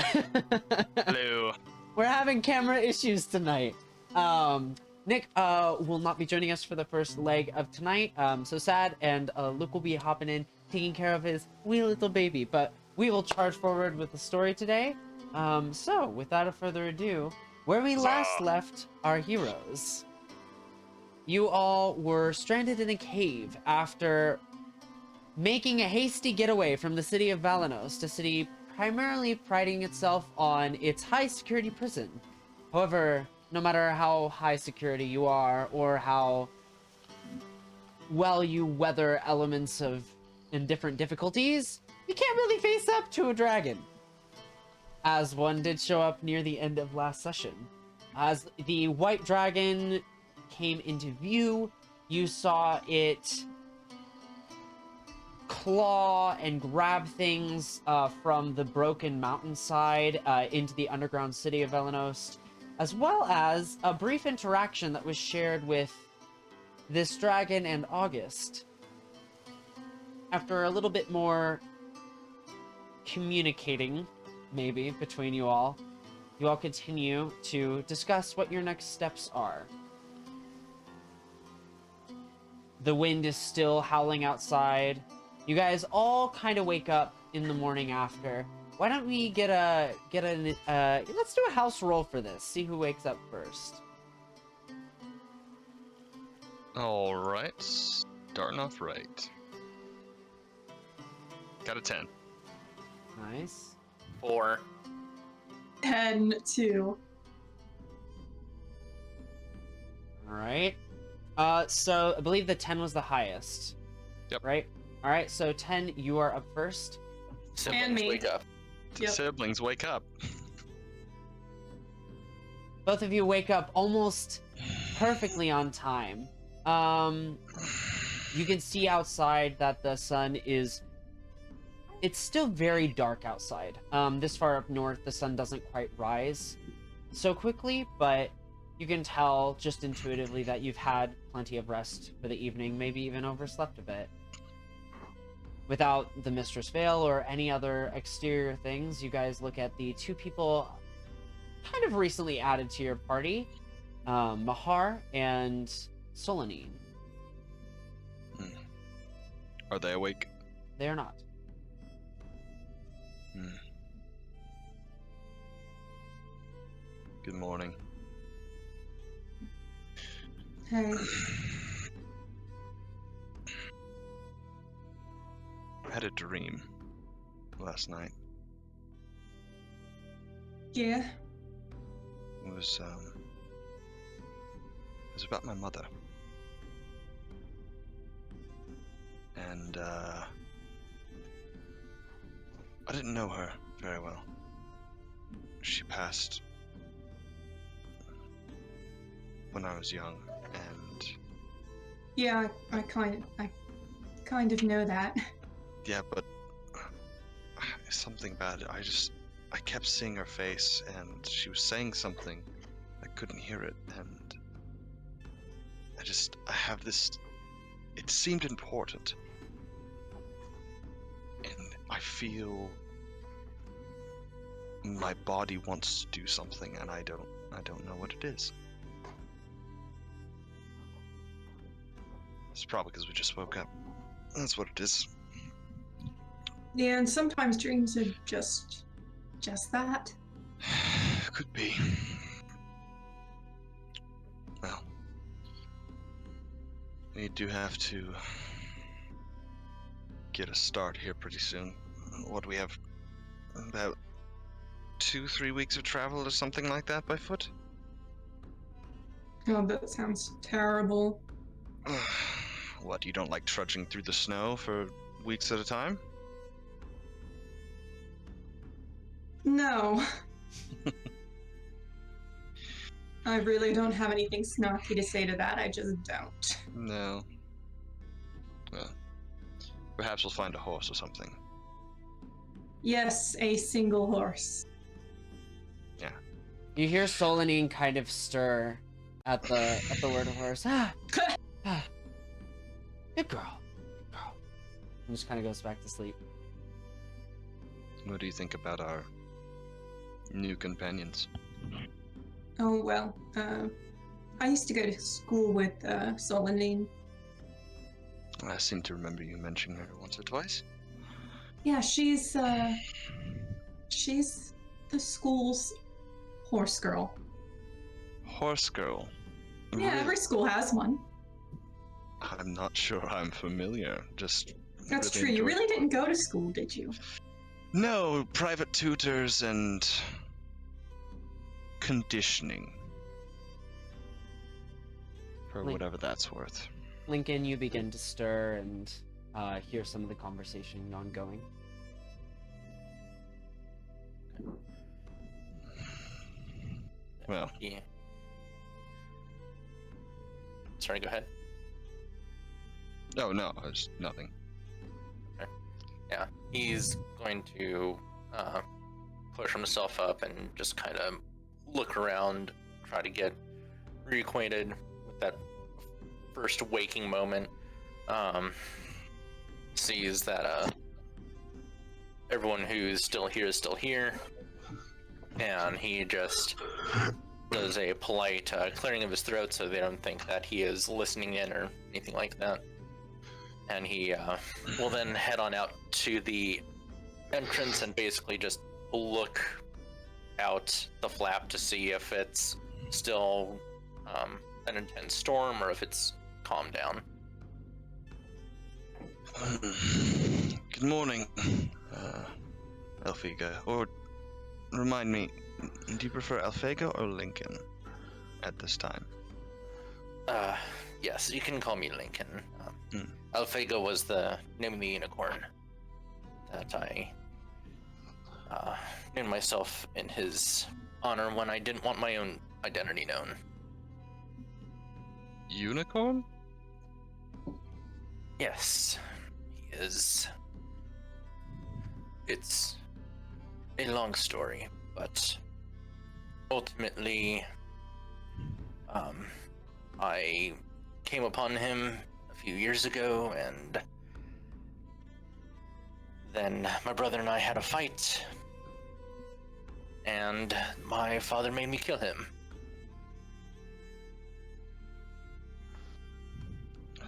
Hello. We're having camera issues tonight. Nick will not be joining us for the first leg of tonight. So sad, and Luke will be hopping in, taking care of his wee little baby. But we will charge forward with the story today. So without further ado, where we last left our heroes, you all were stranded in a cave after making a hasty getaway from the city of Valanos, a city primarily priding itself on its high security prison. However, no matter how high security you are or how well you weather elements of in different difficulties, you can't really face up to a dragon. As one did show up near the end of last session. As the white dragon came into view, you saw it claw and grab things from the broken mountainside into the underground city of Velanos, as well as a brief interaction that was shared with this dragon and August. After a little bit more communicating, maybe, between you all continue to discuss what your next steps are. The wind is still howling outside. You guys all kind of wake up in the morning after. Why don't we let's do a house roll for this. See who wakes up first. All right. Starting off right. Got a 10. Nice. 4. 10, 2. All right. So I believe the 10 was the highest. Yep. Right? All right, so 10, you are up first. And me. Wake up. The Yep. siblings wake up. Both of you wake up almost perfectly on time. You can see outside that the sun is... It's still very dark outside. This far up north, the sun doesn't quite rise so quickly, but you can tell just intuitively that you've had plenty of rest for the evening, maybe even overslept a bit. Without the Mistress Veil or any other exterior things, you guys look at the two people kind of recently added to your party, Mahar and Solanine. Are they awake? They are not. Good morning. Hey. I had a dream last night. Yeah. It was about my mother. And I didn't know her very well. She passed when I was young, and Yeah, I kind of know that. yeah, but something bad. I kept seeing her face, and she was saying something. I couldn't hear it, and I have this. It seemed important, and I feel my body wants to do something, and I don't know what it is. It's probably because we just woke up. That's what it is. Yeah, and sometimes dreams are just that. Could be. Well, we do have to get a start here pretty soon. What do we have? About 2-3 weeks of travel or something like that by foot? Oh, that sounds terrible. What, you don't like trudging through the snow for weeks at a time? No. I really don't have anything snarky to say to that, I just don't. No. Well, perhaps we'll find a horse or something. Yes, a single horse. Yeah. You hear Solanine kind of stir at the word of horse. Good girl. Good girl. And just kind of goes back to sleep. What do you think about our New companions. Oh, well, I used to go to school with Solanine. I seem to remember you mentioning her once or twice. Yeah, she's the school's horse girl. Horse girl. Yeah, Really? every school has one. I'm not sure I'm familiar. Just That's really true. You enjoy- really didn't go to school, did you? No, private tutors and conditioning. For Like- whatever that's worth. Lincoln, you begin to stir and hear some of the conversation ongoing. Well, Yeah. Sorry, go ahead. oh no, it's nothing. Yeah, he's going to push himself up and just kind of look around, try to get reacquainted with that first waking moment. Sees that everyone who's still here is still here, and he just does a polite clearing of his throat so they don't think that he is listening in or anything like that. And he will then head on out to the entrance and basically just look out the flap to see if it's still an intense storm or if it's calmed down. Good morning, Elfiga. Or remind me, do you prefer Elfiga or Lincoln at this time? Yes, you can call me Lincoln. Hmm. Alfega was the name of the unicorn that I named myself in his honor when I didn't want my own identity known. Unicorn? Yes, he is. It's a long story, but ultimately, I came upon him a few years ago, and then my brother and I had a fight, and my father made me kill him.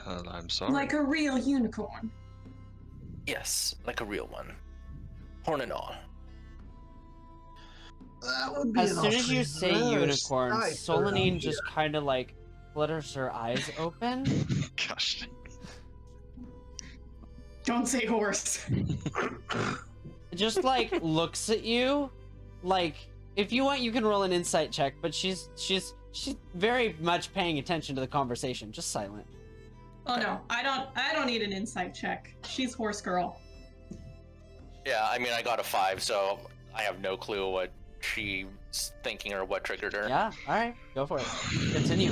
Well, I'm sorry. Like a real unicorn. Yes, like a real one. Horn and all. That would be As an soon as you say awfully rare unicorn, sight Solanine around just here. kind of like flutters her eyes open. Gosh. Don't say horse. Just like looks at you. Like, if you want, you can roll an insight check, but she's very much paying attention to the conversation, just silent. Oh no, I don't need an insight check. She's horse girl. Yeah, I mean, I got a 5, so I have no clue what she's thinking or what triggered her. Yeah, alright, go for it. Continue.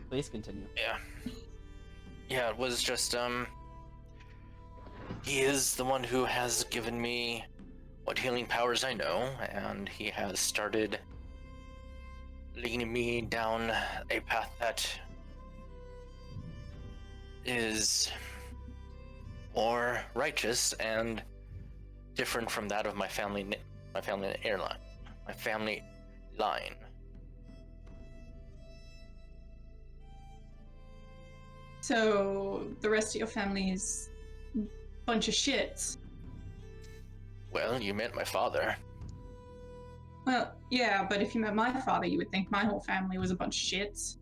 Please continue. Yeah. Yeah, it was just, he is the one who has given me what healing powers I know, and he has started leading me down a path that is more righteous and different from that of my family line. So the rest of your family's a bunch of shits. Well, you met my father. Well, yeah, but if you met my father, you would think my whole family was a bunch of shits.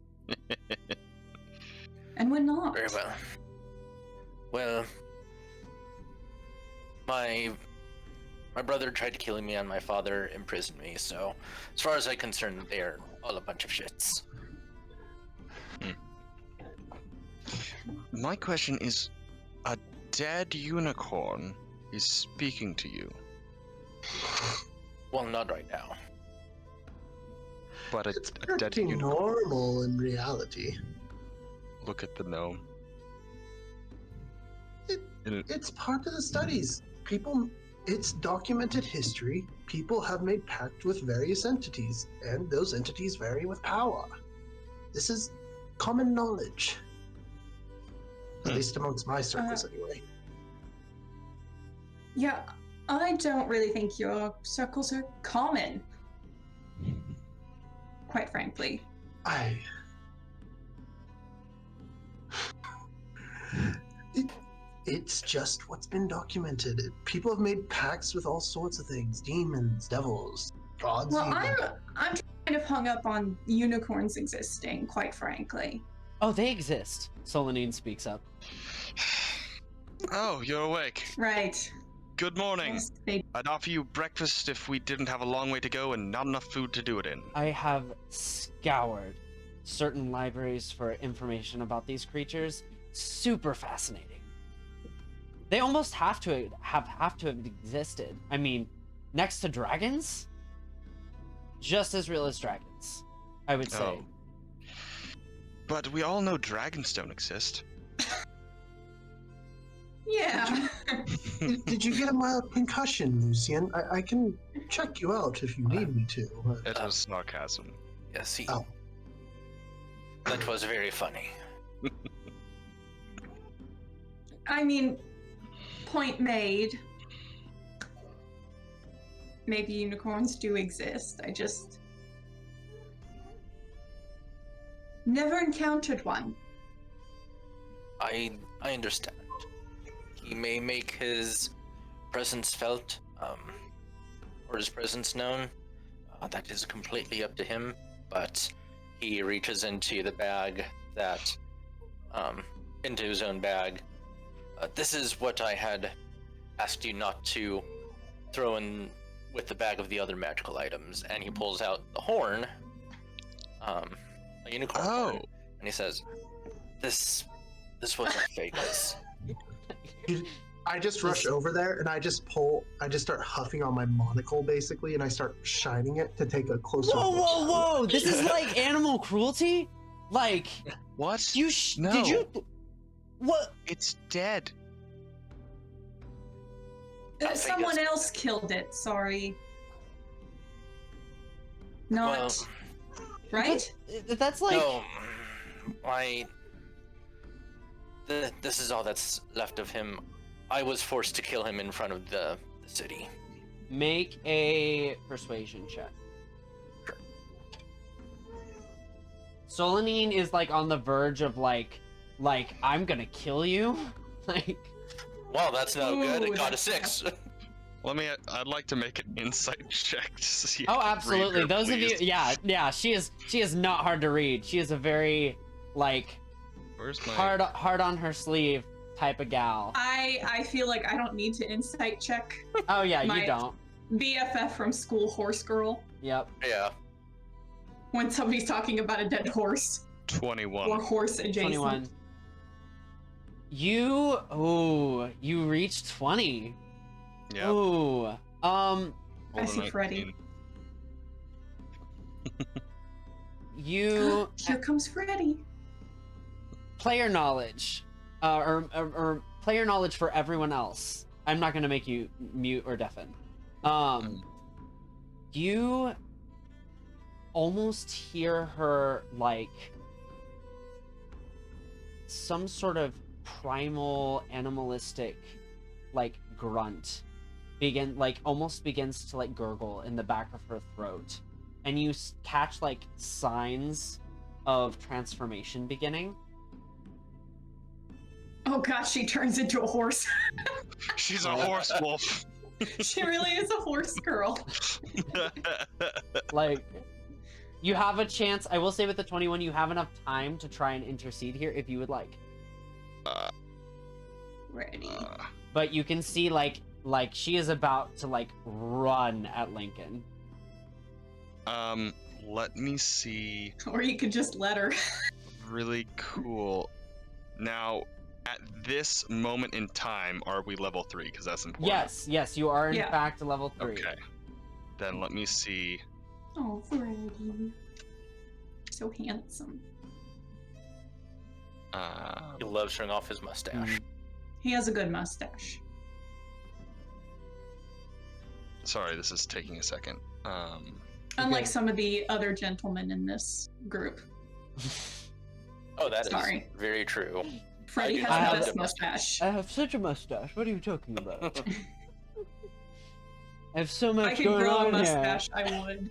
And we're not. Very well. Well, my brother tried to kill me and my father imprisoned me, so as far as I'm concerned, they're all a bunch of shits. My question is, a dead unicorn is speaking to you, Well, not right now. but It's a dead pretty unicorn. normal in reality. Look at the gnome. It- And It's part of the studies. It's documented history. People have made pact with various entities, and those entities vary with power. This is common knowledge. At least amongst my circles, anyway. Yeah, I don't really think your circles are common. quite frankly. It's just what's been documented. People have made pacts with all sorts of things: demons, devils, gods. Well, even. I'm kind of hung up on unicorns existing, quite frankly. Oh, they exist. Solanine speaks up. Oh, you're awake. Right. Good morning. Yes, they- I'd offer you breakfast if we didn't have a long way to go and not enough food to do it in. I have scoured certain libraries for information about these creatures. Super fascinating. They almost have to have existed. I mean, next to dragons, just as real as dragons, I would say. Oh. But we all know dragons don't exist. Yeah. Did you get a mild concussion, Lucian? I can check you out if you need me to. It was sarcasm. Yes, he. Oh. That was very funny. I mean, point made. Maybe unicorns do exist. I just never encountered one. I understand. He may make his presence felt, or his presence known. That is completely up to him. But he reaches into the bag that, into his own bag. This is what I had asked you not to throw in with the bag of the other magical items. And he pulls out the horn, a unicorn horn, and he says, "This wasn't famous." I just rush over there and I just start huffing on my monocle basically, and I start shining it to take a closer Whoa, look. whoa, whoa! This is like animal cruelty? Like, What? No. Did you... What? It's dead. I think Someone it's- else killed it. Sorry. Not Well, right. That's like... no, this is all that's left of him. I was forced to kill him in front of the city. Make a persuasion check. Solanine is like on the verge of like I'm gonna kill you. Like, Well, that's no good. It Ooh, got a that's 6. I'd like to make an insight check to see. oh, if I can read absolutely. her, Those please. of you, yeah, she is not hard to read. She is a very like Where's my? hard on her sleeve type of gal. I feel like I don't need to insight check Oh yeah, My- you don't. BFF from school, horse girl. Yep. Yeah. When somebody's talking about a dead horse 21. or horse adjacent. 21. You reached 20. Yeah. Ooh. I see Freddy. You Here comes Freddy. player knowledge, or player knowledge for everyone else. I'm not gonna make you mute or deafen. You almost hear her like some sort of primal animalistic like grunt almost begins to like gurgle in the back of her throat, and you catch like signs of transformation beginning. Oh gosh, she turns into a horse. She's a horse wolf. She really is a horse girl. Like, you have a chance. I will say with the 21, you have enough time to try and intercede here if you would like. Ready. But you can see like she is about to like run at Lincoln. Let me see. Or you could just let her. Really cool. Now, at this moment in time, are we level 3? Because that's important. Yes, you are in Yeah. fact level 3. Okay. Then let me see. Oh, Freddy. So handsome. He loves showing off his mustache. He has a good mustache. Sorry, this is taking a second. Unlike some of the other gentlemen in this group. Oh, that is Sorry. very true. Freddy do has not the have best the mustache. I have such a mustache. What are you talking about? I have so I much could going grow a on here. mustache, I would.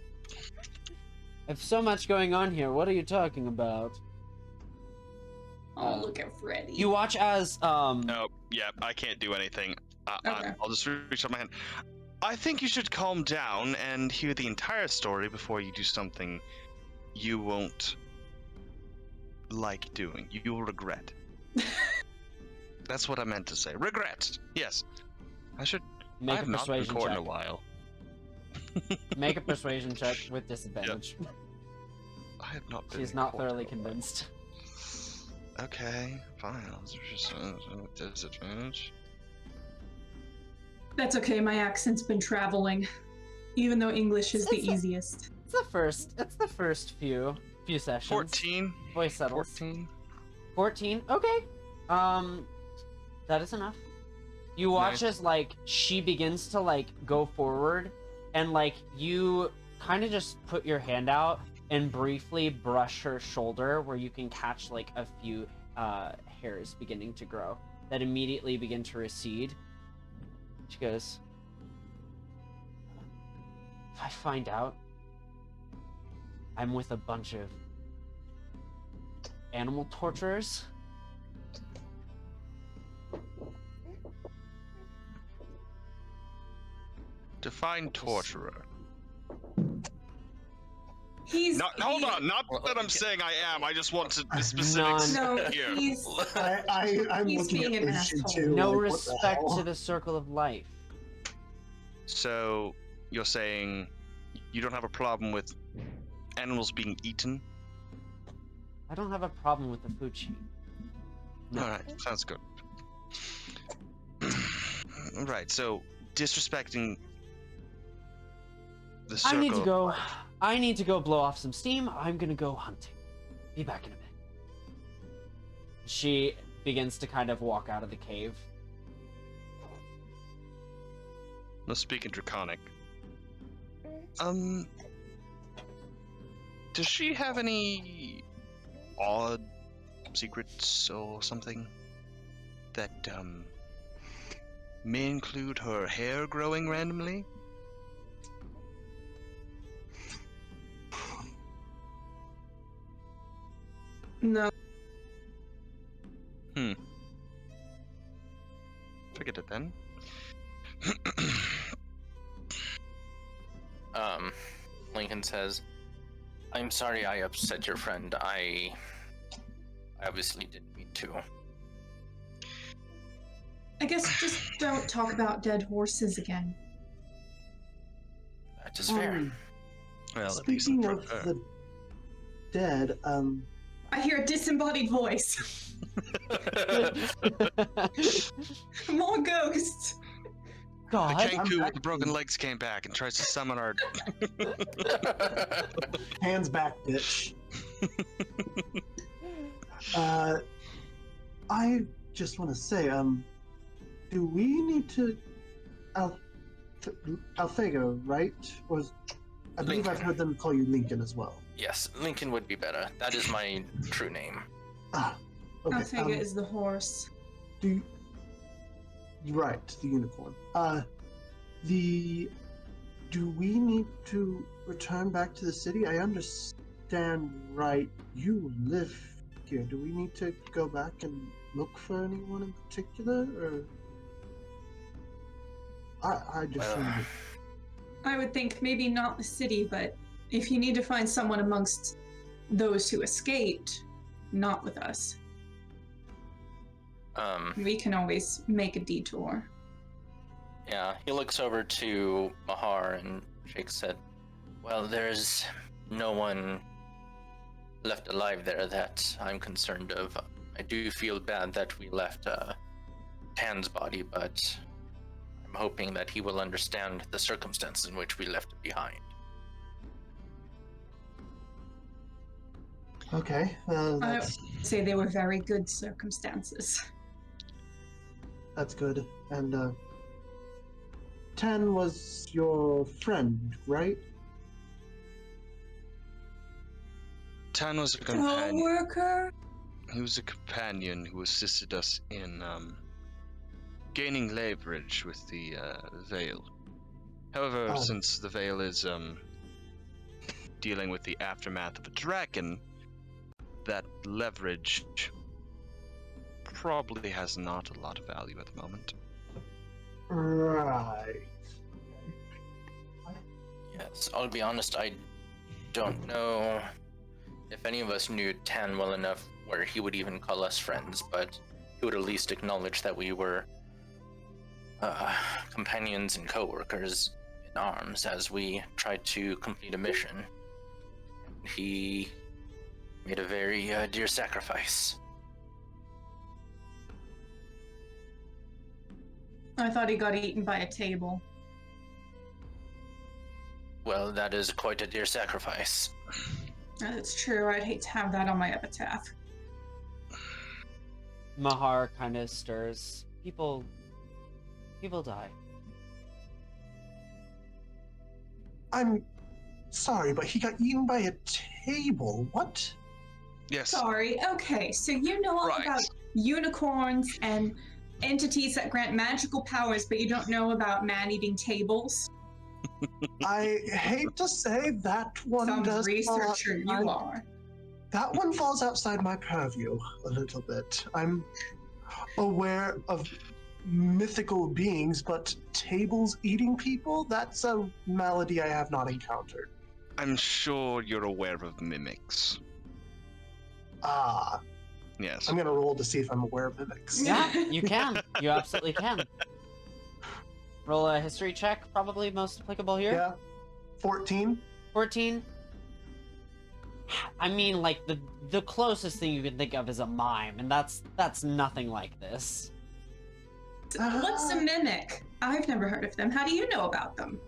I I've so much going on here. What are you talking about? Oh, look at Freddy. You watch as Oh, yeah, I can't do anything. Okay. I'll just reach out my hand. I think you should calm down and hear the entire story before you do something you won't like doing. You will regret. That's what I meant to say. Regret. Yes. I should. I make a have not been persuasion caught in a check. while. Make a persuasion check with disadvantage. I have not been. She's not caught in thoroughly a while. convinced. Okay, fine. I'll just disadvantage. That's okay, my accent's been traveling. Even though English is the easiest. It's the first few sessions. 14. Voice settles. 14. 14. Okay. That is enough. You watch Nice. as like she begins to like go forward, and like you kind of just put your hand out and briefly brush her shoulder, where you can catch like a few hairs beginning to grow that immediately begin to recede. She goes, "If I find out I'm with a bunch of animal torturers, Define torturer. Hold on. Not that I'm saying I am. I just want to the specifics No, here. he's I'm He's looking being at an this asshole. too. no like, what the respect hell? to the circle of life." So you're saying you don't have a problem with animals being eaten? I don't have a problem with the food chain. No. All right, sounds good. Right. So disrespecting the circle. I need to go blow off some steam. I'm gonna go hunting. Be back in a bit. She begins to kind of walk out of the cave. No speaking Draconic. Does she have any odd secrets or something that may include her hair growing randomly? no. Forget it then. Lincoln says, "I'm sorry I upset your friend. I obviously didn't mean to." I guess just don't talk about dead horses again. That is fair. Well, Speaking of the dead, I hear a disembodied voice. More ghosts. the God, Kenku with the broken legs came back and tries to summon our. hands back, bitch. I just want to say, do we need to Alfego, right? Or I believe I've Lincoln. heard them call you Lincoln as well. Yes, Lincoln would be better. That is my true name. Ah, okay. Alfega is the horse. Do you're right, the unicorn. Do we need to return back to the city? I understand, right? You live here. Do we need to go back and look for anyone in particular, or? I just Well, wanted I would think maybe not the city, but if you need to find someone amongst those who escaped, not with us, we can always make a detour. Yeah, he looks over to Mahar and shakes his head. Well, there's no one left alive there that I'm concerned of. I do feel bad that we left Tan's body, but I'm hoping that he will understand the circumstances in which we left it behind. Okay, that's Say they were very good circumstances. good. And Tan was your friend, right? Tan was a companion. Co-worker? He was a companion who assisted us in gaining leverage with the Veil. However, Oh. since the Veil is dealing with the aftermath of a dragon, that leverage probably has not a lot of value at the moment. Right. Yes, I'll be honest, I don't know if any of us knew Tan well enough where he would even call us friends, but he would at least acknowledge that we were companions and co-workers in arms as we tried to complete a mission. He made a very dear sacrifice. I thought he got eaten by a table. Well, that is quite a dear sacrifice. That's true. I'd hate to have that on my epitaph. Mahar kind of stirs. People die. I'm sorry, but he got eaten by a table. What? Yes. Sorry. Okay, so you know all Right. about unicorns and entities that grant magical powers, but you don't know about man-eating tables? I hate to say that one Some does fall researcher you outside- are. That one falls outside my purview a little bit. I'm aware of mythical beings, but tables eating people? That's a malady I have not encountered. I'm sure you're aware of mimics. Ah, Yes. I'm gonna roll to see if I'm aware of mimics. Yeah, you can. You absolutely can. Roll a history check, probably most applicable here. Yeah. 14. 14. I mean, like the closest thing you can think of is a mime, and that's nothing like this. What's a mimic? I've never heard of them. How do you know about them?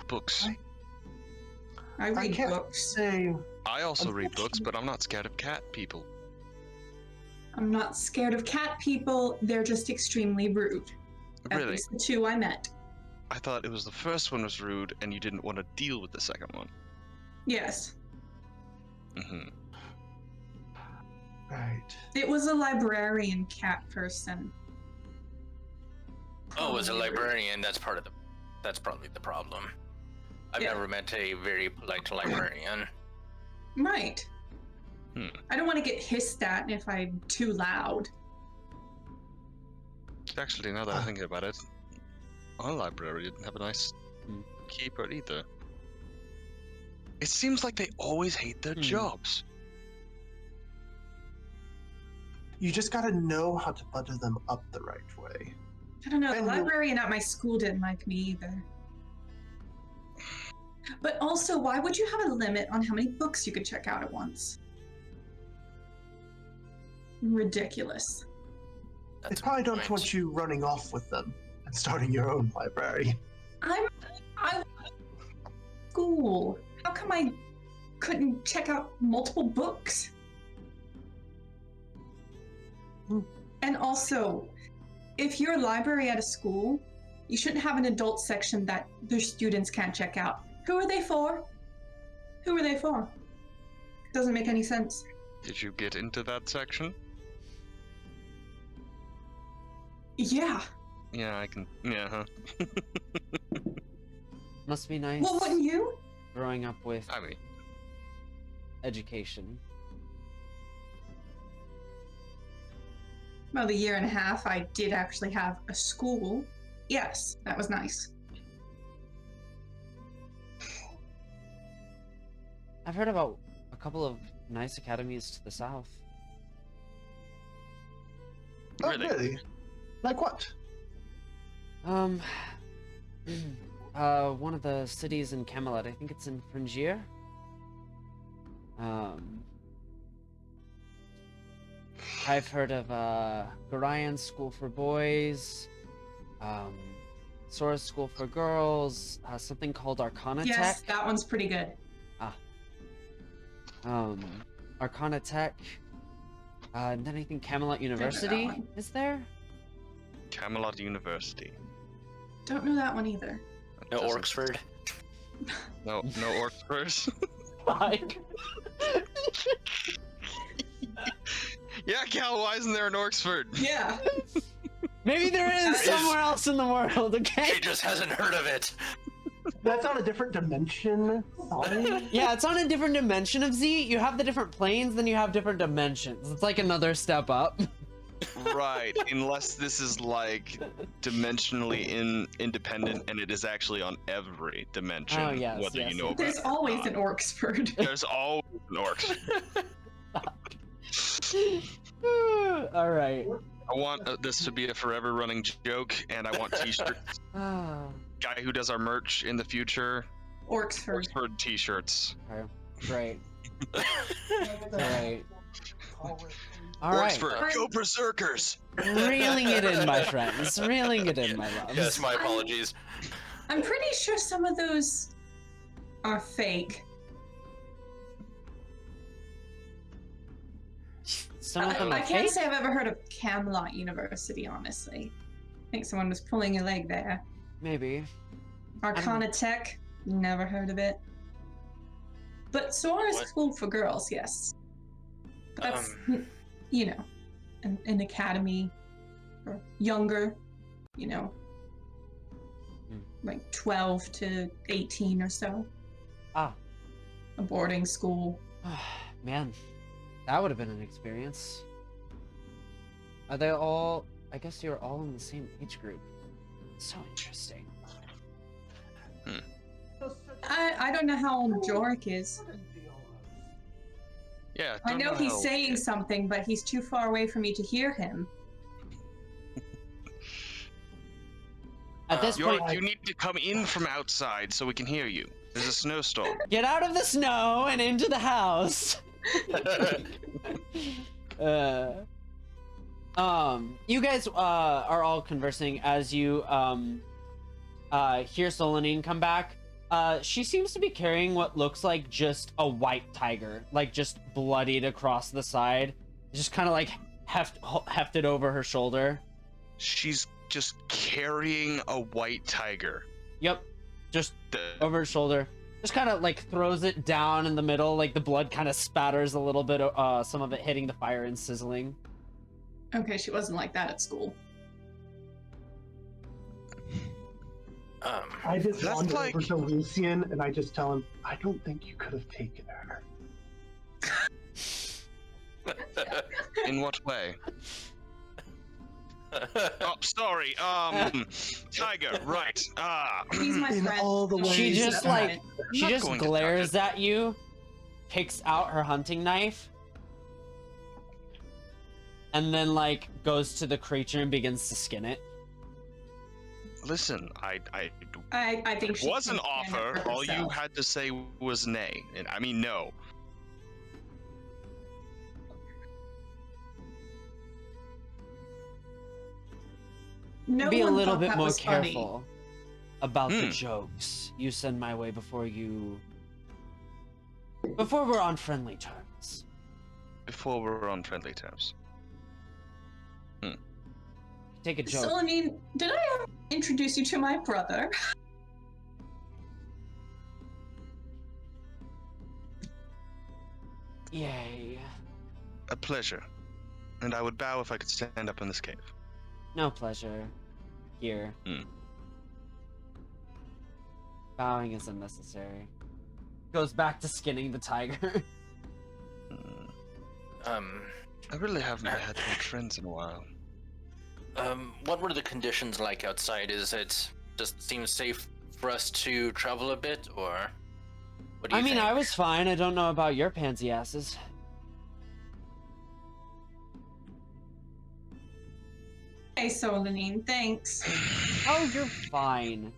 Books. I I read can't books. say. I also read books, but I'm not scared of cat people. I'm not scared of cat people. They're just extremely rude. At Really? least the two I met. I thought it was the first one was rude, and you didn't want to deal with the second one. Yes. Mm-hmm. Right. It was a librarian cat person. Oh, as a Probably rude. librarian, that's probably the problem. I've Yeah. never met a very polite librarian. Right. Hmm. I don't want to get hissed at if I'm too loud. Actually, now that I'm thinking about it, our library didn't have a nice keeper either. It seems like they always hate their jobs. You just gotta know how to butter them up the right way. I don't know. The And you- librarian at my school didn't like me either. But also, why would you have a limit on how many books you could check out at once? Ridiculous. They That's probably my don't point. want you running off with them and starting your own library. I school. How come I couldn't check out multiple books? Hmm. And also, if you're a library at a school, you shouldn't have an adult section that their students can't check out. Who are they for? Who are they for? Doesn't make any sense. Did you get into that section? Yeah. Yeah, I can. Yeah, huh? Must be nice Well, wouldn't you? growing up with I mean, education. Well, the year and a half I did actually have a school. Yes, that was nice. I've heard about a couple of nice academies to the south. Oh, Really? really? Like what? One of the cities in Camelot, I think it's in Fringier. I've heard of Gorion School for Boys, Sora's School for Girls, something called Arcana Yes, Tech. that one's pretty good. Arcana Tech. And then I think Camelot know that University one. is there. Camelot University. Don't know that one either. That No doesn't- Orksford? No Orksford. Like, Yeah, Cal, why isn't there an Orksford? Yeah. maybe there is That is- somewhere else in the world. Okay. She just hasn't heard of it. That's on a different dimension. Sorry. Yeah, it's on a different dimension of Z. You have the different planes, then you have different dimensions. It's like another step up. Right, unless this is like dimensionally independent and it is actually on every dimension, Oh, yes, whether yes, you know yes. about There's it or always not. an Orksford. There's always an orc. All right. I want this to be a forever running joke, and I want t-shirts. Ah, Guy who does our merch in the future, Orksford. Oxford t-shirts. okay. Great. Great. All right. Oxford, go berserkers! Reeling it in, my friends. Reeling it in, my loves. Yes, my apologies. I'm pretty sure some of those are fake. Some of them I are can't fake. say I've ever heard of Camelot University, honestly. I think someone was pulling your leg there. Maybe. Arcana Tech, never heard of it. But Sora's What? school for girls, yes. But that's, you know, an academy or younger, you know, Hmm. like 12 to 18 or so. Ah. A boarding school. Man, that would have been an experience. Are they all? I guess you're all in the same age group. So interesting. I don't know how old Jorik is. Yeah, I don't know he's how- saying something, but he's too far away for me to hear him. At this York, point, you need to come in from outside so we can hear you. There's a snowstorm. get out of the snow and into the house. You guys are all conversing as you hear Solanine come back. She seems to be carrying what looks like just a white tiger, like just bloodied across the side, just kind of like hefted over her shoulder. She's just carrying a white tiger. Yep, just The- over her shoulder. Just kind of like throws it down in the middle, like the blood kind of spatters a little bit, some of it hitting the fire and sizzling. Okay, she wasn't like that at school. I just That's wander like- over to Lucian and I just tell him, I don't think you could have taken her. In what way? Oh, sorry. Tiger. Right. He's my In friend. all the Don't ways She worry just about like it. she not just going to touch glares it. at you, picks out her hunting knife, and then like goes to the creature and begins to skin it. Listen, I I think it she was an can stand up offer. for All you herself. had to say was nay, and I mean no. No Be a one little thought bit that more was funny. careful about the Hmm. jokes you send my way before we're on friendly terms. Before we're on friendly terms. Take a joke. Solanine, did I ever introduce you to my brother? Yay. A pleasure. And I would bow if I could stand up in this cave. No pleasure. Here. Hmm. Bowing is unnecessary. Goes back to skinning the tiger. I really haven't had good friends in a while. What were the conditions like outside? Is it just seems safe for us to travel a bit, or what do you I mean, think? I was fine. I don't know about your pansy asses. Hey, Solanine, thanks. Oh, you're fine.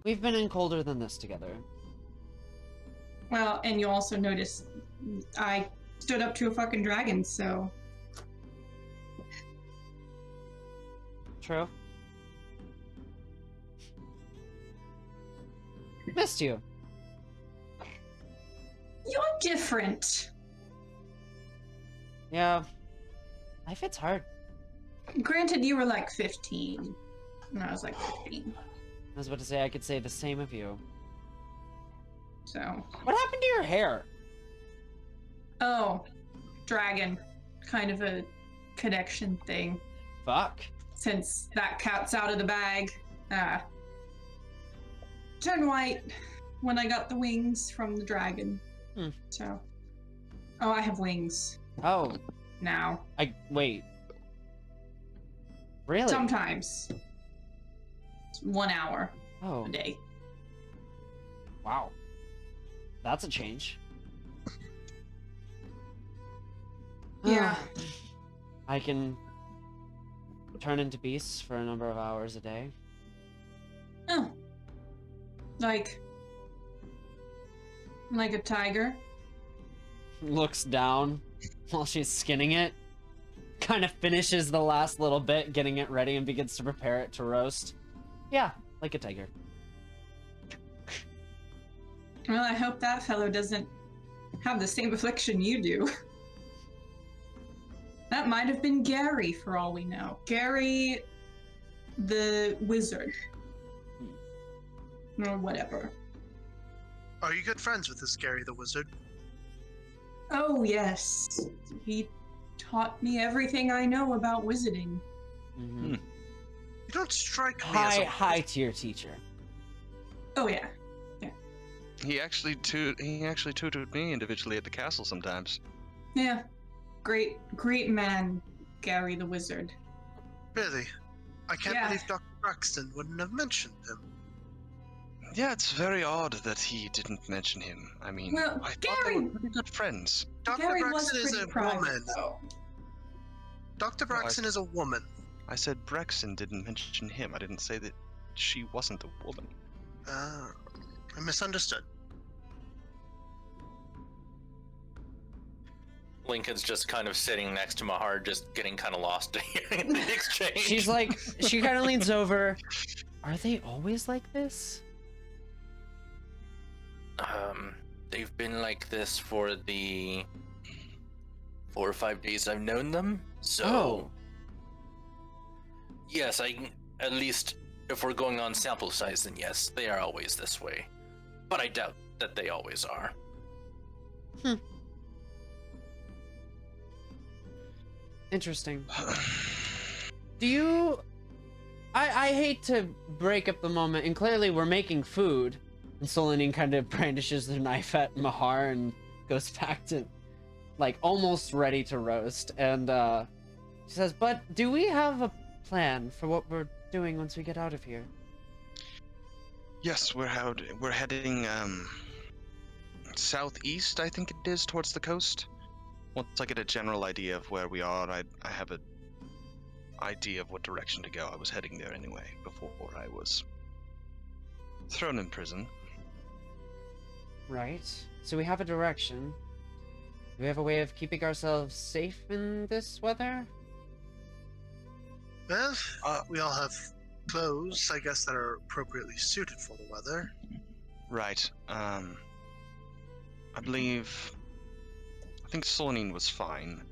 We've been in colder than this together. Well, and you also noticed I stood up to a fucking dragon, so True. Missed you. you're different. Yeah. Life hits hard. Granted, you were like 15, and I was like 15, I was about to say I could say the same of you. so. What happened to your hair? Oh, dragon. Kind of a connection thing. Fuck. Since that cat's out of the bag. turned white when I got the wings from the dragon. Hmm. So, I have wings Oh, now. wait. Really? Sometimes. It's 1 hour Oh, a day. wow. That's a change. Yeah. I can turn into beasts for a number of hours a day. Oh. Like a tiger. Looks down while she's skinning it. Kind of finishes the last little bit, getting it ready, and begins to prepare it to roast. Yeah, like a tiger. Well, I hope that fellow doesn't have the same affliction you do. That might have been Gary, for all we know. Gary the wizard. Or whatever. Are you good friends with this Gary the Wizard? Oh, yes. He taught me everything I know about wizarding. Mm-hmm. You don't strike me as a High tier teacher. Oh, yeah. He actually tutored me individually at the castle sometimes. Yeah. Great man, Gary the wizard. Really? I can't Yeah. believe Dr. Braxton wouldn't have mentioned him. Yeah, it's very odd that he didn't mention him. I mean, Well, I thought they Gary- were pretty good friends. Dr. Gary was Braxton is pretty a private, woman. though. Dr. Braxton is a woman. I said Brexton didn't mention him. I didn't say that she wasn't a woman. I misunderstood. Lincoln's just kind of sitting next to Mahar, just getting kind of lost in the exchange. She's like, she kind of leans over. Are they always like this? They've been like this for the 4 or 5 days I've known them. So, Oh. yes, at least if we're going on sample size, then yes, they are always this way. But I doubt that they always are. Interesting. Do you... I hate to break up the moment, and clearly we're making food. And Solanine kind of brandishes the knife at Mahar and goes back to, like, almost ready to roast. And she says, but do we have a plan for what we're doing once we get out of here? Yes, we're heading southeast, I think it is, towards the coast. Once I get a general idea of where we are, I have an idea of what direction to go. I was heading there anyway, before I was thrown in prison. Right. So we have a direction. Do we have a way of keeping ourselves safe in this weather? Well, we all have clothes, I guess, that are appropriately suited for the weather. Right. I think Solanine was fine.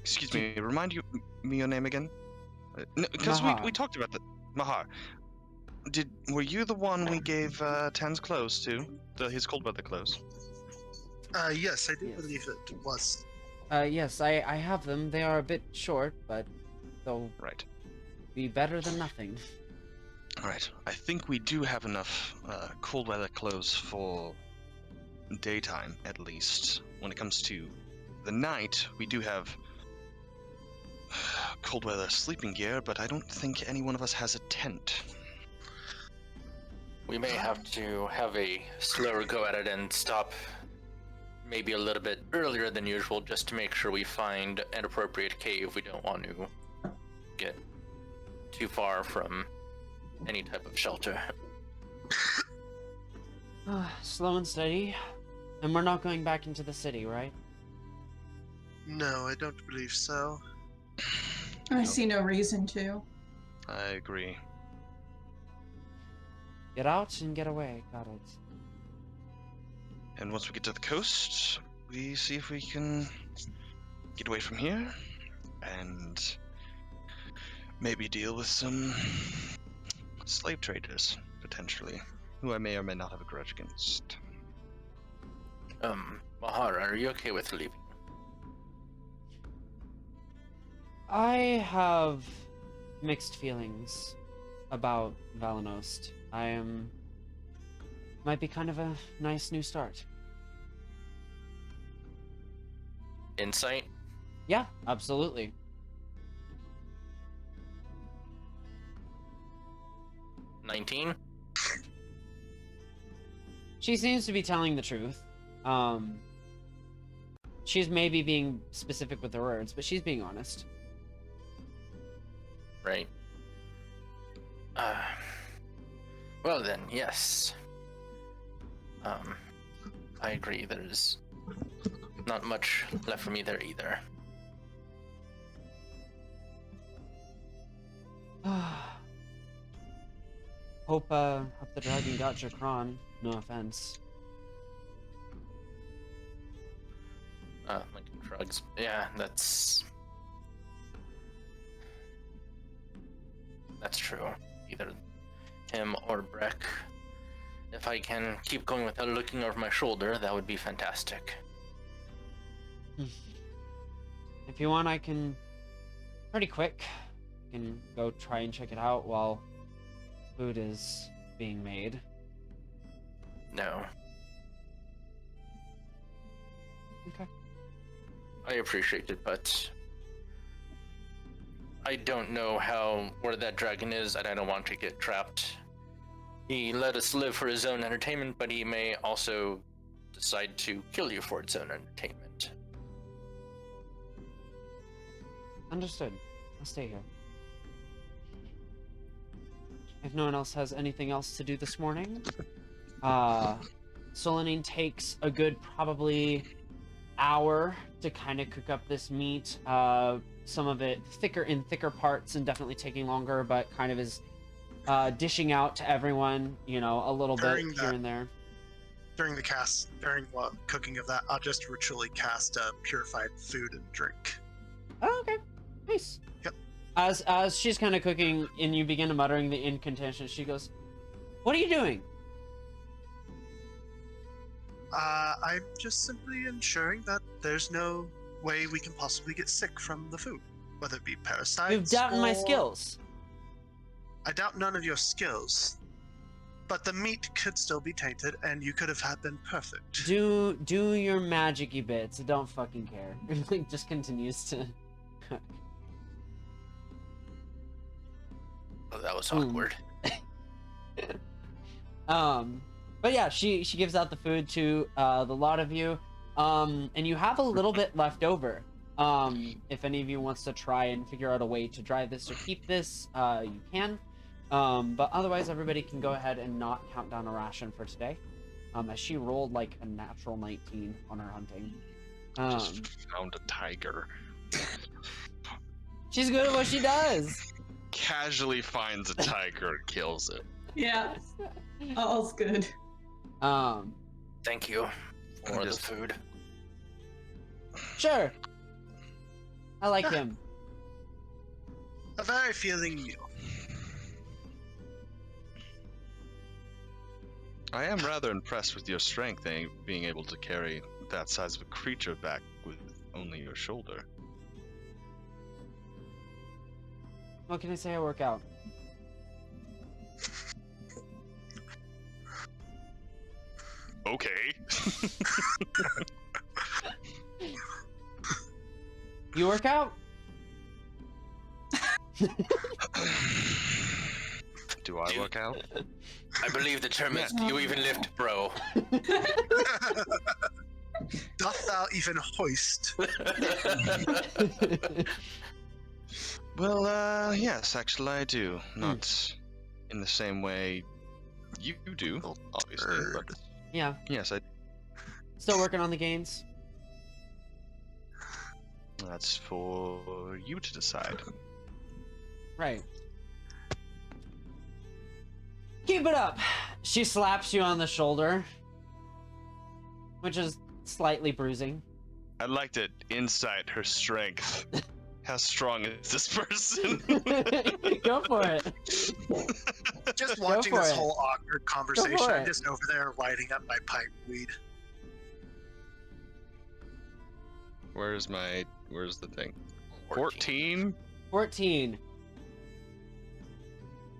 Excuse me, remind me your name again? Because Mahar. we talked about that. Mahar. Were you the one we gave Tan's clothes to? His cold weather clothes? Yes, I do Yes. believe it was. Yes, I have them. They are a bit short, but they'll Right. be better than nothing. Alright. I think we do have enough cold weather clothes for daytime, at least. When it comes to the night, we do have cold weather sleeping gear, but I don't think any one of us has a tent. We may have to have a slower go at it and stop maybe a little bit earlier than usual just to make sure we find an appropriate cave. We don't want to get too far from any type of shelter. Slow and steady. And we're not going back into the city, right? No, I don't believe so. I see no reason to. I agree. Get out and get away. Got it. And once we get to the coast, we see if we can get away from here and maybe deal with some slave traders, potentially, who I may or may not have a grudge against. Mahar, are you okay with leaving? I have mixed feelings about Valanost. Might be kind of a nice new start. Insight? Yeah, absolutely. $19? She seems to be telling the truth. She's maybe being specific with her words, but she's being honest. Right. Well then, yes. I agree, there's not much left for me there either. Hope the dragon got your cron. No offense. Lincoln shrugs. Yeah, that's true. Either him or Breck. If I can keep going without looking over my shoulder, that would be fantastic. If you want, I can... Pretty quick. I can go try and check it out while food is being made. No. Okay. I appreciate it, but I don't know where that dragon is, and I don't want to get trapped. He let us live for his own entertainment, but he may also decide to kill you for its own entertainment. Understood. I'll stay here. If no one else has anything else to do this morning, Solanine takes a good probably hour to kind of cook up this meat. Some of it thicker parts and definitely taking longer, but kind of is dishing out to everyone, you know, a little bit here and there. During cooking of that, I'll just ritually cast purified food and drink. Oh, okay. Nice. Yep. As she's kind of cooking and you begin muttering the incantation, she goes, "What are you doing?" I'm just simply ensuring that there's no way we can possibly get sick from the food, whether it be parasites. You've doubted my skills. I doubt none of your skills, but the meat could still be tainted, and you could have been perfect. Do your magic-y bits. I don't fucking care. Like, just continues to cook. Oh, that was awkward. But yeah, she gives out the food to the lot of you, and you have a little bit left over. If any of you wants to try and figure out a way to dry this or keep this, you can. But otherwise, everybody can go ahead and not count down a ration for today, as she rolled like a natural 19 on her hunting. Just found a tiger. She's good at what she does. Casually finds a tiger and kills it. Yeah. All's good. Thank you for the food. Sure. I like him. A very filling meal. I am rather impressed with your strength, being able to carry that size of a creature back with only your shoulder. What can I say? I work out. Okay. You work out? Do I work out? I believe the term is, do you even lift, bro? Doth thou even hoist? Well, yes, actually I do. Not in the same way you do, obviously, but Yeah. yes, I. Still working on the gains. That's for you to decide. Right. Keep it up. She slaps you on the shoulder, which is slightly bruising. I'd like to insight her strength. How strong is this person? Go for it. Just watching this it. whole awkward conversation, it. I'm just over there lighting up my pipe weed. Where's the thing? 14.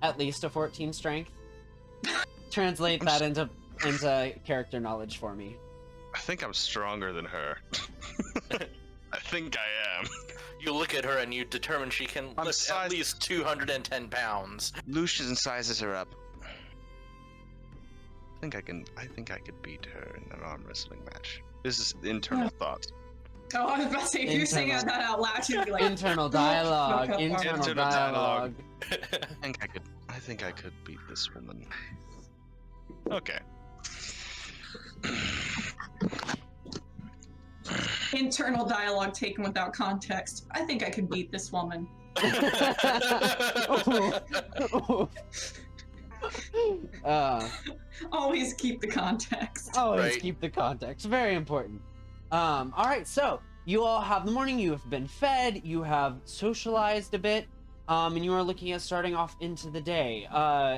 At least a 14 strength. translate I'm that into character knowledge for me. I think I'm stronger than her. I think I am. You look at her and you determine she can I'm lift at sized- least 210 pounds. Lucian sizes her up. I think I could beat her in an arm wrestling match. This is internal thought. Oh, I was about to say, if you're saying Internal- that out loud, you'd be like, Internal dialogue. Fuck up, Internal Internal dialogue. dialogue. I think I could beat this woman. Okay. internal dialogue taken without context. I think I could beat this woman. Always keep the context. Always Right. keep the context. Very important. All right, so you all have the morning. You have been fed. You have socialized a bit. And you are looking at starting off into the day.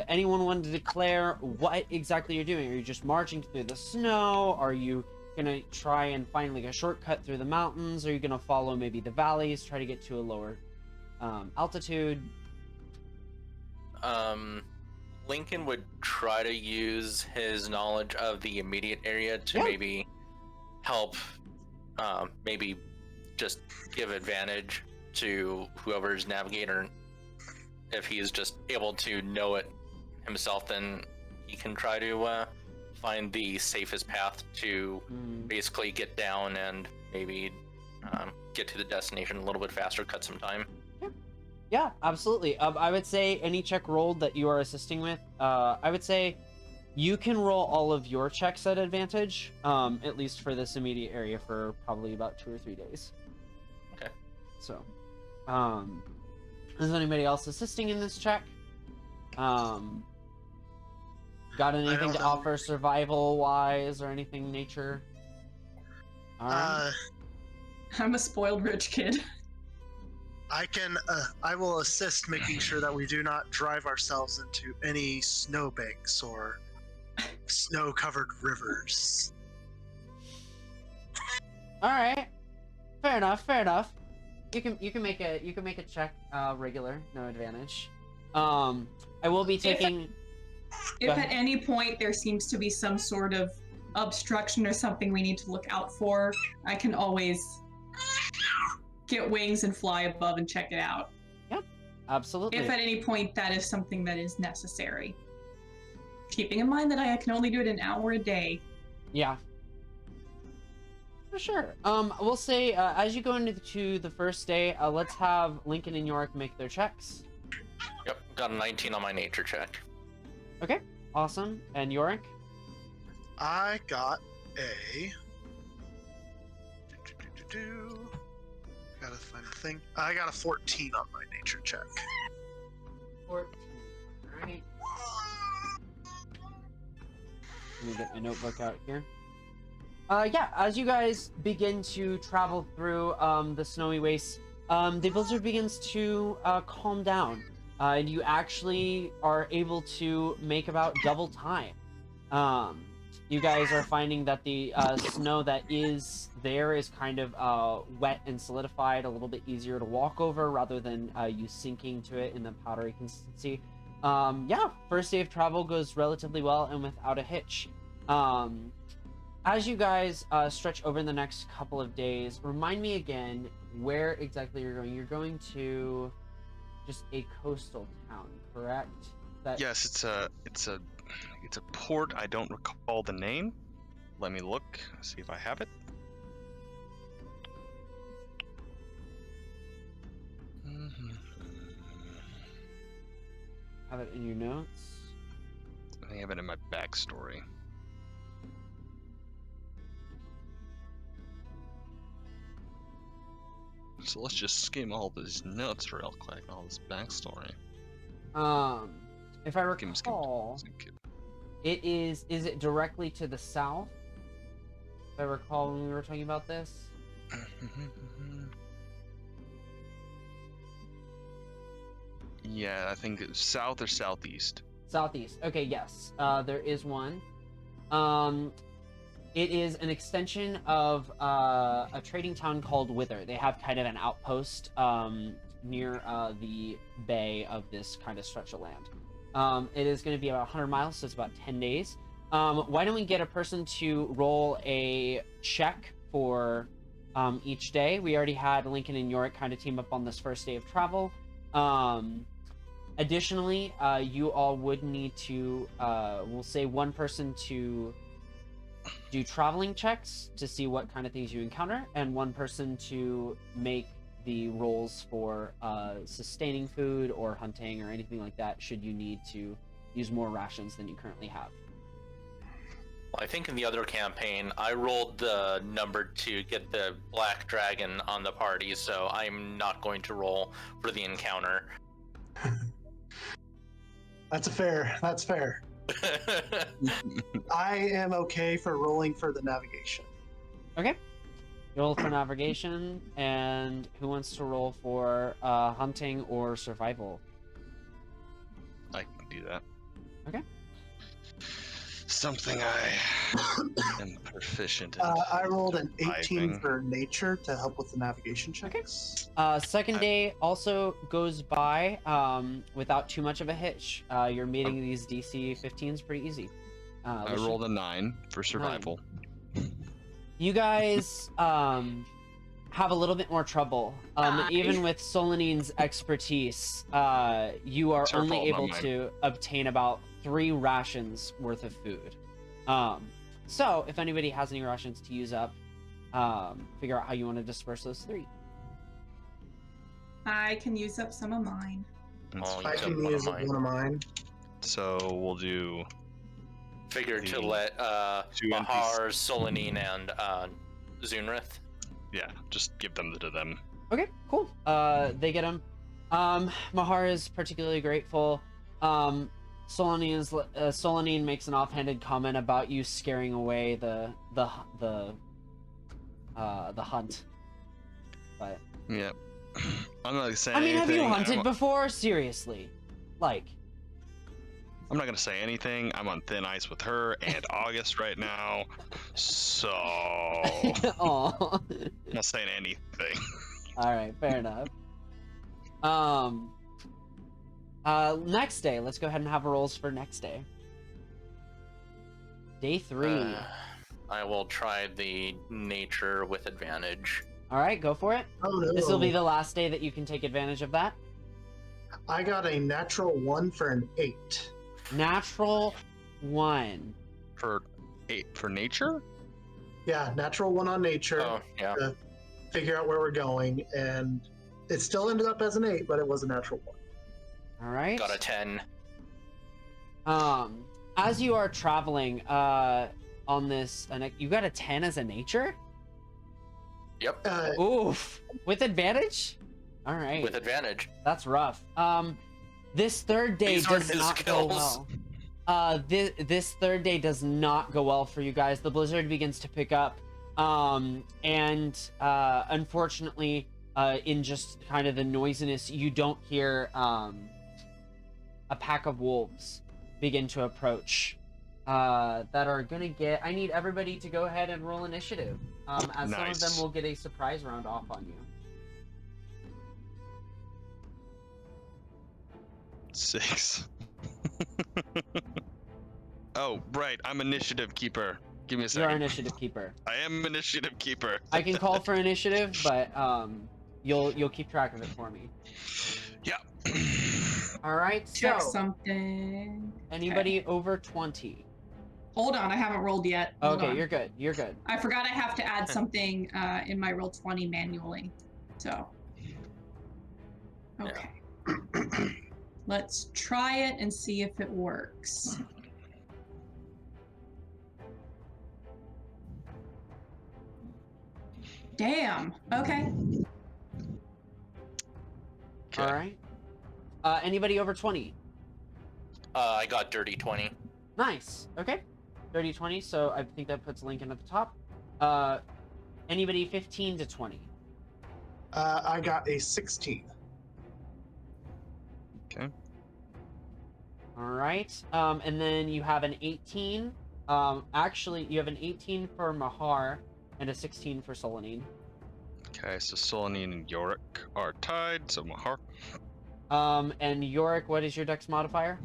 Anyone want to declare what exactly you're doing? Are you just marching through the snow? Are you gonna try and find like a shortcut through the mountains? Are you gonna follow maybe the valleys, try to get to a lower altitude? Lincoln would try to use his knowledge of the immediate area to Yeah. maybe help, maybe just give advantage to whoever's navigator. If he's just able to know it himself, then he can try to find the safest path to basically get down and maybe get to the destination a little bit faster, cut some time. Yeah, absolutely. I would say any check rolled that you are assisting with, I would say you can roll all of your checks at advantage, at least for this immediate area for probably about 2 or 3 days. Okay. So, is anybody else assisting in this check? Got anything to know. offer survival-wise or anything nature? All right. I'm a spoiled rich kid. I will assist making sure that we do not drive ourselves into any snowbanks or snow-covered rivers. All right. Fair enough. Fair enough. You can make a check regular, no advantage. I will be taking. If Go at ahead. any point there seems to be some sort of obstruction or something we need to look out for, I can always get wings and fly above and check it out. Absolutely. If at any point that is something that is necessary. Keeping in mind that I can only do it an hour a day. Yeah. For sure. We'll say as you go into the first day, let's have Lincoln and York make their checks. Yep, got a 19 on my nature check. Okay. Awesome. And Yorick? I got a. Gotta find the thing. I got a 14 on my nature check. 14. Alright. Let me get my notebook out here. Yeah, as you guys begin to travel through the snowy wastes, the blizzard begins to calm down. And you actually are able to make about double time. You guys are finding that the snow that is there is kind of wet and solidified, a little bit easier to walk over rather than you sinking to it in the powdery consistency. Yeah, first day of travel goes relatively well and without a hitch. As you guys stretch over the next couple of days, remind me again where exactly you're going. You're going to just a coastal town, correct? Yes, it's a port. I don't recall the name. Let me look, see if I have it. Have it in your notes. I have it in my backstory. So let's just skim all these notes real quick, all this backstory. If I Skim, recall, skim. it is it directly to the south? If I recall when we were talking about this. Yeah, I think it's south or southeast. Southeast. Okay, yes. There is one. It is an extension of a trading town called Wither. They have kind of an outpost near the bay of this kind of stretch of land. It is going to be about 100 miles, so it's about 10 days. Why don't we get a person to roll a check for each day? We already had Lincoln and Yorick kind of team up on this first day of travel. Additionally, you all would need to, we'll say one person to do traveling checks to see what kind of things you encounter, and one person to make the rolls for sustaining food or hunting or anything like that should you need to use more rations than you currently have. Well, I think in the other campaign, I rolled the number to get the black dragon on the party, so I'm not going to roll for the encounter. That's fair. I am okay for rolling for the navigation. Okay. Roll for navigation, and who wants to roll for hunting or survival? I can do that. Okay. Something I am proficient in. I rolled an 18 surviving. for nature to help with the navigation checks. Second day also goes by without too much of a hitch. You're meeting these DC 15s pretty easy. I rolled a 9 for survival. You guys have a little bit more trouble. Even with Solanine's expertise, you are It's her only fault, not able mine. to obtain about 3 rations worth of food. So if anybody has any rations to use up, figure out how you want to disperse those 3. I can use up some of mine. Oh, I use up can one of use mine. one of mine. So we'll do Figured to The let two Mahar, Solanine, and Zunrith. yeah, just give them to them. Okay, cool. They get him. Mahar is particularly grateful. Solanine makes an offhanded comment about you scaring away the hunt. But Yeah. I'm not gonna say I mean, have anything. you hunted before? Seriously, like. I'm not gonna say anything. I'm on thin ice with her and August right now, so Oh. I'm not saying anything. All right, fair enough. Next day. Let's go ahead and have rolls for next day. Day 3. I will try the nature with advantage. All right, go for it. Oh no. This will be the last day that you can take advantage of that. I got a natural 1 for an 8. Natural 1. For nature? Yeah, natural 1 on nature. Oh, yeah. Figure out where we're going, and it still ended up as an 8, but it was a natural 1. All right. Got a 10. As you are traveling on this, you got a 10 as a nature? Yep. Oof. With advantage? All right. With advantage. That's rough. This third day These aren't does his not go skills. well. This third day does not go well for you guys. The blizzard begins to pick up, and unfortunately, in just kind of the noisiness, you don't hear a pack of wolves begin to approach. That are gonna get. I need everybody to go ahead and roll initiative. As some of Nice. them will get a surprise round off on you. 6. Oh, right. I'm initiative keeper. Give me a You're second. our initiative keeper. I am initiative keeper. I can call for initiative, but you'll keep track of it for me. Yeah. All right. Check So something. anybody over 20? Hold on, I haven't rolled yet. Hold Okay, on. you're good. You're good. I forgot I have to add something in my roll 20 manually. So. Okay. Let's try it and see if it works. Damn. Okay. Okay. All right. Anybody over 20? I got dirty 20. Nice. Okay. 30 20. So I think that puts Lincoln at the top. Anybody 15 to 20? I got a 16. Okay. All right. And then you have an 18. Actually, you have an 18 for Mahar and a 16 for Solanine. Okay, so Solanine and Yorick are tied, so Mahar. And Yorick, what is your dex modifier?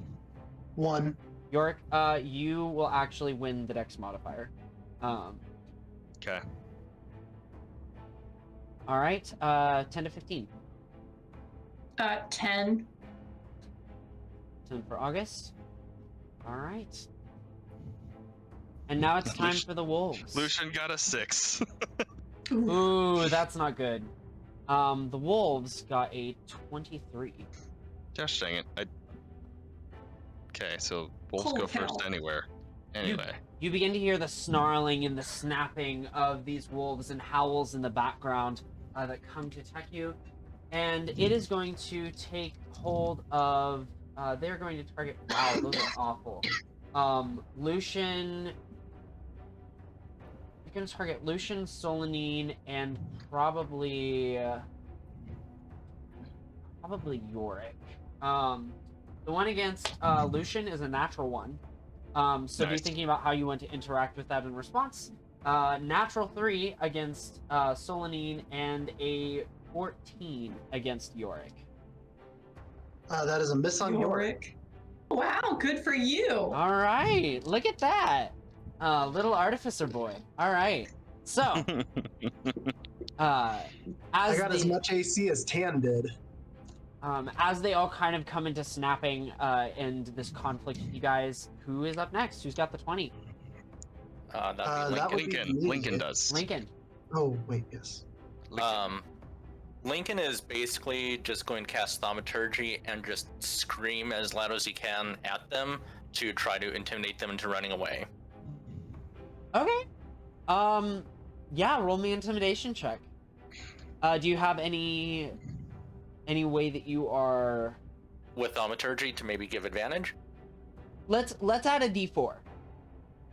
1. Yorick, you will actually win the dex modifier. Okay. All right, 10 to 15. 10. 10 for August. All right. And now it's time for the wolves. Lucian got a 6. Ooh, that's not good. The wolves got a 23. Gosh dang it. Okay, so wolves Holy go first cow. anywhere. Anyway. You begin to hear the snarling and the snapping of these wolves and howls in the background that come to attack you. And it is going to take hold of... they're going to target... Wow, those are awful. Lucian... They're going to target Lucian, Solanine, and probably Yorick. The one against Lucian is a natural one. So be Nice. thinking about how you want to interact with that in response. Natural 3 against Solanine and a 14 against Yorick. That is a miss on Yorick. Wow, good for you. All right, look at that. Little artificer boy. All right. So, I as got as much AC as Tan did. as they all kind of come into snapping and this conflict with you guys, who is up next? Who's got the 20? That'd be That Lincoln. would be Lincoln. me. Lincoln does. Lincoln. Oh, wait, yes. Lincoln is basically just going to cast Thaumaturgy and just scream as loud as he can at them to try to intimidate them into running away. Okay. Yeah, roll me intimidation check. Do you have any way that you are... With Thaumaturgy to maybe give advantage? Let's add a d4.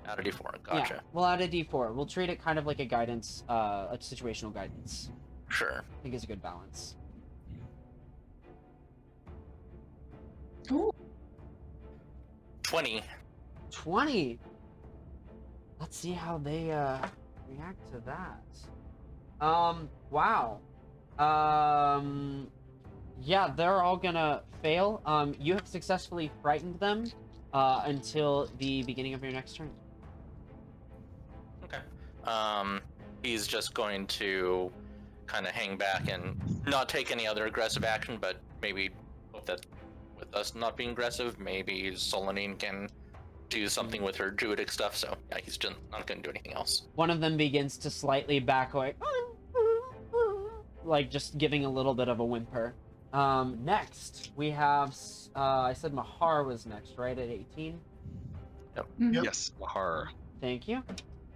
Out of D4, gotcha. Yeah, we'll add a d4. We'll treat it kind of like a guidance, a situational guidance. Sure. I think it's a good balance. Ooh. 20. 20. Let's see how they react to that. Wow. Yeah, they're all gonna fail. You have successfully frightened them until the beginning of your next turn. Okay. He's just going to kind of hang back and not take any other aggressive action, but maybe hope that with us not being aggressive, maybe Solanine can do something with her druidic stuff, so yeah, he's just not going to do anything else. One of them begins to slightly back away, like just giving a little bit of a whimper. Next, we have, I said Mahar was next, right, at 18? Mhm. Yes, horror. Thank you.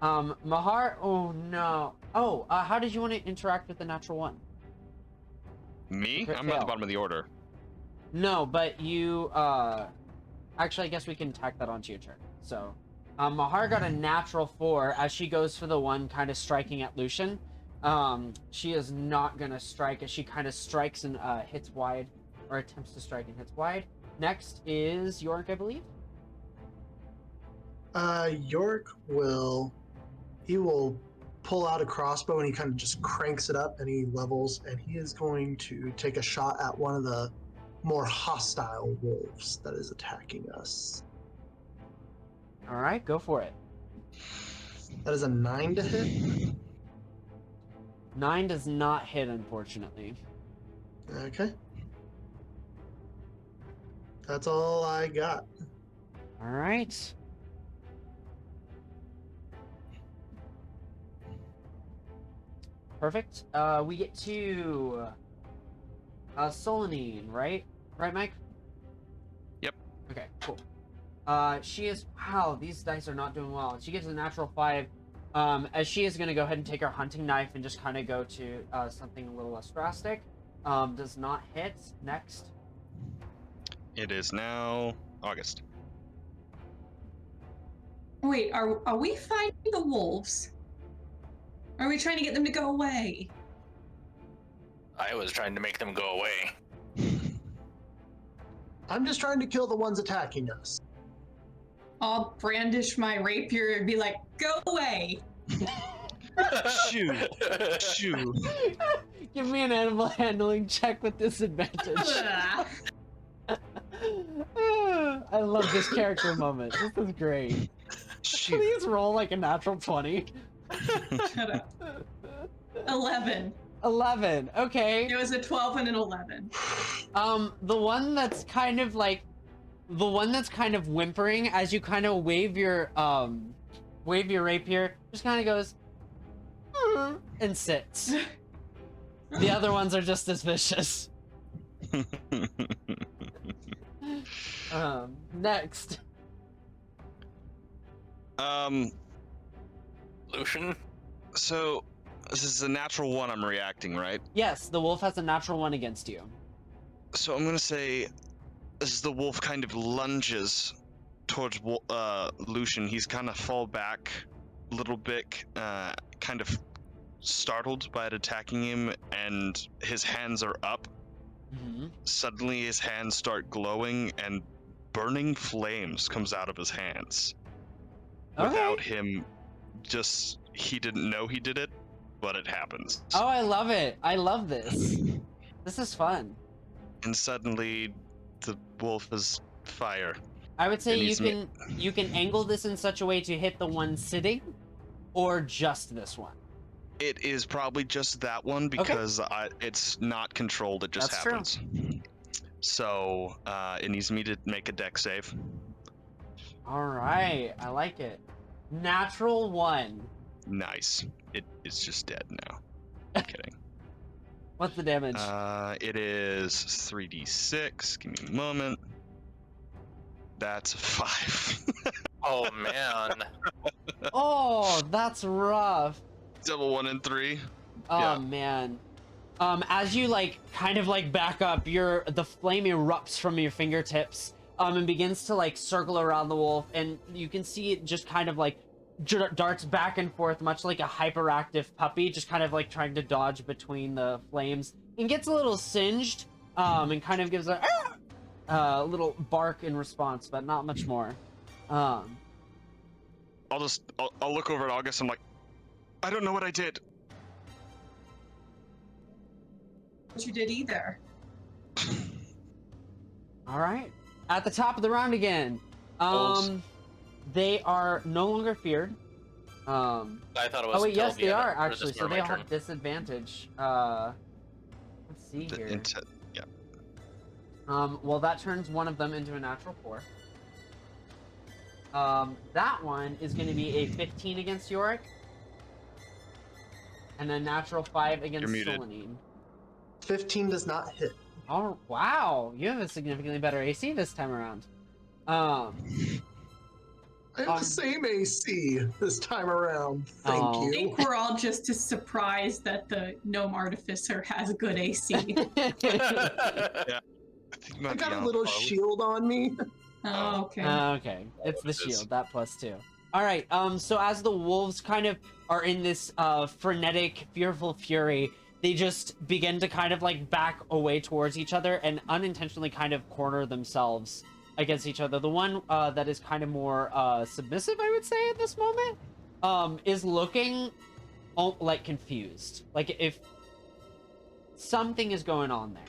Mahar, oh no. Oh, how did you want to interact with the natural one? Me? Crit I'm at fail. the bottom of the order. No, but you, actually, I guess we can tack that onto your turn. So, Mahar got a natural 4 as she goes for the one kind of striking at Lucian. She is not gonna strike as she kind of strikes and hits wide, or attempts to strike and hits wide. Next is Yorick, I believe. Yorick will pull out a crossbow and he kind of just cranks it up and he levels and he is going to take a shot at one of the more hostile wolves that is attacking us. All right, go for it. That is a 9 to hit. 9 does not hit, unfortunately. Okay. That's all I got. All right. Perfect. We get to Solanine, right? Right, Mike? Yep. Okay, cool. She is... Wow, these dice are not doing well. She gets a natural 5. As she is going to go ahead and take her hunting knife and just kind of go to something a little less drastic. Does not hit. Next. It is now August. Wait, are we fighting the wolves? Are we trying to get them to go away? I was trying to make them go away. I'm just trying to kill the ones attacking us. I'll brandish my rapier and be like, go away. Shoo! Shoo! Give me an animal handling check with disadvantage. I love this character moment. This is great. Shoot. Please roll like a natural 20. Shut up. 11. 11. Okay. It was a 12 and an 11. The one that's kind of whimpering as you kind of wave your rapier, just kind of goes and sits. The other ones are just as vicious. Next. Lucian? So this is a natural one. I'm reacting, right? Yes, the wolf has a natural one against you. So I'm gonna say, as the wolf kind of lunges towards Lucian, he's kind of fall back a little bit, kind of startled by it attacking him, and his hands are up. Mm-hmm. Suddenly, his hands start glowing, and burning flames comes out of his hands. Without him, he didn't know he did it, but it happens. Oh, I love it. I love this. This is fun. And suddenly, the wolf is fire. I would say And you can angle this in such a way to hit the one sitting, or just this one. It is probably just that one because it's not controlled. It just That's true. happens. So it needs me to make a deck save. All right, I like it. Natural 1. Nice. It is just dead now. I'm kidding. What's the damage? It is 3d6. Give me a moment. That's a 5. Oh man. Oh, that's rough. Double 1 and 3. Oh Yeah. man. As you kind of back up, the flame erupts from your fingertips, and begins to circle around the wolf, and you can see it just kind of darts back and forth, much like a hyperactive puppy, just kind of trying to dodge between the flames, and gets a little singed, and kind of gives a little bark in response, but not much more. I'll look over at August. I'm like, I don't know what I did. What you did either. All right, at the top of the round again. Wolves. They are no longer feared. I thought it was. Oh wait, yes, until they the end are of- or is actually. this So my they all turn? have disadvantage. Let's see here. Yeah. Well, that turns one of them into a natural 4. That one is going to be a 15 against Yorick, and a natural 5 against You're muted. Solanine. 15 does not hit. Oh wow, you have a significantly better AC this time around. I have Um, the same AC this time around. Thank Oh. I you. think we're all just as surprised that the gnome artificer has good AC. I think you might I be got a on little par with- shield on me. Oh, okay. Okay, it's the It is. shield, that +2. All right, so as the wolves kind of are in this frenetic, fearful fury, they just begin to kind of back away towards each other and unintentionally kind of corner themselves against each other. The one that is kind of more submissive, I would say, at this moment, is looking confused. If something is going on there.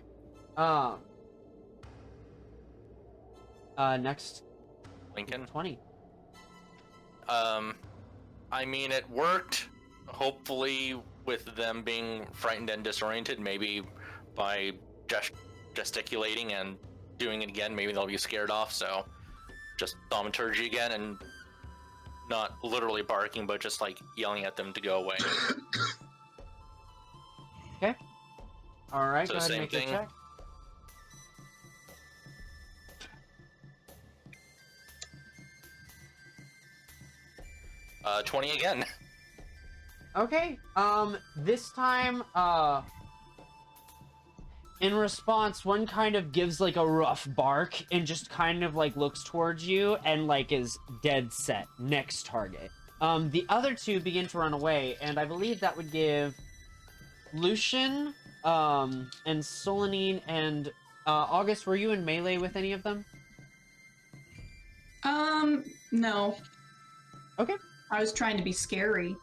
Next, Lincoln. 20. I mean, it worked. Hopefully, with them being frightened and disoriented, maybe by gesticulating and doing it again, maybe they'll be scared off. So, just thaumaturgy again, and not literally barking, but just yelling at them to go away. All right, So go ahead and same make thing. a check. Uh, 20 again. Okay. This time, in response, one kind of gives a rough bark and just kind of looks towards you and is dead set. Next target. The other two begin to run away, and I believe that would give Lucian, and Solanine and August. Were you in melee with any of them? No. Okay. I was trying to be scary.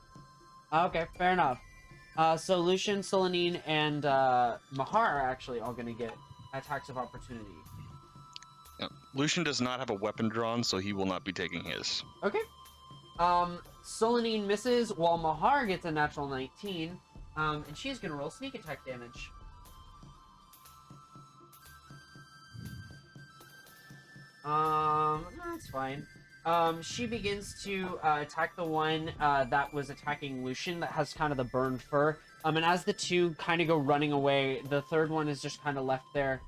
Okay, fair enough. So Lucian, Solanine, and Mahar are actually all gonna get attacks of opportunity. Lucian does not have a weapon drawn, so he will not be taking his. Okay. Solanine misses while Mahar gets a natural 19. And she's gonna roll sneak attack damage. That's fine. She begins to attack the one that was attacking Lucian that has kind of the burned fur. And as the two kind of go running away, the third one is just kind of left there.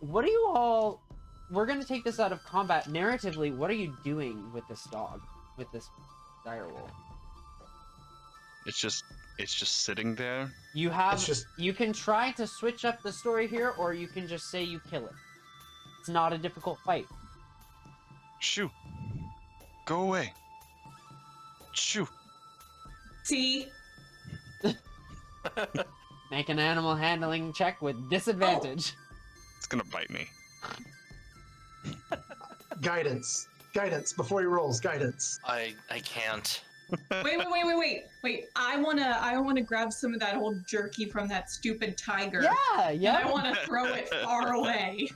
What are you all... We're going to take this out of combat. Narratively, what are you doing with this dog? With this direwolf? It's just sitting there. You have... It's just- You can try to switch up the story here, or you can just say you kill it. It's not a difficult fight. Shoo. Go away. Shoo. See? Make an animal handling check with disadvantage. It's gonna bite me. Guidance. Guidance. Before he rolls, guidance. I can't. Wait. I wanna grab some of that old jerky from that stupid tiger. Yeah, And yeah. I wanna throw it far away.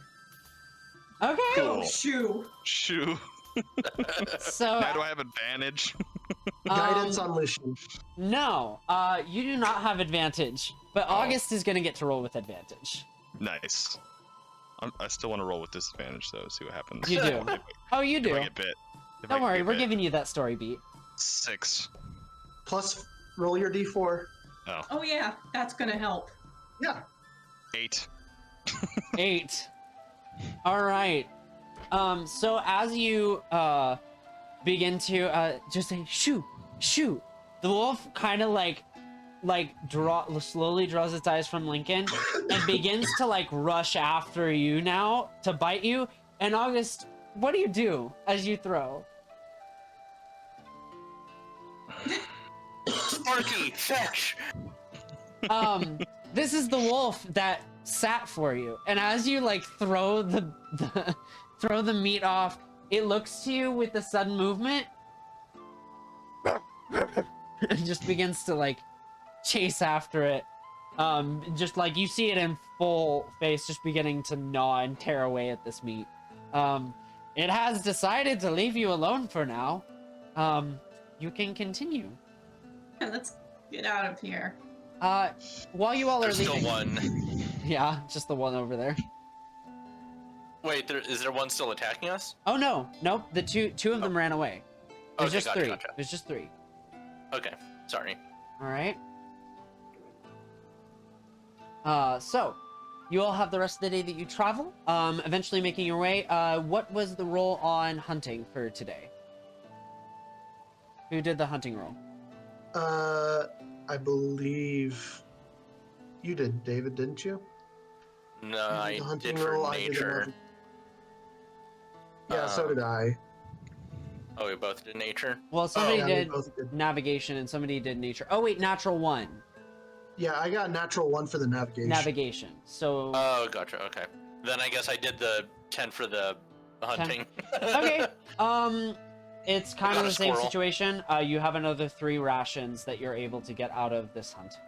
Okay. Cool. Shoo. Shoo. So, Now do I have advantage? Guidance on Lucian. No, you do not have advantage, but August is gonna get to roll with advantage. Nice. I still want to roll with disadvantage though. See what happens. You do. Oh, you If do. I get bit. If Don't I worry, get we're bit. giving you that story beat. 6. Plus, roll your d4. Oh yeah, that's gonna help. Yeah. 8. 8. All right. So as you begin to just say shoo, shoo, the wolf kind of slowly draws its eyes from Lincoln and begins to rush after you now to bite you. And August, what do you do as you throw? Sparky, fetch! This is the wolf that sat for you, and as you throw the throw the meat off, it looks to you with a sudden movement and just begins to chase after it. Just you see it in full face, just beginning to gnaw and tear away at this meat. It has decided to leave you alone for now. You can continue. Yeah, let's get out of here. While you all are There's still leaving, one. yeah, just the one over there. Wait, is there one still attacking us? Oh no, nope. The two of them ran away. There's Okay, just gotcha, 3. gotcha. There's just 3. Okay, sorry. All right. So you all have the rest of the day that you travel. Eventually making your way. What was the roll on hunting for today? Who did the hunting roll? I believe you did, David, didn't you? No, You did I the hunting did for roll, I did the nature. hunting- Yeah, so did I. Oh, we both did nature? Well, somebody Yeah, we did both did. navigation and somebody did nature. Oh wait, natural 1. Yeah, I got a natural 1 for the navigation. Navigation. So Oh, gotcha, okay. Then I guess I did the 10 for the hunting. okay. It's kind Got of a the same squirrel. situation. You have another 3 rations that you're able to get out of this hunt.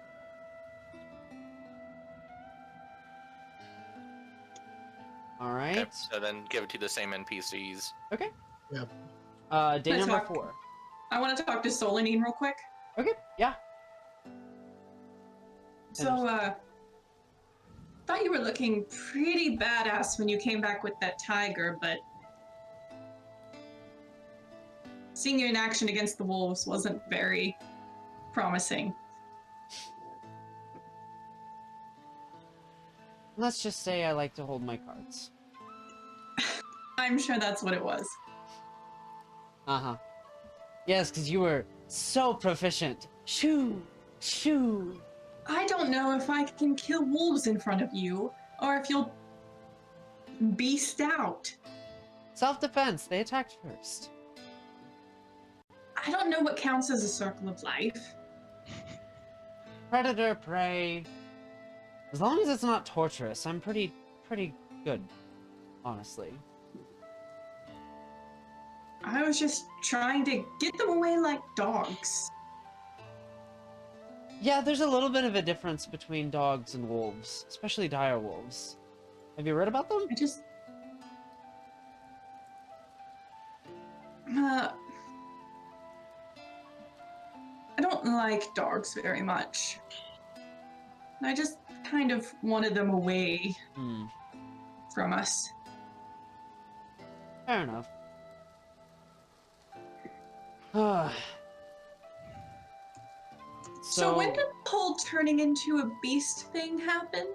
All right. Okay, so then give it to the same NPCs. Okay. Yep. Day Let's number talk. 4. I want to talk to Solanine real quick. Okay. Yeah. So, thought you were looking pretty badass when you came back with that tiger, but seeing you in action against the wolves wasn't very promising. Let's just say I like to hold my cards. I'm sure that's what it was. Uh-huh. Yes, because you were so proficient. Shoo! Shoo! I don't know if I can kill wolves in front of you, or if you'll beast out. Self-defense. They attacked first. I don't know what counts as a circle of life. Predator, prey. As long as it's not torturous, I'm pretty good, honestly. I was just trying to get them away like dogs. Yeah, there's a little bit of a difference between dogs and wolves, especially dire wolves. Have you read about them? I don't like dogs very much. I just kind of wanted them away Hmm. from us. Fair enough. So when did the whole turning into a beast thing happen?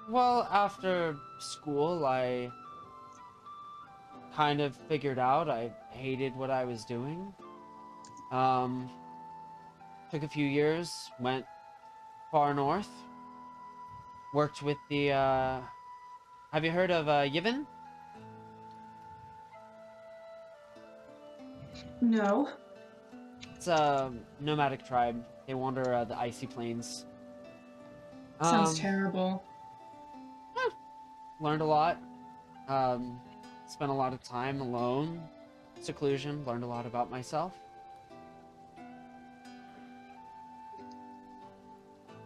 Well, after school, I kind of figured out I hated what I was doing. Took a few years, went far north, worked with the, have you heard of, Yevon? No. It's a nomadic tribe. They wander, the icy plains. Sounds terrible. Learned a lot. Spent a lot of time alone, seclusion, learned a lot about myself.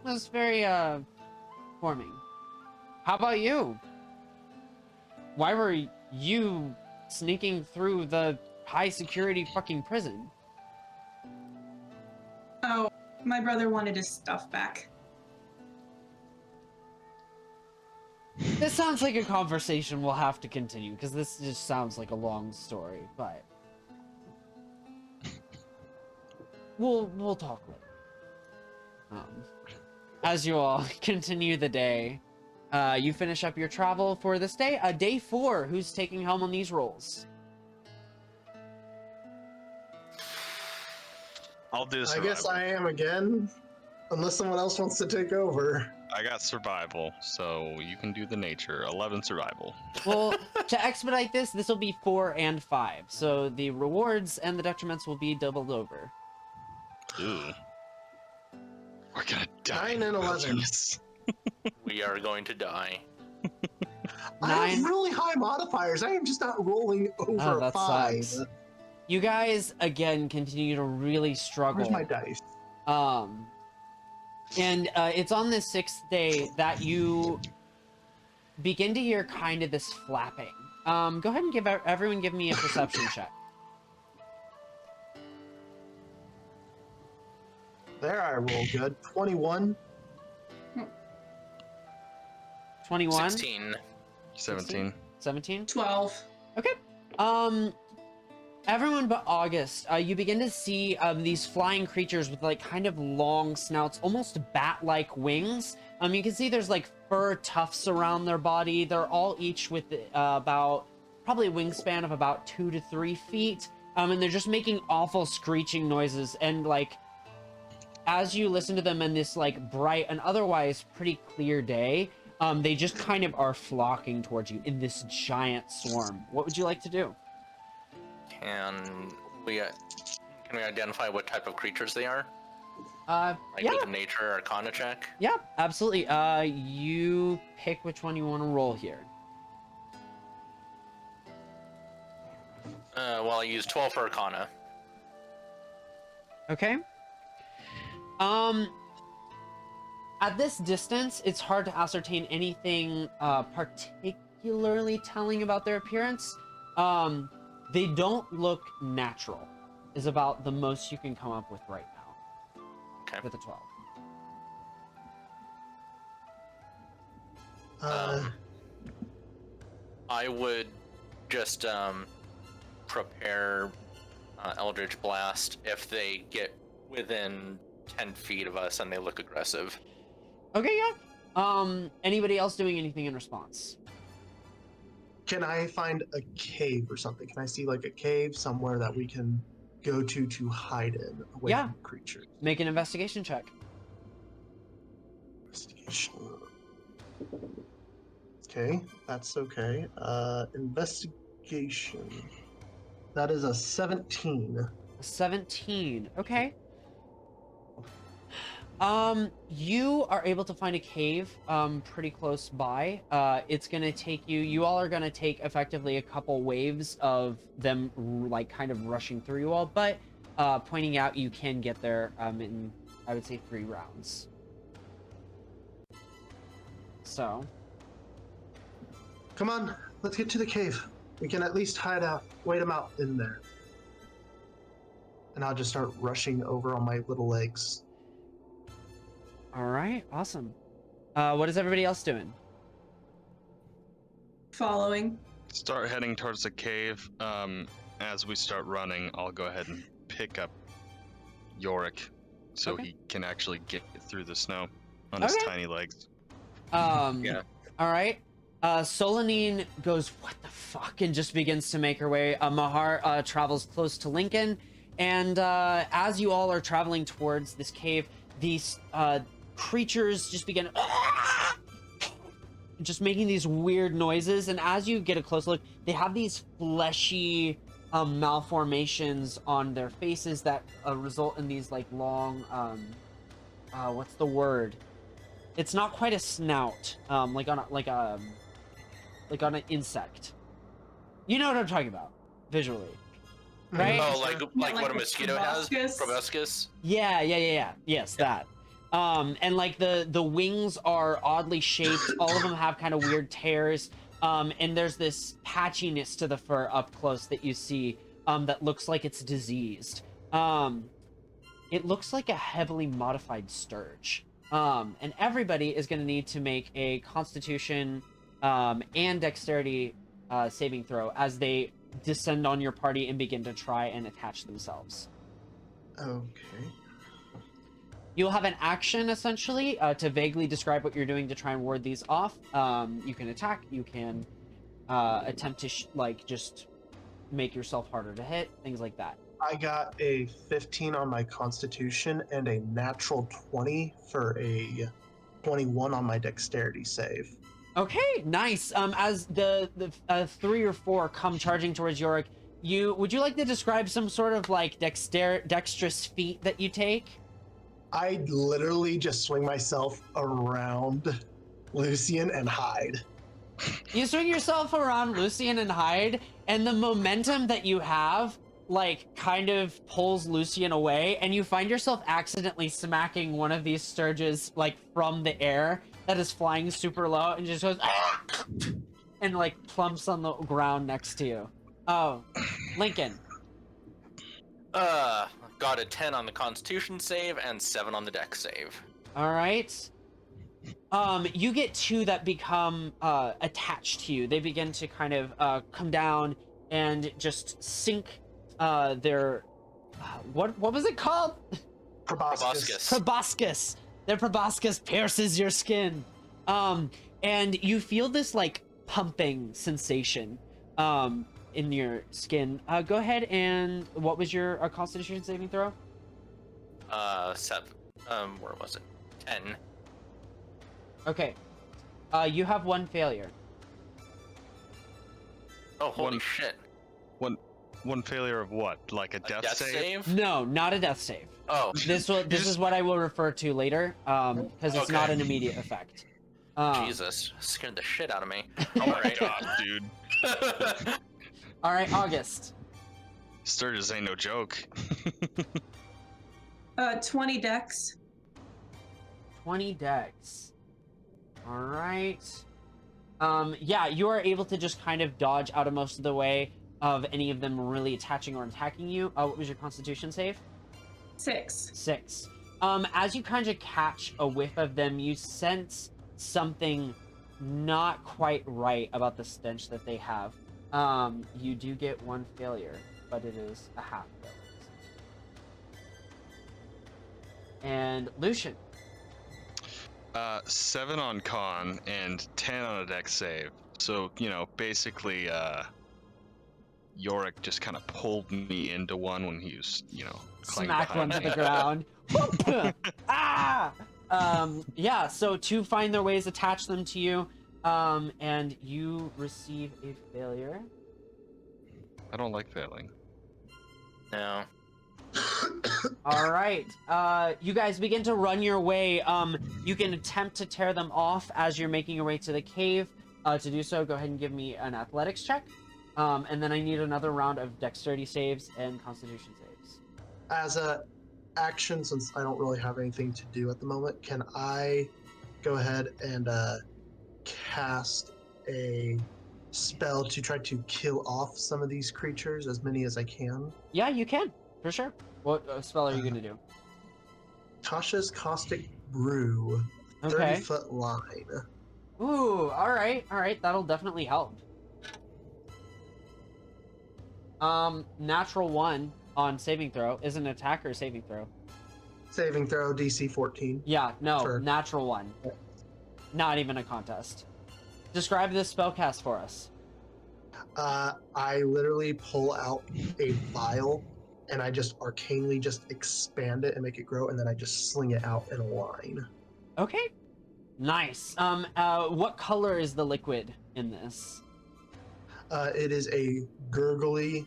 It was very, forming. How about you? Why were you sneaking through the high security fucking prison? Oh, my brother wanted his stuff back. This sounds like a conversation we'll have to continue, because this just sounds like a long story, but we'll talk later. As you all continue the day, you finish up your travel for this day. Day 4, who's taking helm on these rolls? I'll do I survival. guess I am again, unless someone else wants to take over. I got survival, so you can do the nature. 11 survival. Well, to expedite this will be 4 and 5, so the rewards and the detriments will be doubled over. Ooh. We're gonna die. 9 and 11. Yes. We are going to die. I have 9. really high modifiers. I am just not rolling over that 5. sucks. You guys, again, continue to really struggle. Where's my dice? And it's on this 6th day that you begin to hear kind of this flapping. Go ahead and everyone give me a perception check. There, I roll good. 21. 21? 16. 17. 17? 12. Okay. Everyone but August, you begin to see these flying creatures with like kind of long snouts, almost bat-like wings. You can see there's like fur tufts around their body. They're all each with about probably a wingspan of about 2 to 3 feet. And they're just making awful screeching noises. And like, as you listen to them in this like bright and otherwise pretty clear day, they just kind of are flocking towards you in this giant swarm. What would you like to do? Can we identify what type of creatures they are? Like Yeah. with a nature arcana check? Yeah, absolutely. You pick which one you want to roll here. Well, I used 12 for arcana. Okay. At this distance, it's hard to ascertain anything particularly telling about their appearance. They don't look natural, is about the most you can come up with right now. Okay. With a 12. I would just prepare Eldritch Blast if they get within 10 feet of us and they look aggressive. Okay, yeah. Anybody else doing anything in response? Can I find a cave or something? Can I see like a cave somewhere that we can go to hide in away Yeah. from creatures? Make an investigation check. Investigation. Okay, that's okay. Investigation. That is a 17. 17. Okay. You are able to find a cave, pretty close by. It's gonna take you all are gonna take effectively a couple waves of them, like, kind of rushing through you all, but, pointing out you can get there, in, I would say, 3 rounds. So. Come on, let's get to the cave. We can at least wait them out in there. And I'll just start rushing over on my little legs. All right, awesome. What is everybody else doing? Following. Start heading towards the cave. As we start running, I'll go ahead and pick up Yorick so Okay. he can actually get through the snow on his Okay. tiny legs. Yeah. All right. Solanine goes, what the fuck, and just begins to make her way. Mahar travels close to Lincoln, and as you all are traveling towards this cave, these creatures just begin just making these weird noises, and as you get a close look, they have these fleshy malformations on their faces that result in these like long what's the word? It's not quite a snout, like on an insect. You know what I'm talking about, visually, right? Oh, like what a a mosquito has? proboscis? Proboscis? Yeah. Yes, that. And like the wings are oddly shaped. All of them have kind of weird tears. And there's this patchiness to the fur up close that you see that looks like it's diseased. It looks like a heavily modified sturge. And everybody is going to need to make a Constitution and Dexterity saving throw as they descend on your party and begin to try and attach themselves. Okay. You'll have an action, essentially, to vaguely describe what you're doing to try and ward these off. You can attack, you can attempt to, just make yourself harder to hit, things like that. I got a 15 on my Constitution and a natural 20 for a 21 on my Dexterity save. Okay, nice. As the 3 or 4 come charging towards Yorick, would you like to describe some sort of, like, dexterous feat that you take? I literally just swing myself around Lucian and hide. You swing yourself around Lucian and hide, and the momentum that you have, like, kind of pulls Lucian away, and you find yourself accidentally smacking one of these sturges, like, from the air that is flying super low, and just goes, "Ah!" and, like, plumps on the ground next to you. Oh, Lincoln. Got a 10 on the Constitution save and 7 on the Dex save. All right. You get 2 that become attached to you. They begin to kind of come down and just sink their what was it called? Proboscis. Proboscis. Their proboscis pierces your skin. And you feel this like pumping sensation in your skin. Go ahead and what was your Constitution saving throw? 7. Where was it? 10. Okay. You have 1 failure. Oh, holy shit. One failure of what? Like a death save? No, not a death save. Oh, This is what I will refer to later, because it's not Okay. an immediate effect. Jesus. Scared the shit out of me. Oh my Alright. god, dude. All right, August. Sturgis ain't no joke. 20 dex. 20 dex. All right. Yeah, you are able to just kind of dodge out of most of the way of any of them really attaching or attacking you. What was your Constitution save? 6. 6. As you kind of catch a whiff of them, you sense something not quite right about the stench that they have. You do get 1 failure, but it is a half failure. And Lucian. 7 on con and 10 on a dex save. So, basically, Yorick just kind of pulled me into one when he was, clanging Smack one behind to me. the ground. Ah! Yeah, so 2 find their ways, attach them to you, and you receive a failure. I don't like failing. No. All right, you guys begin to run your way. You can attempt to tear them off as you're making your way to the cave. To do so, go ahead and give me an athletics check. And then I need another round of dexterity saves and constitution saves. As a action, since I don't really have anything to do at the moment, can I go ahead and cast a spell to try to kill off some of these creatures, as many as I can. Yeah, you can, for sure. What spell are you gonna do? Tasha's Caustic Brew, Okay. 30-foot line. Ooh, all right. That'll definitely help. Natural 1 on saving throw. Is an attack or saving throw? Saving throw, DC 14. Yeah, no, Sure. natural 1. Not even a contest. Describe this spellcast for us. I literally pull out a vial and I just arcanely just expand it and make it grow, and then I just sling it out in a line. Okay. Nice. What color is the liquid in this? It is a gurgly,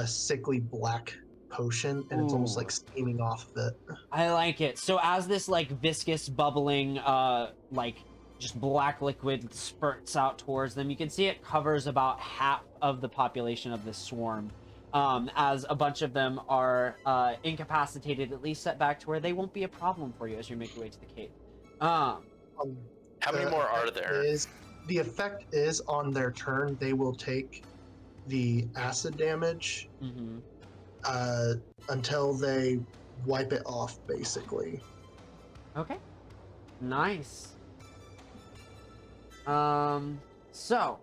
sickly black potion, and it's almost Ooh. like steaming off of it. I like it. So as this like viscous bubbling like just black liquid spurts out towards them, you can see it covers about half of the population of this swarm. As a bunch of them are incapacitated, at least set back to where they won't be a problem for you as you make your way to the cave. How many The more are effect there? The effect is on their turn, they will take the acid damage Mm-hmm. until they wipe it off, basically. Okay. Nice. So,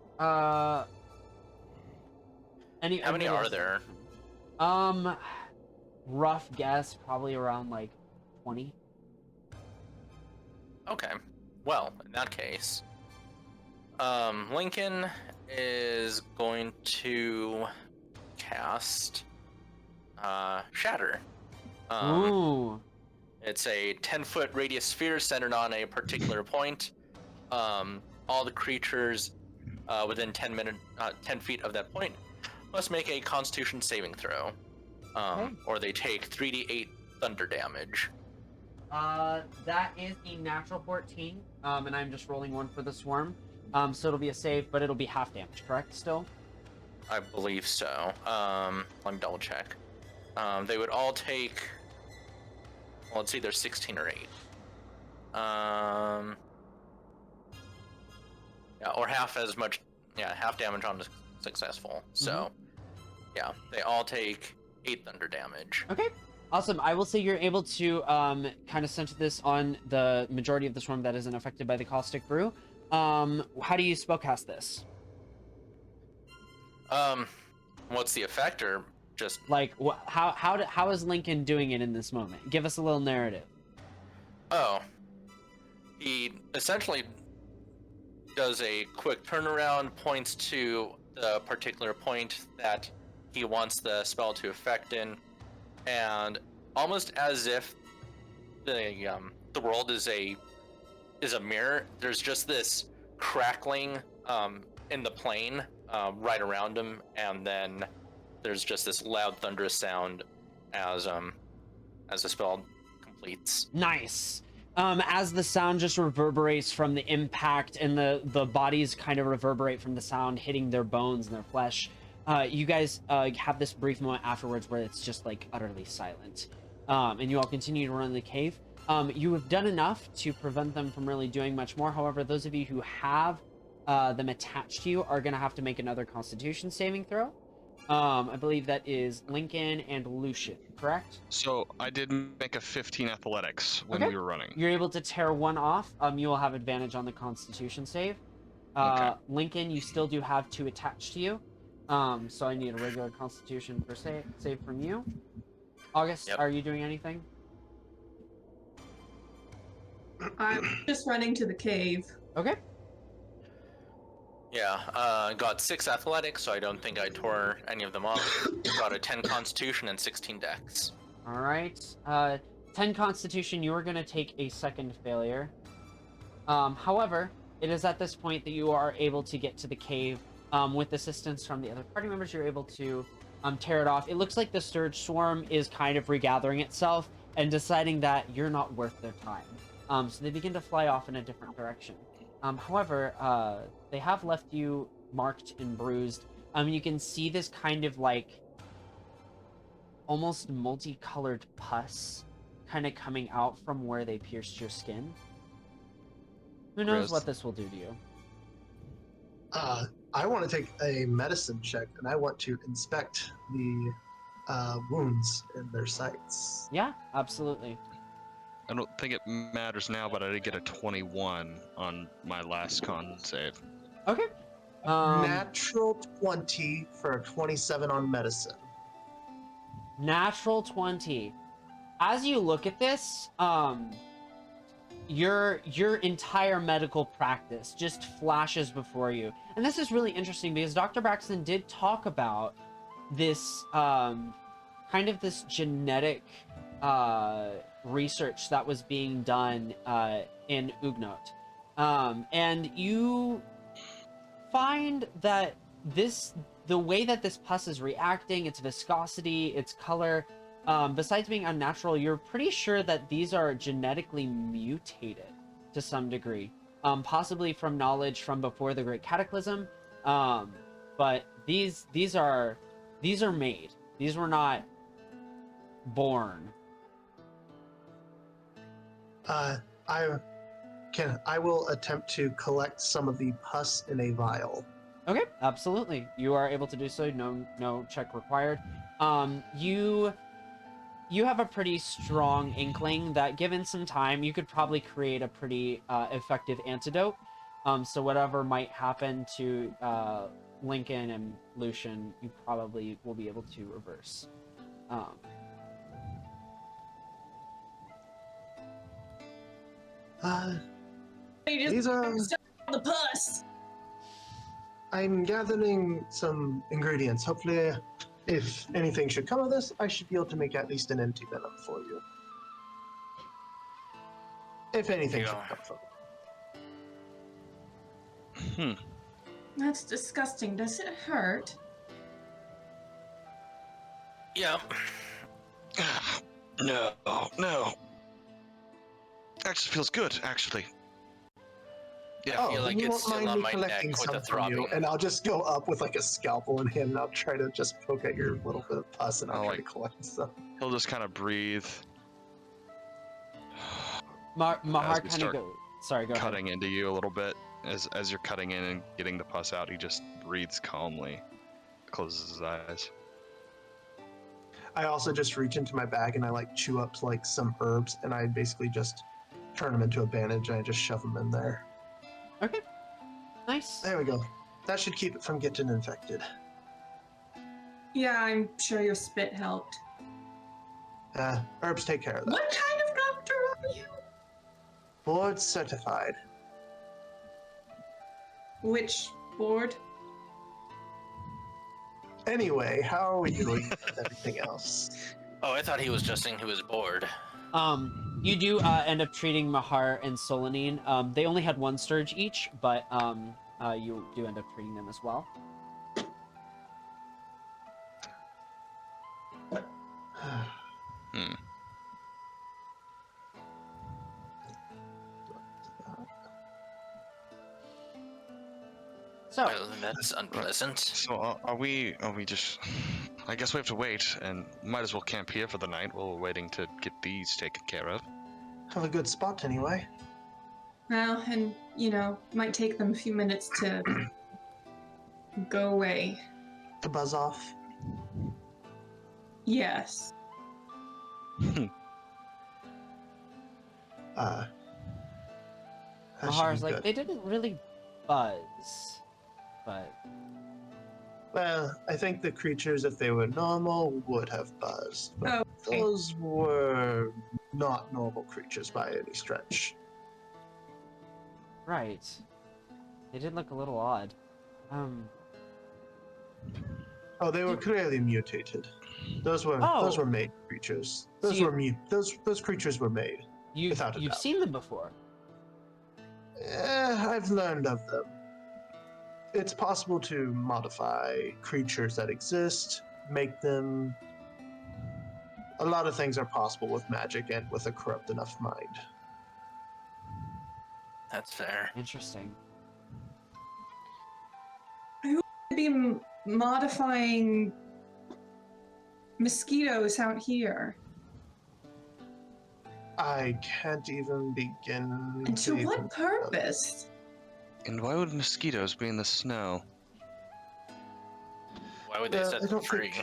any How many other- are there? Rough guess, probably around like 20. Okay. Well, in that case, Lincoln is going to cast Shatter. Ooh. It's a 10-foot radius sphere centered on a particular point. All the creatures within 10 feet of that point must make a Constitution saving throw, Okay. or they take 3d8 thunder damage. That is a natural 14, and I'm just rolling one for the swarm. So it'll be a save, but it'll be half damage, correct, still? I believe so. Let me double check. They would all take. Well, it's either 16 or 8. Yeah, or half as much. Yeah, half damage on successful. So, yeah, they all take 8 thunder damage. Okay. Awesome. I will say you're able to kind of center this on the majority of the swarm that isn't affected by the caustic brew. How do you spellcast this? What's the effect, or just? Like, how is Lincoln doing it in this moment? Give us a little narrative. Oh, he essentially does a quick turnaround, points to the particular point that he wants the spell to affect in, and almost as if the world is a mirror, there's just this crackling in the plane right around him, and then there's just this loud thunderous sound as the spell completes. Nice. As the sound just reverberates from the impact, and the bodies kind of reverberate from the sound hitting their bones and their flesh, you guys have this brief moment afterwards where it's just like utterly silent, and you all continue to run the cave. You have done enough to prevent them from really doing much more. However, those of you who have them attached to you are going to have to make another Constitution saving throw. I believe that is Lincoln and Lucian, correct? So I did make a 15 athletics when Okay. we were running. You're able to tear one off. You will have advantage on the Constitution save. Okay. Lincoln, you still do have 2 attached to you. So I need a regular Constitution for save from you. August, Yep. are you doing anything? I'm just running to the cave. Okay. Yeah, got 6 athletics, so I don't think I tore any of them off. Got a 10 Constitution and 16 Dex. All right. 10 Constitution, you are going to take a second failure. However, it is at this point that you are able to get to the cave. With assistance from the other party members, you're able to tear it off. It looks like the Sturge Swarm is kind of regathering itself and deciding that you're not worth their time. So they begin to fly off in a different direction. However, they have left you marked and bruised. You can see this kind of like almost multicolored pus kind of coming out from where they pierced your skin. Who knows Gross. what this will do to you? I want to take a medicine check, and I want to inspect the wounds in their sites. Yeah, absolutely. I don't think it matters now, but I did get a 21 on my last con save. Okay. Natural 20 for a 27 on medicine. Natural 20. As you look at this, your entire medical practice just flashes before you. And this is really interesting because Dr. Braxton did talk about this kind of this genetic research that was being done in Ugnot. And you find that the way that this pus is reacting, its viscosity, its color, besides being unnatural, you're pretty sure that these are genetically mutated to some degree, possibly from knowledge from before the Great Cataclysm. But these are made. These were not born. I will attempt to collect some of the pus in a vial. Okay, absolutely. You are able to do so. No check required. You have a pretty strong inkling that given some time, you could probably create a pretty effective antidote. So whatever might happen to Lincoln and Lucian, you probably will be able to reverse. You These are. just the pus. I'm gathering some ingredients. Hopefully, if anything should come of this, I should be able to make at least an antivenom for you. If anything should come from it. That's disgusting. Does it hurt? Yeah. No. Actually feels good, actually. Yeah. I feel like you it's won't still mind on me my collecting neck with some a from you, throbbing. and I'll just go up with like a scalpel in hand, and I'll try to just poke at your little bit of pus, and I'll try to collect some. He'll just kind of breathe. Mahar As we kind of start go. Sorry, go ahead. Cutting into you a little bit. As you're cutting in and getting the pus out, he just breathes calmly. Closes his eyes. I also just reach into my bag and I like chew up like some herbs, and I basically just turn them into a bandage and I just shove them in there. Okay. Nice. There we go. That should keep it from getting infected. Yeah, I'm sure your spit helped. Herbs take care of that. What kind of doctor are you? Board certified. Which board? Anyway, how are we doing with everything else? Oh, I thought he was just saying he was bored. You do end up treating Mahar and Solanine. They only had one surge each, but you do end up treating them as well. So, Well, that's unpleasant. So are we just... I guess we have to wait, and might as well camp here for the night while we're waiting to get these taken care of. Have a good spot anyway. Well, and, you know, might take them a few minutes to go away. To buzz off. Yes. That should Mahar's be like, good. they didn't really buzz, but... Well, I think the creatures, if they were normal, would have buzzed. But Oh, okay. those were not normal creatures by any stretch. Right. They did look a little odd. Oh, they were clearly mutated. Those were made creatures. So Those you- were those creatures were made. You've Without a doubt. seen them before. I've learned of them. It's possible to modify creatures that exist, make them. A lot of things are possible with magic and with a corrupt enough mind. That's fair. Interesting. Be modifying mosquitoes out here. I can't even begin And to even- what purpose? And why would mosquitoes be in the snow? Why would they set I them don't free?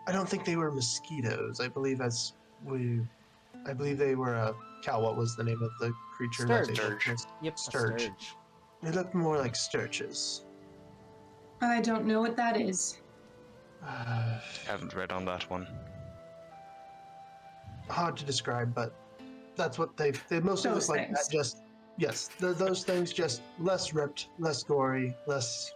I don't think they were mosquitoes. I believe they were a cow. What was the name of the creature? Sturge. That's able to- Sturge. Yep, a Sturge. sturge. They looked more like sturges. I don't know what that is. Haven't read on that one. Hard to describe, but that's what they mostly Those look like. things. That just yes, those things, just less ripped, less gory, less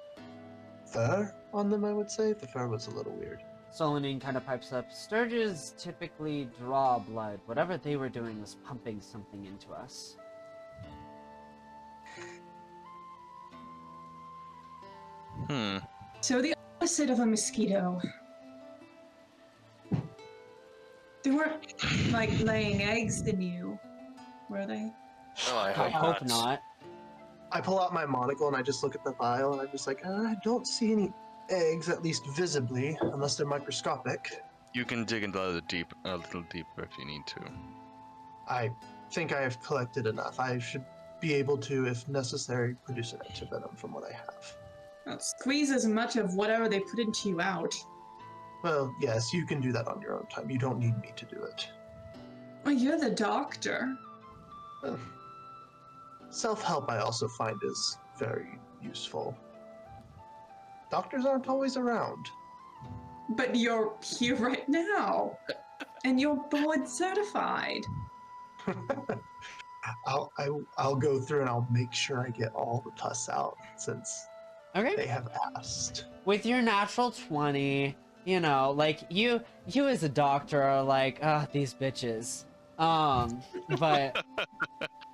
fur on them. I would say the fur was a little weird. Solonin kind of pipes up. Sturges typically draw blood. Whatever they were doing was pumping something into us. Hmm. So the opposite of a mosquito. They weren't like laying eggs in you, were they? Oh, I I hope, hope not. I pull out my monocle and I just look at the vial and I'm just like, I don't see any eggs, at least visibly, unless they're microscopic. You can dig into a little deeper if you need to. I think I have collected enough. I should be able to, if necessary, produce an antivenom from what I have. Well, squeeze as much of whatever they put into you out. Well, yes, you can do that on your own time. You don't need me to do it. Well, you're the doctor. Self-help, I also find, is very useful. Doctors aren't always around. But you're here right now. And you're board certified. I'll go through and I'll make sure I get all the pus out since Okay. they have asked. With your natural 20, you know, like you as a doctor are like, these bitches. But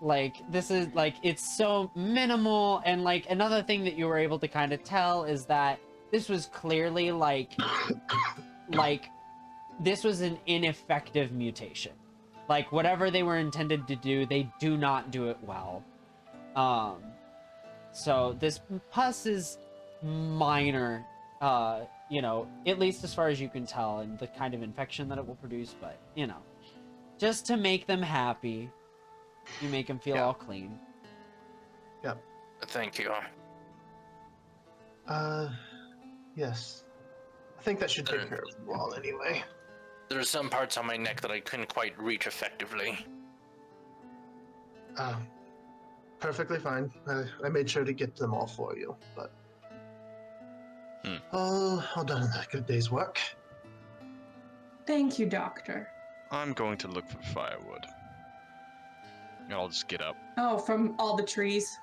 like this is like it's so minimal, and like another thing that you were able to kind of tell is that this was clearly like this was an ineffective mutation. Like whatever they were intended to do, they do not do it well. So this pus is minor, you know, at least as far as you can tell, and the kind of infection that it will produce, but you know, just to make them happy, you make them feel all clean. Thank you. Yes. I think that should take care of you all anyway. There are some parts on my neck that I couldn't quite reach effectively. Perfectly fine. I made sure to get them all for you, but... all done a good day's work. Thank you, doctor. I'm going to look for firewood. And I'll just get up. Oh, from all the trees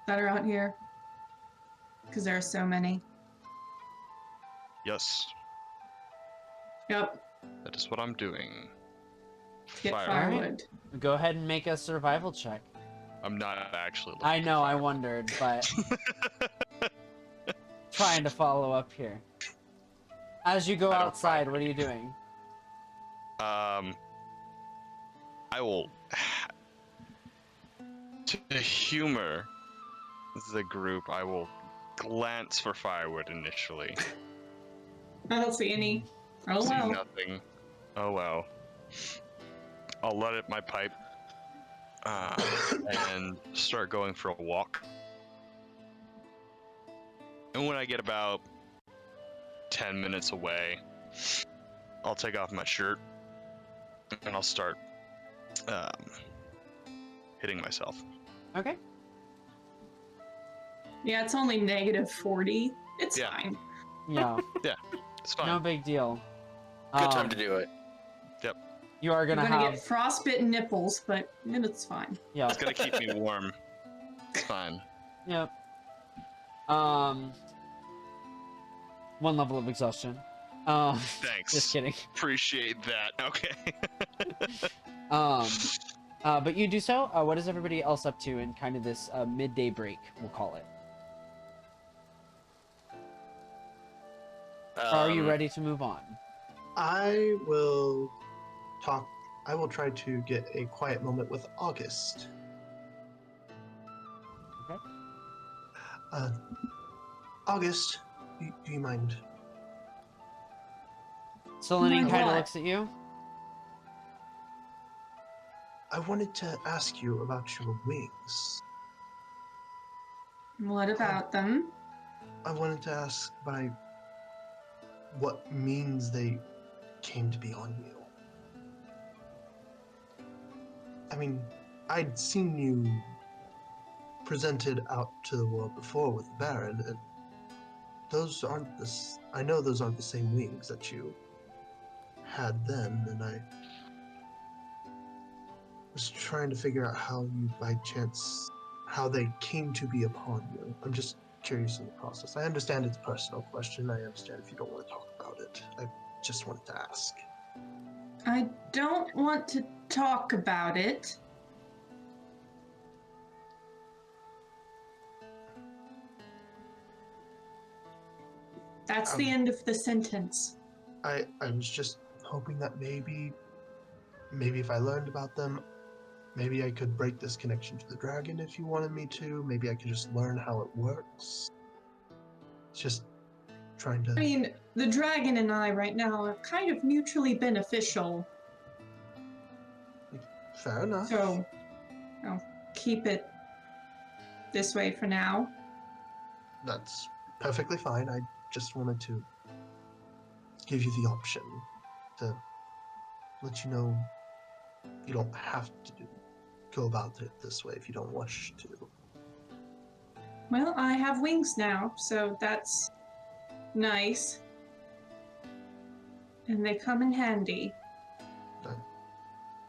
that are out here? Because there are so many. Yes, Yep. that is what I'm doing. Get firewood. Go ahead and make a survival check. I'm not actually looking I for know, I firewood. wondered, but trying to follow up here. As you go I don't outside, find what are you doing? I will to humor the group. I will glance for firewood initially. I don't see any. Oh See well. nothing. Oh well. I'll let it my pipe and start going for a walk. And when I get about 10 minutes away, I'll take off my shirt and I'll start hitting myself. Okay. Yeah, it's only -40. It's Yeah. fine. Yeah, It's fine. no big deal. Good time to do it. You are You're gonna gonna have, get frostbitten nipples, but it's fine. yeah, It's gonna keep me warm. It's fine. yep. One level of exhaustion. Thanks. Just kidding. Appreciate that. Okay. But you do so. What is everybody else up to in kind of this midday break, we'll call it? Are you ready to move on? I will try to get a quiet moment with August. Okay. August, do you mind? Selene My kind of what? looks at you. I wanted to ask you about your wings. What about them? I wanted to ask what means they came to be on you. I mean, I'd seen you presented out to the world before with the Baron, and those aren't I know those aren't the same wings that you had then, and I was trying to figure out how you, by chance, how they came to be upon you. I'm just curious in the process. I understand it's a personal question. I understand if you don't want to talk about it. I just wanted to ask. I don't want to talk about it. That's the end of the sentence. I was just hoping that maybe if I learned about them, maybe I could break this connection to the dragon if you wanted me to. Maybe I could just learn how it works. It's just trying to... I mean, the dragon and I right now are kind of mutually beneficial. Fair enough. So, I'll keep it this way for now. That's perfectly fine. I just wanted to give you the option to let you know you don't have to go about it this way if you don't wish to. Well, I have wings now, so that's nice. And they come in handy.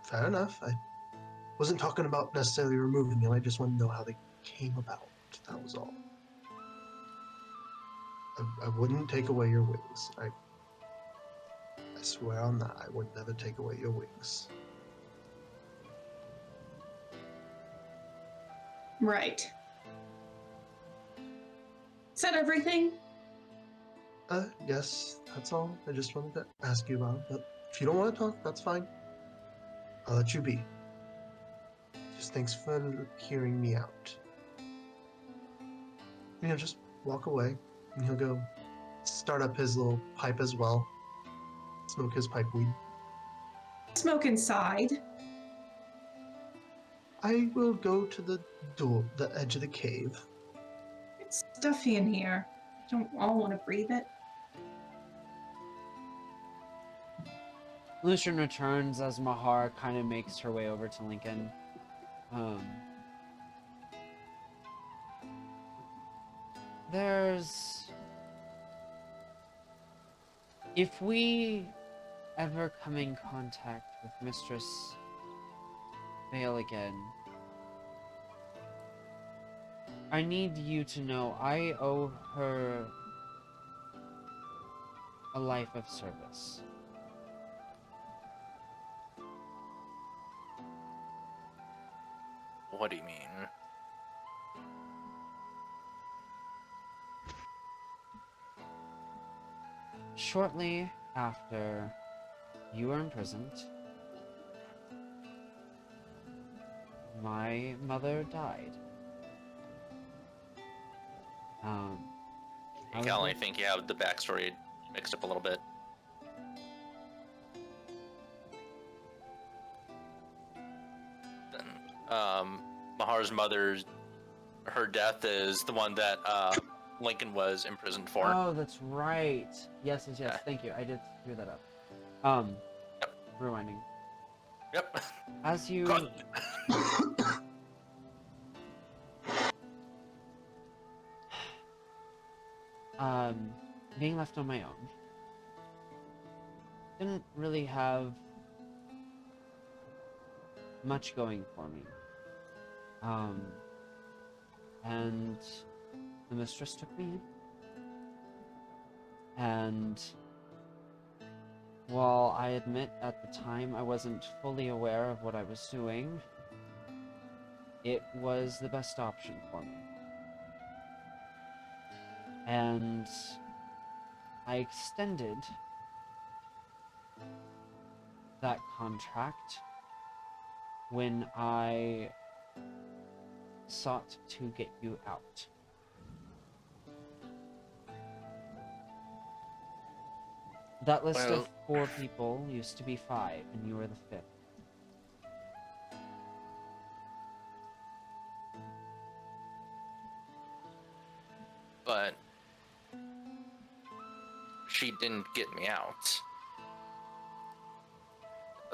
Fair enough. I wasn't talking about necessarily removing them. I just wanted to know how they came about. That was all. I wouldn't take away your wings. I swear on that. I would never take away your wings. Right. Is that everything? Yes, that's all. I just wanted to ask you about it. But if you don't want to talk, that's fine. I'll let you be. Just thanks for hearing me out. Just walk away, and he'll go start up his little pipe as well. Smoke his pipe weed. Smoke inside. I will go to the door, the edge of the cave. It's stuffy in here. Don't all want to breathe it. Lucian returns as Mahar kind of makes her way over to Lincoln. If we ever come in contact with Mistress Vale again, I need you to know I owe her a life of service. What do you mean? Shortly after you were imprisoned, my mother died. I can only think you have the backstory mixed up a little bit. Mahar's mother's, her death is the one that Lincoln was imprisoned for. Oh, that's right. Yes. Yeah. Thank you. I did screw that up. Yep. Rewinding. Yep. As you... being left on my own. Didn't really have much going for me. And the mistress took me in. And while I admit at the time I wasn't fully aware of what I was doing, it was the best option for me. And I extended that contract when I sought to get you out. That list Well, of 4 people used to be 5, and you were the 5th. But she didn't get me out.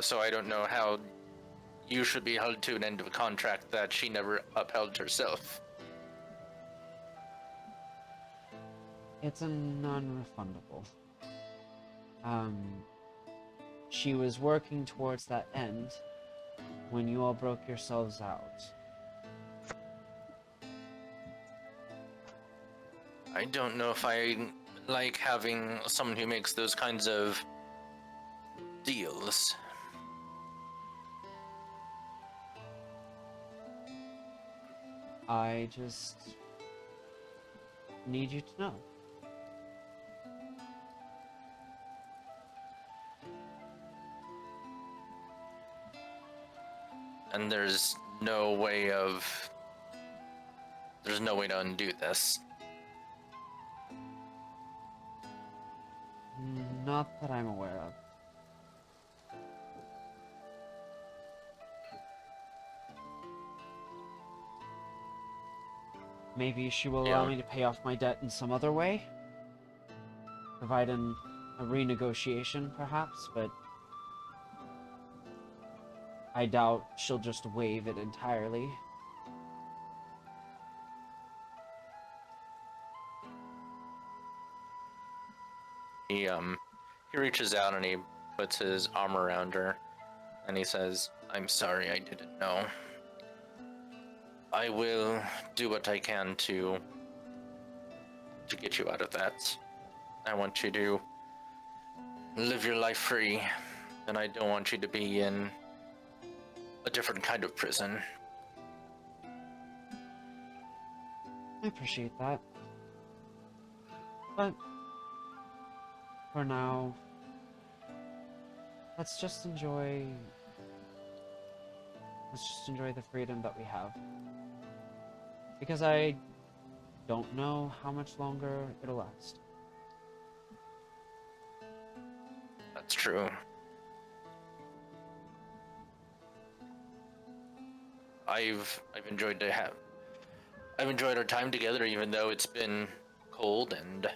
So I don't know how you should be held to an end of a contract that she never upheld herself. It's a non-refundable. She was working towards that end when you all broke yourselves out. I don't know if I like having someone who makes those kinds of deals. I just need you to know. And there's no way to undo this. Not that I'm aware of. Maybe she will allow me to pay off my debt in some other way? Provide a renegotiation, perhaps, but I doubt she'll just waive it entirely. He reaches out and he puts his arm around her and he says, "I'm sorry, I didn't know. I will do what I can to get you out of that. I want you to live your life free, and I don't want you to be in a different kind of prison." I appreciate that. But for now, let's just enjoy the freedom that we have. Because I don't know how much longer it'll last. That's true. I've enjoyed our time together, even though it's been cold and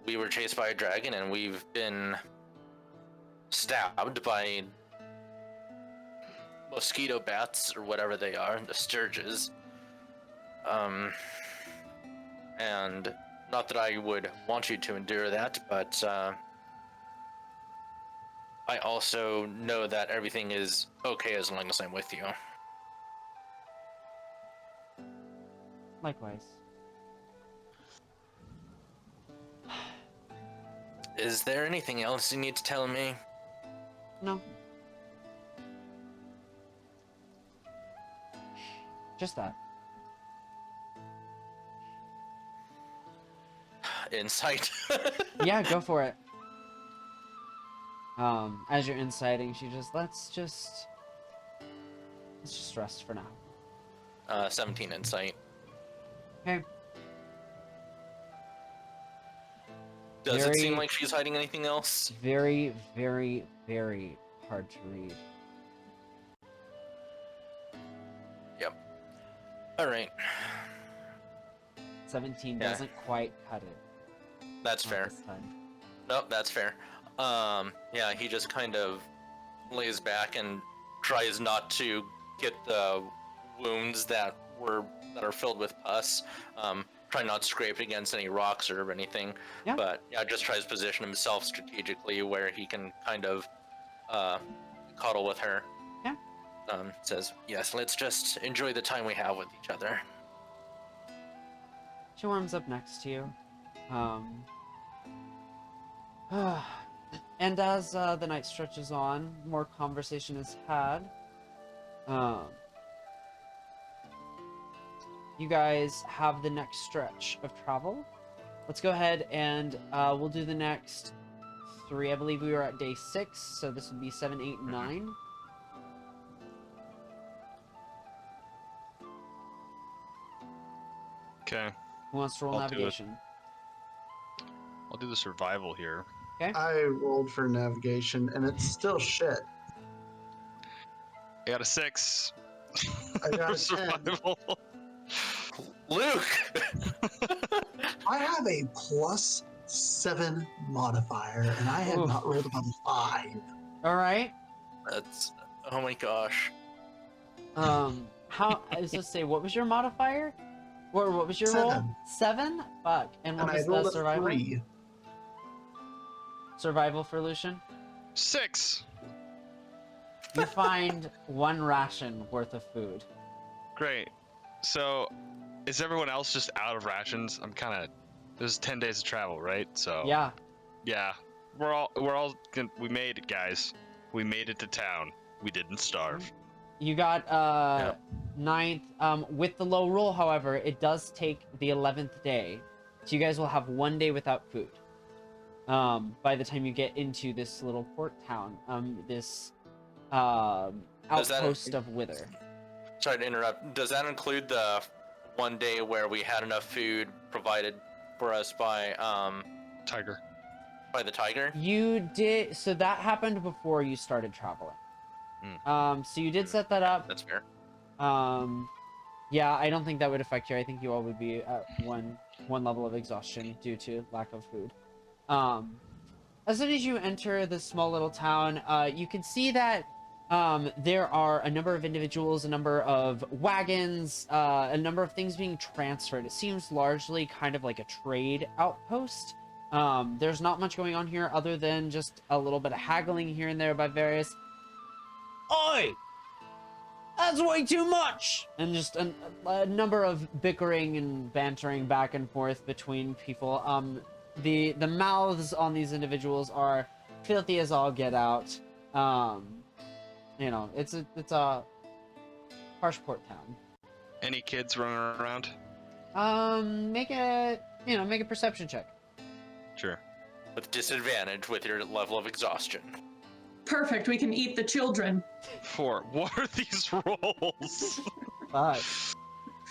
we were chased by a dragon and we've been stabbed by mosquito bats or whatever they are, the sturges. And not that I would want you to endure that, but I also know that everything is okay as long as I'm with you. Likewise. Is there anything else you need to tell me? No. Just that. Insight. Yeah, go for it. As you're inciting, she just let's just rest for now. 17 insight. Okay. Does it seem like she's hiding anything else? Very, very, very hard to read. Yep. Alright. 17 Yeah. doesn't quite cut it. That's Not fair. this time. Nope, that's fair. Yeah, he just kind of lays back and tries not to get the wounds that are filled with pus. Try not to scrape against any rocks or anything. Yeah. But yeah, just tries to position himself strategically where he can kind of cuddle with her. Yeah. Says, yes, let's just enjoy the time we have with each other. She warms up next to you. And as the night stretches on, more conversation is had. You guys have the next stretch of travel. Let's go ahead and we'll do the next 3. I believe we were at day 6, so this would be 7, 8, 9. Okay, Who wants to roll I'll do it. navigation? I'll do the survival here. I rolled for navigation, and it's still shit. I got a 6. I got for a 10. survival. Luke! I have a plus 7 modifier, and I had Oof. not rolled above a 5. All right. That's oh my gosh. How? I was just say, what was your modifier? Or what was your roll? 7. 7. Fuck. And what And I was rolled the a survival? 3. Survival for Lucian. 6. You find 1 ration worth of food. Great. So, is everyone else just out of rations? I'm kind of. There's 10 days of travel, right? So. Yeah. Yeah. We made it, guys. We made it to town. We didn't starve. You got 9th. With the low roll, however, it does take the 11th day, so you guys will have 1 day without food. By the time you get into this little port town, this outpost of Wither. Sorry to interrupt. Does that include the 1 day where we had enough food provided for us by Tiger. by the tiger? You did. So that happened before you started traveling. So you did set that up. That's fair. Yeah, I don't think that would affect you. I think you all would be at one level of exhaustion due to lack of food. As soon as you enter this small little town, you can see that there are a number of individuals, a number of wagons, a number of things being transferred. It seems largely kind of like a trade outpost. There's not much going on here other than just a little bit of haggling here and there by various. Oi! That's way too much! And just a number of bickering and bantering back and forth between people. The mouths on these individuals are filthy as all get out. You know, it's a harsh port town. Any kids running around? Make a perception check. Sure. With disadvantage with your level of exhaustion. Perfect. We can eat the children. 4. What are these rolls? 5.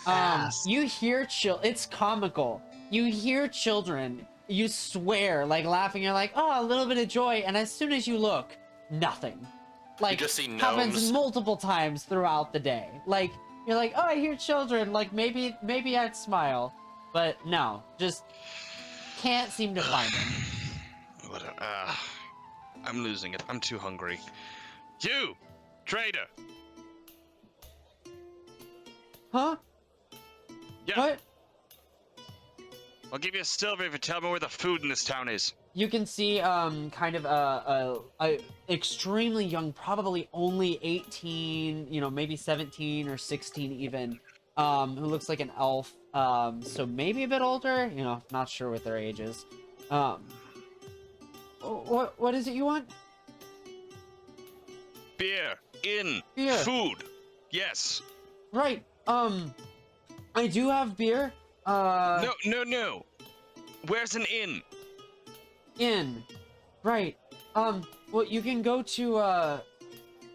Fast. You hear it's comical. You hear children, you swear, like laughing, you're like, oh, a little bit of joy, and as soon as you look, nothing. Like, just see happens gnomes. multiple times throughout the day. Like, you're like, oh, I hear children, like maybe I'd smile. But no, just can't seem to find them. What I'm losing it. I'm too hungry. You, trader. Huh? Yeah. What? I'll give you a silver if you tell me where the food in this town is. You can see kind of a extremely young, probably only 18, maybe 17 or 16 even, who looks like an elf, so maybe a bit older, not sure what their age is. What is it you want? Beer, inn, Beer. food. Yes. Right. I do have beer. No. Where's an inn? Inn. Right. Well, you can go to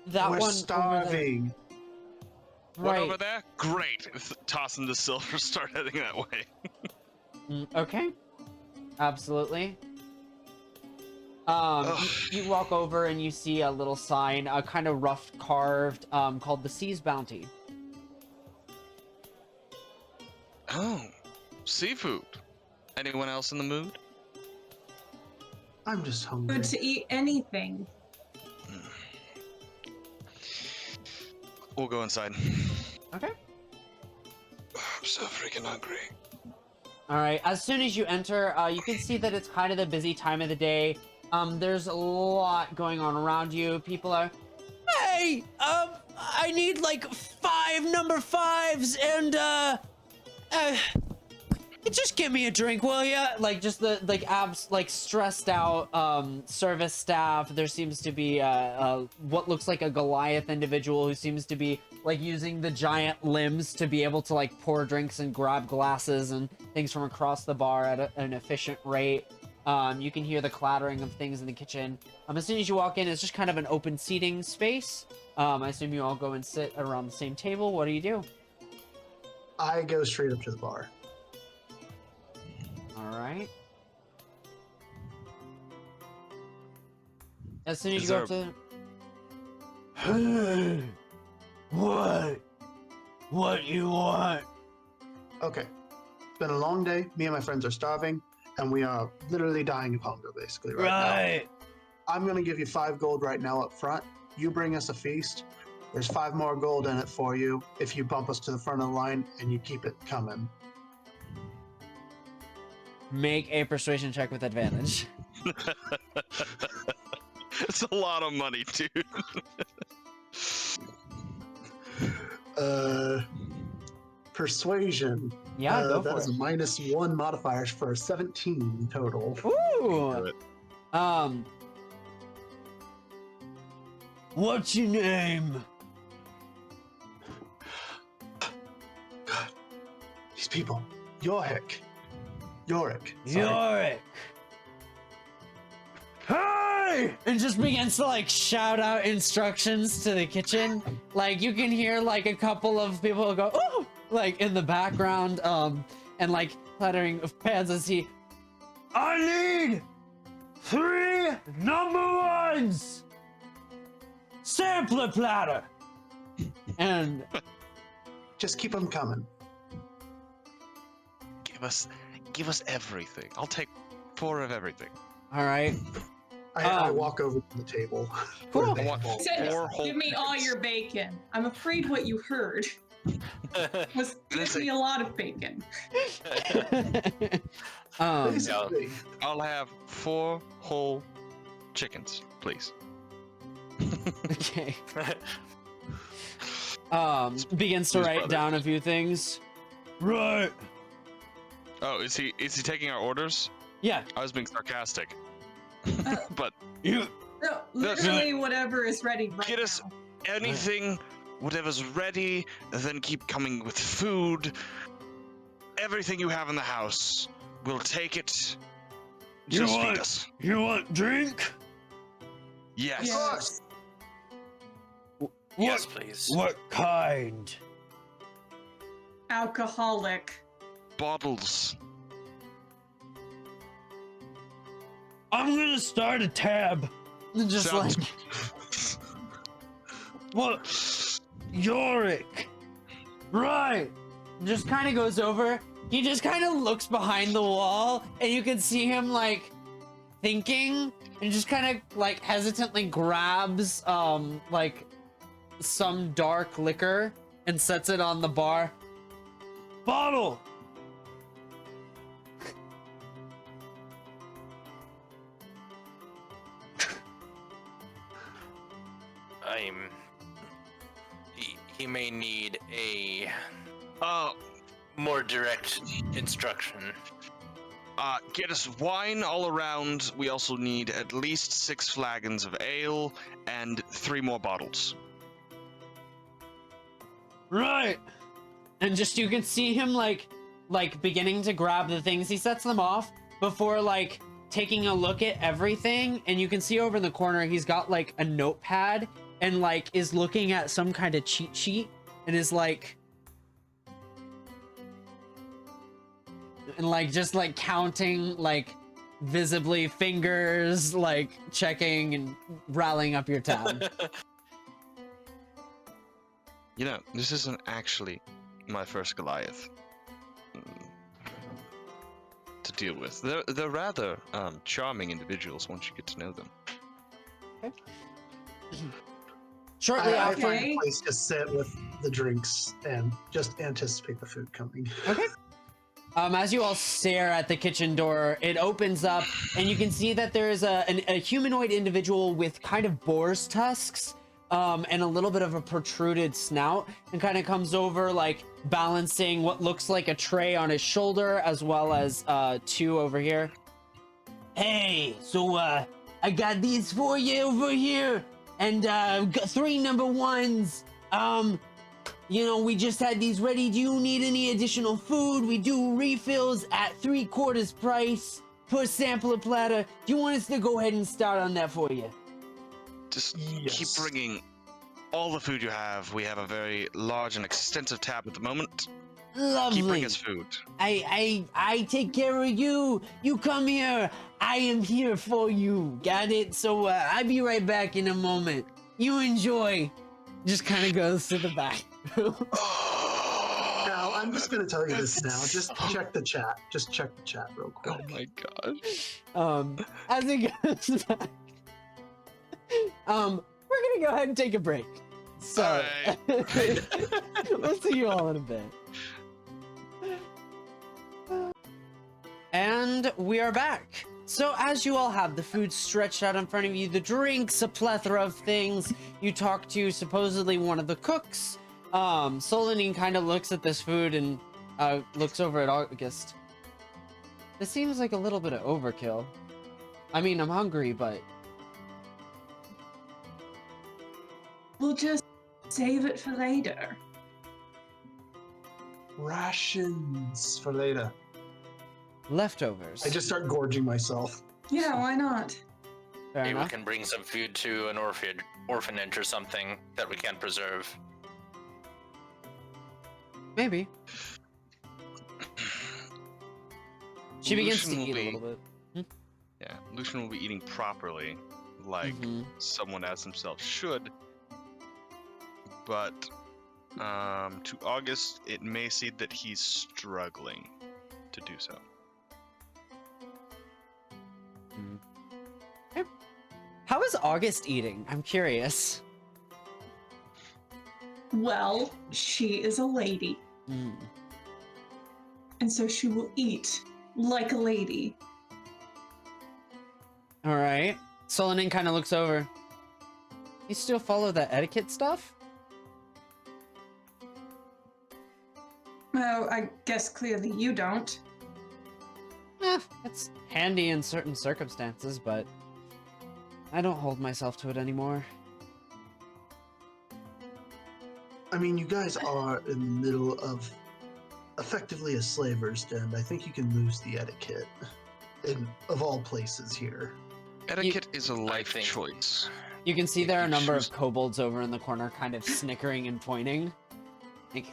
that We're one starving. over there. One Right. over there? Great. Tossing the silver, start heading that way. Okay. Absolutely. You walk over and you see a little sign, kind of rough carved, called the Sea's Bounty. Oh, seafood. Anyone else in the mood? I'm just hungry. Good to eat anything. We'll go inside. Okay. I'm so freaking hungry. All right. As soon as you enter, you can see that it's kind of the busy time of the day. There's a lot going on around you. People are, hey, I need like 5 number 5s and just give me a drink, will ya? Like just the stressed out service staff. There seems to be what looks like a Goliath individual who seems to be like using the giant limbs to be able to like pour drinks and grab glasses and things from across the bar at an efficient rate. You can hear the clattering of things in the kitchen. As soon as you walk in, it's just kind of an open seating space. I assume you all go and sit around the same table. What do? I go straight up to the bar. All right. As soon as Is you go there up to... Hey! What you want? Okay. It's been a long day. Me and my friends are starving. and we are literally dying of hunger, basically, right now. Right. I'm going to give you 5 gold right now up front. You bring us a feast. There's 5 more gold in it for you if you bump us to the front of the line and you keep it coming. Make a persuasion check with advantage. It's a lot of money, dude. Persuasion. Yeah, go that for is it. a -1 modifier for 17 total. Ooh. What's your name? These people. Yorick. Sorry. Yorick. Hey! And just begins to like shout out instructions to the kitchen. Like you can hear like a couple of people go, oh, like in the background, and like clattering of pans as I need 3 number 1s. Sampler platter. And Just keep them coming. Give us everything. I'll take 4 of everything. all right. I walk over to the table. Cool. where they I want all- He said, 4 whole give me all chickens. your bacon. I'm afraid what you heard was give me a lot of bacon. Basically, I'll have 4 whole chickens, please. Okay. Begins to His write brother. down a few things. Right. Oh, is he taking our orders? Yeah. I was being sarcastic. Uh, But You. No, literally whatever is ready right get us now. anything, whatever's ready, then keep coming with food. Everything you have in the house, we'll take it. You Just want- feed us. You want drink? Yes. Yes. Yes, please. What kind? Alcoholic. Bottles. I'm gonna start a tab. Just Sounds- like what? Yorick. Right. Just kind of goes over. He just kind of looks behind the wall, and you can see him like thinking, and just kind of like hesitantly grabs like some dark liquor and sets it on the bar. Bottle. He may need a Uh, more direct instruction. Get us wine all around. We also need at least 6 flagons of ale and 3 more bottles. Right. And just you can see him like beginning to grab the things. He sets them off before like taking a look at everything, and you can see over in the corner he's got like a notepad and like is looking at some kind of cheat sheet and is like and like just like counting like visibly fingers, like checking and rallying up your tab. You know, this isn't actually my first Goliath to deal with. They're rather charming individuals once you get to know them. Shortly I after, find a place to sit with the drinks and just anticipate the food coming. okay. As you all stare at the kitchen door, it opens up, and you can see that there is a humanoid individual with kind of boar's tusks, and a little bit of a protruded snout, and kind of comes over, like balancing what looks like a tray on his shoulder, as well as 2 over here. Hey, so I got these for you over here, and got 3 number 1s. You know, we just had these ready. Do you need any additional food? We do refills at 3/4 price per sampler platter. Do you want us to go ahead and start on that for you? Just Yes. keep bringing all the food you have. We have a very large and extensive tab at the moment. Lovely. Keep bringing us food. I take care of you. You come here. I am here for you. Got it? So I'll be right back in a moment. You enjoy. Just kind of goes to the back. Now, I'm just gonna tell you this now. Just check the chat. Just check the chat real quick. Oh my gosh. As he goes back, we're gonna go ahead and take a break. So, we'll see you all in a bit. And we are back. So as you all have the food stretched out in front of you, the drinks, a plethora of things, you talk to supposedly one of the cooks. Solonin kind of looks at this food and looks over at August. This seems like a little bit of overkill. I mean, I'm hungry, but... We'll just save it for later. Rations for later. Leftovers. I just start gorging myself. Yeah, why not? Fair Maybe we enough. can bring some food to an orphanage or something that we can preserve. Maybe. She begins to Lucian will eat a be- little bit. Yeah, Lucian will be eating properly, like Mhm. someone as himself should. But to August, it may seem that he's struggling to do so. How is August eating? I'm curious. Well, she is a lady, Mm. and so she will eat like a lady. All right. Solonin kind of looks over. You still follow that etiquette stuff? Oh, I guess clearly you don't. It's handy in certain circumstances, but I don't hold myself to it anymore. I mean, you guys are in the middle of effectively a slaver's den. I think you can lose the etiquette of all places here. Etiquette is a life think- choice. You can see If there are a you number choose- of kobolds over in the corner kind of snickering and pointing. Like,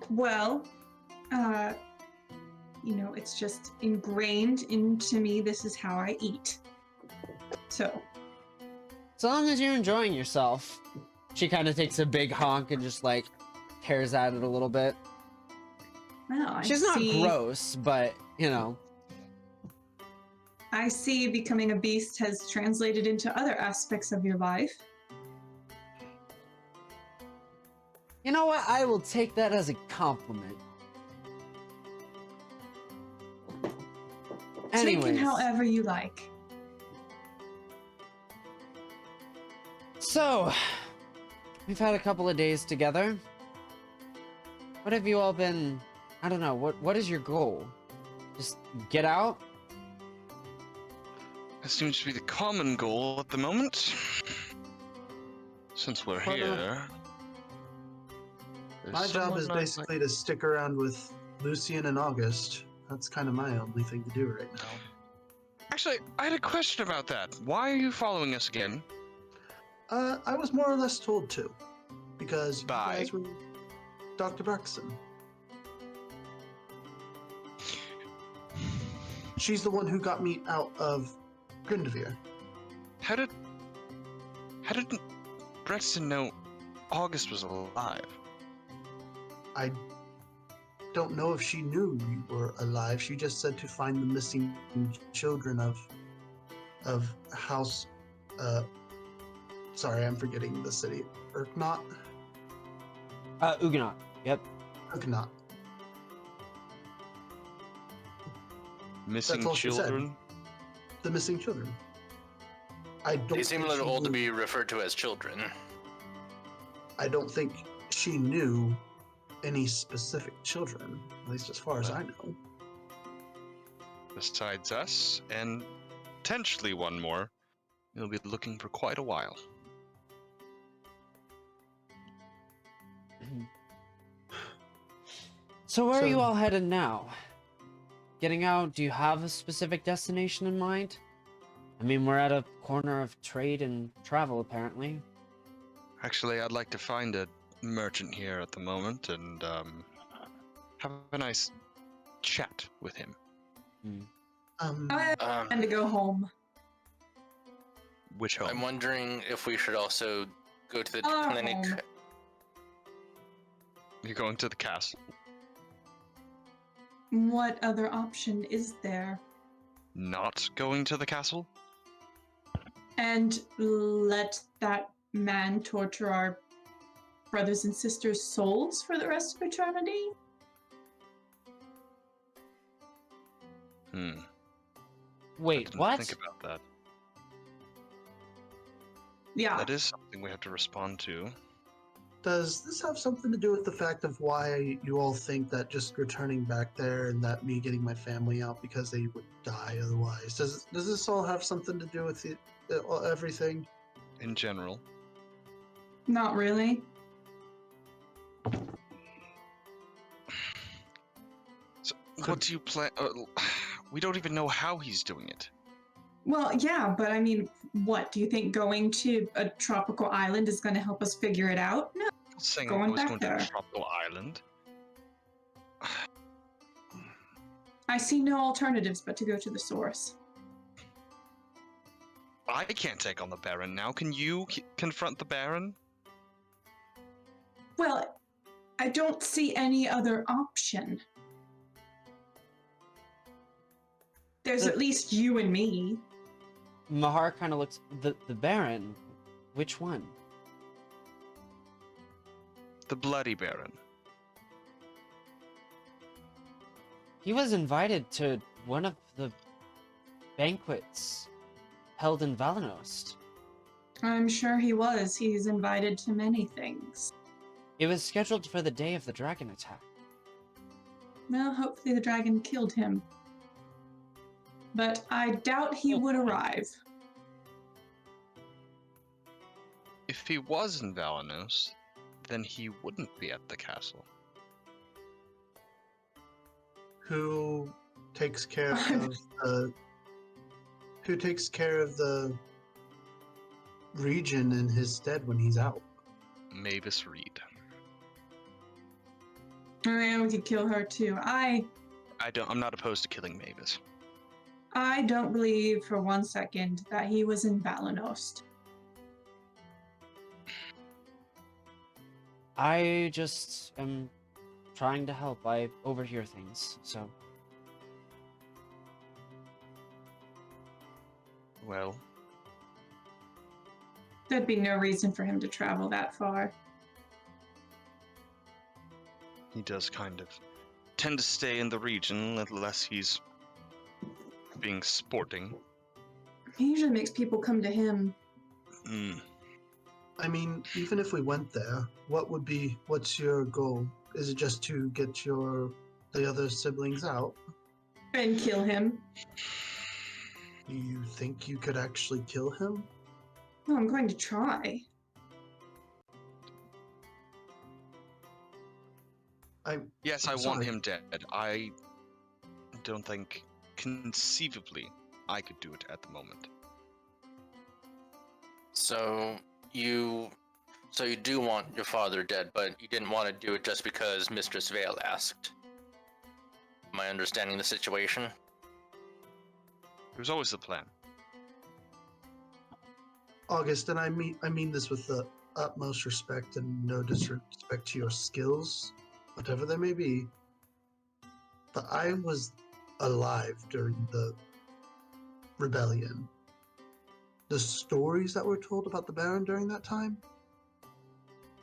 Well, it's just ingrained into me. This is how I eat. So, so long as you're enjoying yourself. She kind of takes a big honk and just like tears at it a little bit. well, I She's not see. gross, but you know. I see becoming a beast has translated into other aspects of your life. You know what? I will take that as a compliment. Taken Anyways, however you like. so we've had a couple of days together. What have you all been? I don't know. What is your goal? Just get out? That seems to be the common goal at the moment. Since we're Well, here. My job is basically to stick around with Lucian and August. That's kind of my only thing to do right now. Actually, I had a question about that. Why are you following us again? I was more or less told to, because you By? guys were Dr. Berkson. She's the one who got me out of Grindavir. How did Brexton know August was alive? I don't know if she knew you were alive. She just said to find the missing children of House. Sorry, I'm forgetting the city. Urknot. Uganot. Yep. Urknot. Missing That's all she said. children? The missing children. I don't. They seem a think little she old to knew- be referred to as children. I don't think she knew any specific children, at least as far as I know. Besides us, and potentially one more, you'll be looking for quite a while. So where are you So- all headed now? Getting out, do you have a specific destination in mind? I mean, we're at a corner of trade and travel, apparently. Actually, I'd like to find a merchant here at the moment and have a nice chat with him. I Um, plan to go home. Which home? I'm wondering if we should also go to the Our clinic. home. You're going to the castle. What other option is there? Not going to the castle? And let that man torture our brothers and sisters' souls for the rest of eternity? I Wait, didn't what? think about that. Yeah. That is something we have to respond to. Does this have something to do with the fact of why you all think that just returning back there and that me getting my family out because they would die otherwise? Does this all have something to do with everything? In general. Not really. So, what do you plan? We don't even know how he's doing it. Well, yeah, but I mean, what? Do you think going to a tropical island is going to help us figure it out? No. I'm not saying Going I was back going to there. a tropical island. I see no alternatives but to go to the source. I can't take on the Baron now. Can you confront the Baron? Well, I don't see any other option. There's at least you and me. Mahar kind of looks. The Baron? Which one? The Bloody Baron. He was invited to one of the banquets held in Valanost. I'm sure he was. He's invited to many things. It was scheduled for the day of the dragon attack. Well, hopefully the dragon killed him. But I doubt he would arrive. If he was in Valanos, then he wouldn't be at the castle. Who takes care of the region in his stead when he's out? Mavis Reed. We could kill her too. I'm not opposed to killing Mavis. I don't believe for 1 second that he was in Valanost. I just am trying to help. I overhear things, so. Well, There'd be no reason for him to travel that far. he does kind of tend to stay in the region unless he's being sporting. He usually makes people come to him. I mean, even if we went there, what's your goal? Is it just to get the other siblings out? And kill him. Do you think you could actually kill him? Well, I'm going to try. Yes, I I'm want sorry. him dead. I don't think conceivably I could do it at the moment. So you do want your father dead, but you didn't want to do it just because Mistress Vale asked. Am I understanding the situation? It was always the plan. August, and I mean this with the utmost respect and no disrespect to your skills, whatever they may be. But I was alive during the rebellion. The stories that were told about the Baron during that time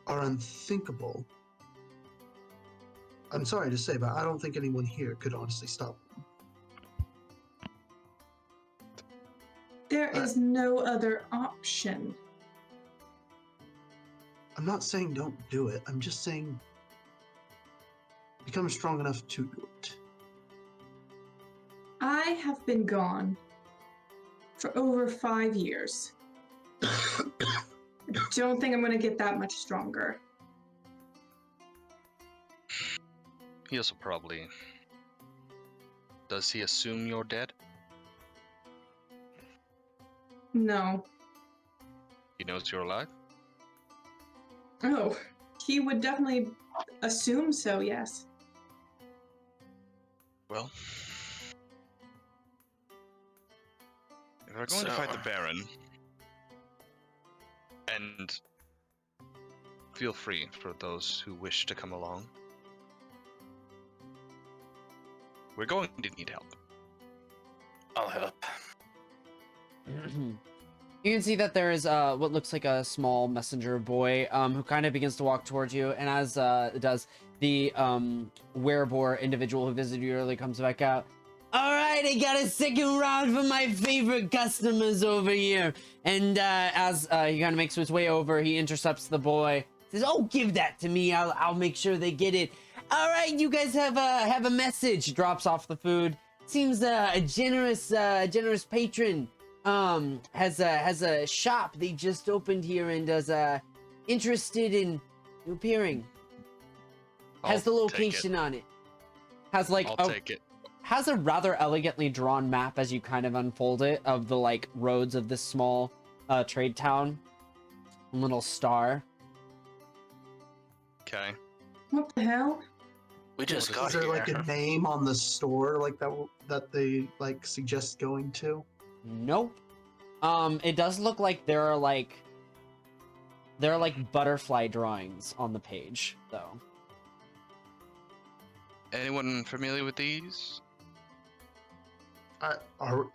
are unthinkable. I'm sorry to say, but I don't think anyone here could honestly stop them. There is no other option. I'm not saying don't do it. I'm just saying become strong enough to do it. I have been gone for over 5 years. I don't think I'm going to get that much stronger. He also probably... Does he assume you're dead? No. He knows you're alive? Oh, he would definitely assume so, yes. Well... If we're going to fight the Baron... And... feel free for those who wish to come along. We're going to need help. I'll help. You can see that there is what looks like a small messenger boy who kind of begins to walk towards you, and as it does, the werebore individual who visited you earlier comes back out. All right, I got a second round for my favorite customers over here. And as he kind of makes his way over, he intercepts the boy. Says, "Oh, give that to me. I'll make sure they get it. All right, you guys have a message." Drops off the food. Seems a generous patron has a shop they just opened here and is interested in appearing. Has the location on it. Has like I'll take it. Has a rather elegantly drawn map as you kind of unfold it of the like roads of this small trade town. A little star. Okay. What the hell? We just Is got there here. like a name on the store like that they like suggest going to? Nope. It does look like there are like butterfly drawings on the page though. Anyone familiar with these?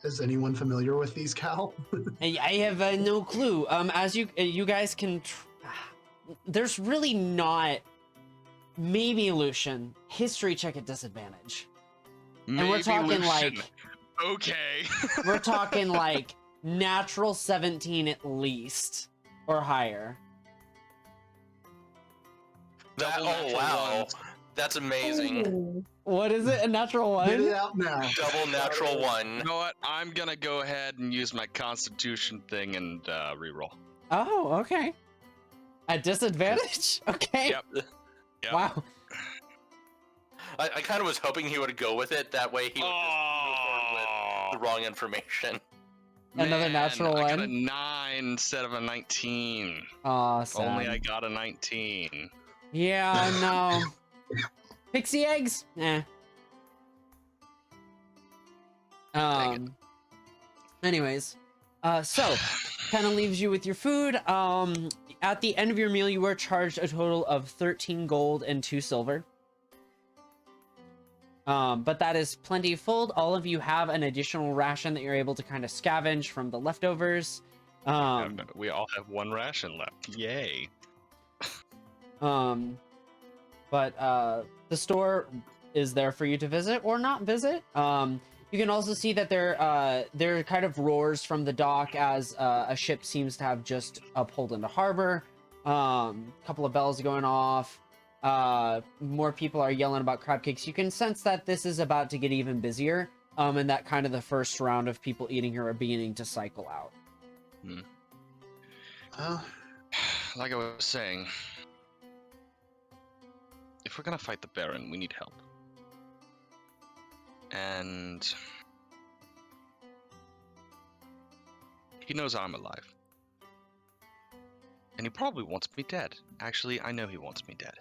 Is anyone familiar with these, Cal? I have no clue. As you guys can, there's really not. Maybe Lucian. History check at disadvantage. And we're talking Lucian. like. Okay. We're talking like natural 17 at least, or higher. Double oh natural wow, ones. that's amazing. Ooh. What is it? A natural Get it one? out now. Double natural You one. know what? I'm gonna go ahead and use my Constitution thing and reroll. Oh, okay. At disadvantage? Okay. Yep. Yep. Wow. I kind of was hoping he would go with it. That way he would just move forward with the wrong information. Another Man, natural I got a one? 9 instead of a 19. Aw, sad. Only I got a 19. Yeah, no. Pixie eggs? Eh. Dang Anyways, so kind of leaves you with your food. At the end of your meal, you were charged a total of 13 gold and 2 silver. But that is plenty full. All of you have an additional ration that you're able to kind of scavenge from the leftovers. We all have 1 ration left. Yay. But the store is there for you to visit or not visit. You can also see that there kind of roars from the dock as a ship seems to have just pulled into harbor. Couple of bells going off. More people are yelling about crab cakes. You can sense that this is about to get even busier. And that kind of the first round of people eating here are beginning to cycle out. Like I was saying, if we're gonna fight the Baron, we need help. And he knows I'm alive. And he probably wants me dead. Actually, I know he wants me dead.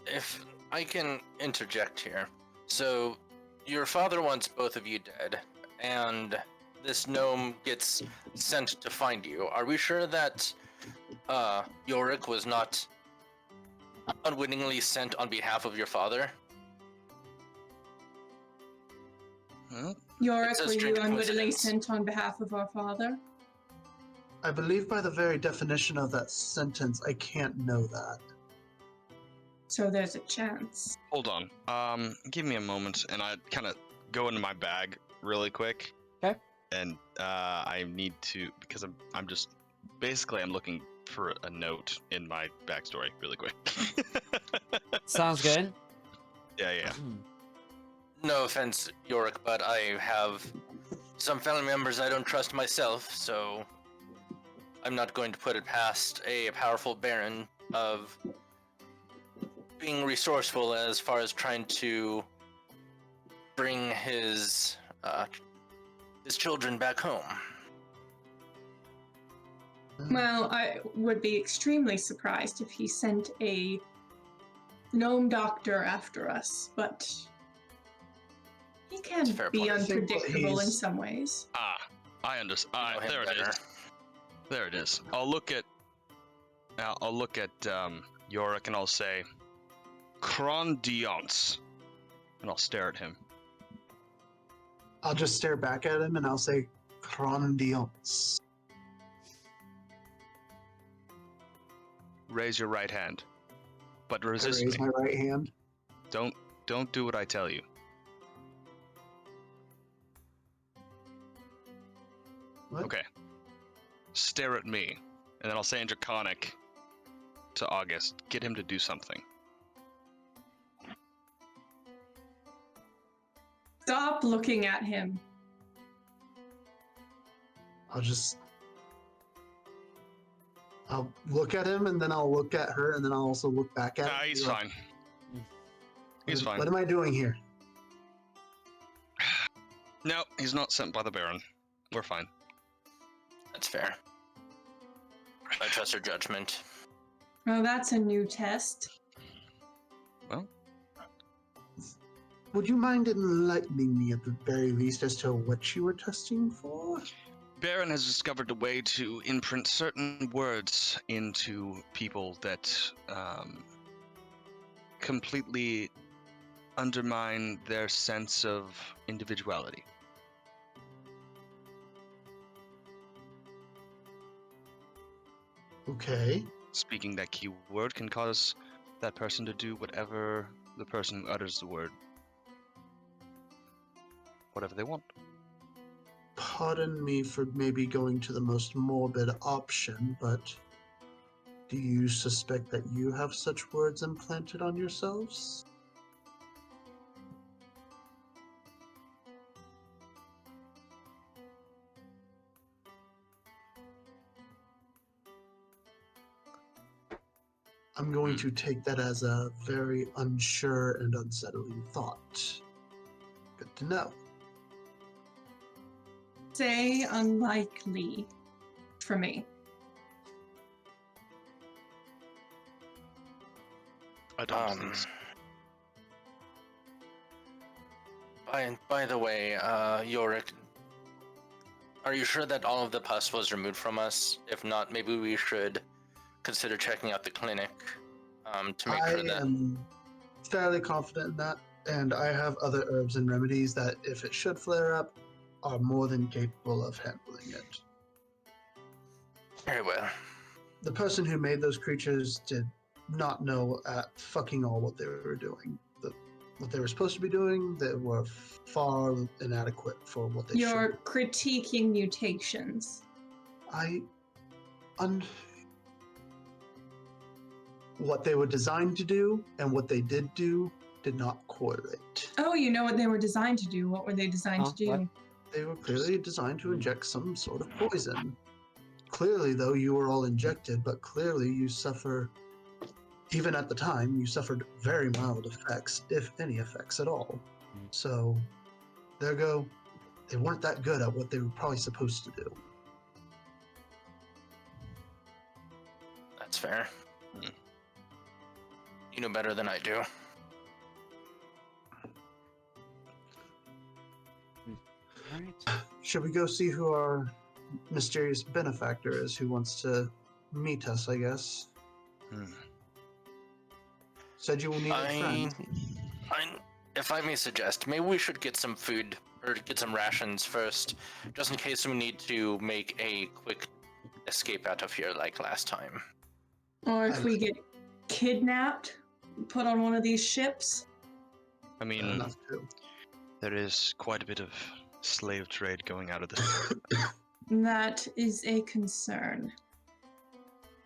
If I can interject here. So, your father wants both of you dead, and this gnome gets sent to find you. Are we sure that Yorick was not unwittingly sent on behalf of your father? Well, Yorick, It's a were you strange unwittingly coincidence. sent on behalf of our father? I believe by the very definition of that sentence, I can't know that. So there's a chance. hold on. Give me a moment, and I kind of go into my bag really quick. Okay. And I need to, because I'm just basically I'm looking for a note in my backstory really quick. Sounds good. Yeah. No offense, Yorick, but I have some family members I don't trust myself, so I'm not going to put it past a powerful baron of being resourceful as far as trying to bring his children back home. Well, I would be extremely surprised if he sent a gnome doctor after us, but He That's can a fair be point. I think what unpredictable in he's- some ways. I understand. You know him There it better. is. There it is. I'll look at Yorick and I'll say, Crondiance, and I'll stare at him. I'll just stare back at him and I'll say, Crondiance. Raise your right hand, but I resist raise me. my right hand. Don't do what I tell you. What? Okay. Stare at me, and then I'll say in Draconic to August, get him to do something. Stop looking at him. I'll look at him and then I'll look at her and then I'll also look back at him. and He's be like, fine. He's fine. What am I doing here? No, he's not sent by the Baron. We're fine. That's fair. I trust your judgment. Oh, that's a new test. Would you mind enlightening me at the very least as to what you were testing for? Baron has discovered a way to imprint certain words into people that completely undermine their sense of individuality. Okay. Speaking that keyword can cause that person to do whatever the person who utters the word, whatever they want. Pardon me for maybe going to the most morbid option, but do you suspect that you have such words implanted on yourselves? I'm going to take that as a very unsure and unsettling thought. Good to know. Say unlikely for me. I don't think so. By the way, Yorick, are you sure that all of the pus was removed from us? If not, maybe we should consider checking out the clinic to make I sure that. am fairly confident in that, and I have other herbs and remedies that, if it should flare up, are more than capable of handling it. Very well. The person who made those creatures did not know at fucking all what they were doing. What they were supposed to be doing, they were far inadequate for what they You're should. critiquing mutations. What they were designed to do and what they did do did not correlate. Oh, you know what they were designed to do. What were they designed Huh? to do? What? They were clearly designed to inject some sort of poison. Clearly, though, you were all injected, but clearly you suffer, even at the time, you suffered very mild effects, if any effects at all. So, there go. They weren't that good at what they were probably supposed to do. That's fair. You know better than I do. Alright. Should we go see who our mysterious benefactor is who wants to meet us, I guess? Said you will need a friend. If I may suggest, maybe we should get some food or get some rations first, just in case we need to make a quick escape out of here like last time. Or if we get kidnapped, put on one of these ships. I mean, Enough too. there is quite a bit of slave trade going out of this. That is a concern.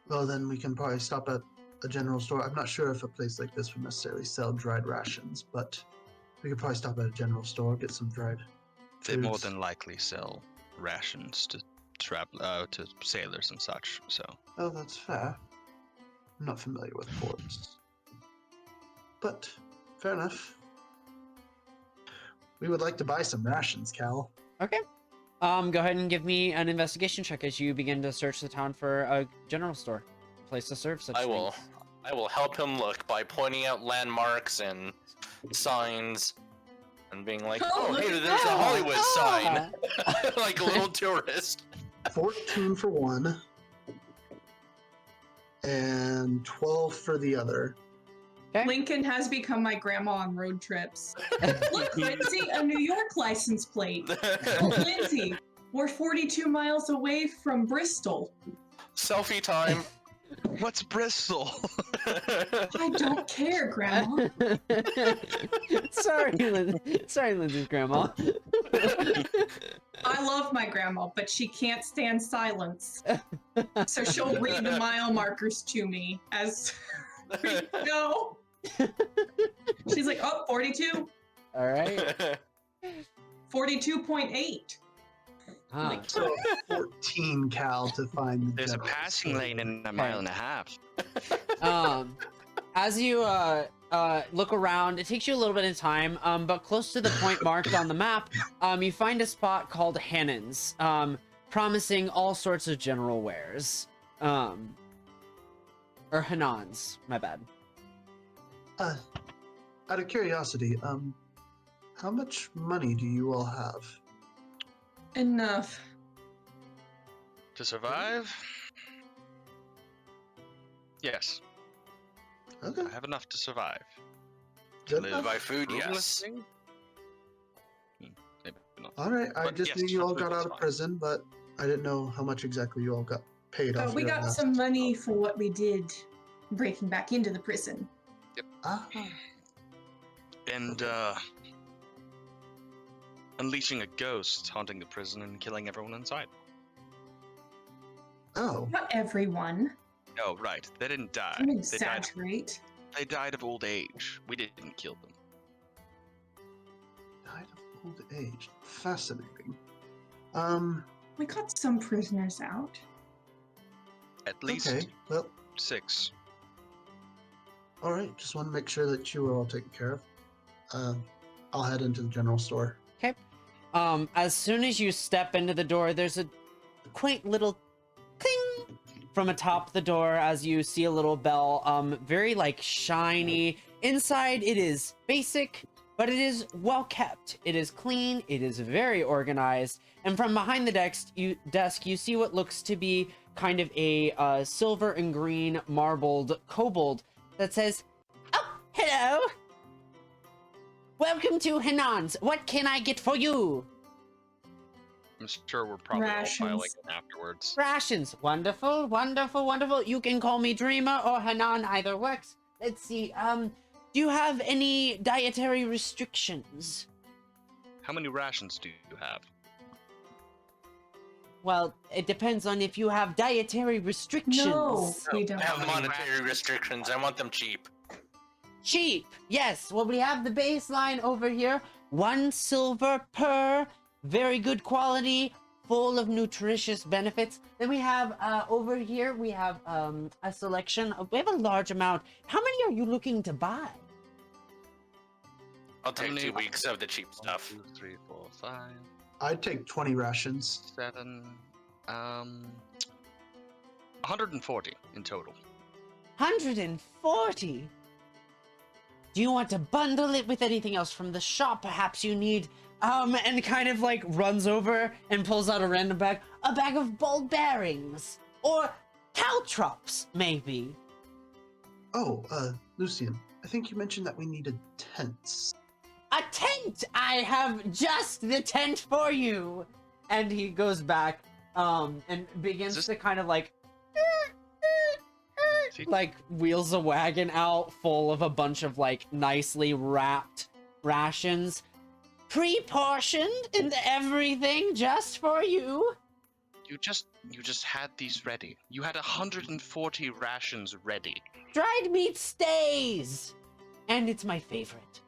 Well, then we can probably stop at a general store. I'm not sure if a place like this would necessarily sell dried rations, but we could probably stop at a general store, get some dried They more foods. than likely sell rations to to sailors and such. So Oh, that's fair. I'm not familiar with ports. But, fair enough. We would like to buy some rations, Cal. Okay. Go ahead and give me an investigation check as you begin to search the town for a general store, a place to serve such I will. things. I will help him look by pointing out landmarks and signs and being like, Oh, "Oh, look hey, at there's a that. Hollywood sign," Ah. like a little tourist. 14 for one, and 12 for the other. Okay. Lincoln has become my grandma on road trips. Look, Lindsay, a New York license plate. Lindsay, we're 42 miles away from Bristol. Selfie time. What's Bristol? I don't care, Grandma. Sorry, Lindsay's grandma. I love my grandma, but she can't stand silence. So she'll read the mile markers to me as we go. She's like, oh, 42, All right. 42.8. Ah. So 14 cal to find the There's a general passing store. lane in a mile and a half. As you look around, it takes you a little bit of time, but close to the point marked on the map, you find a spot called Hannon's, promising all sorts of general wares. Or Hanan's, my bad. Out of curiosity, how much money do you all have? Enough. To survive? Yes, Okay, I have enough to survive. To good live enough. Buy food, frugalous yes. thing? Maybe not. All right, I But just yes, knew you for all food got is out of fine. prison, but I didn't know how much exactly you all got paid off. We your got last some money job. for what we did breaking back into the prison. Ah, And unleashing a ghost, haunting the prison and killing everyone inside. oh, Not everyone. Oh, right. They didn't die. Don't They exaggerate. died of old age. We didn't kill them. died of old age. Fascinating. We got some prisoners out. At least Okay, well, 6. all right. Just want to make sure that you were all taken care of. I'll head into the general store. Okay. As soon as you step into the door, there's a quaint little cling from atop the door as you see a little bell. Very like shiny. Inside it is basic, but it is well kept. It is clean. It is very organized. And from behind the desk, you see what looks to be kind of a silver and green marbled kobold that says, "Oh, hello. Welcome to Hanan's. What can I get for you?" I'm sure we're probably Rations. all filing in afterwards. Rations. Wonderful, wonderful, wonderful. You can call me Dreamer or Hanan, either works. Let's see. Do you have any dietary restrictions? How many rations do you have? Well, it depends on if you have dietary restrictions. No, we don't. I have How many monetary rations? restrictions. I want them cheap. Cheap. Yes. Well, we have the baseline over here. 1 silver per. Very good quality. Full of nutritious benefits. Then we have over here, we have a selection of, we have a large amount. How many are you looking to buy? I'll take many- 2 weeks of the cheap stuff. 1, 2, 3, 4, 5, I'd take 20 rations. 7. 140 in total. 140? Do you want to bundle it with anything else from the shop? Perhaps you need, and kind of like runs over and pulls out a random bag. A bag of ball bearings. Or caltrops, maybe. Oh, Lucian, I think you mentioned that we needed tents. A tent! I have just the tent for you! And he goes back, and begins Is this- to kind of like See? like wheels a wagon out full of a bunch of like nicely wrapped rations, pre-portioned and everything just for you. You just had these ready. You had 140 rations ready. Dried meat stays, and it's my favorite.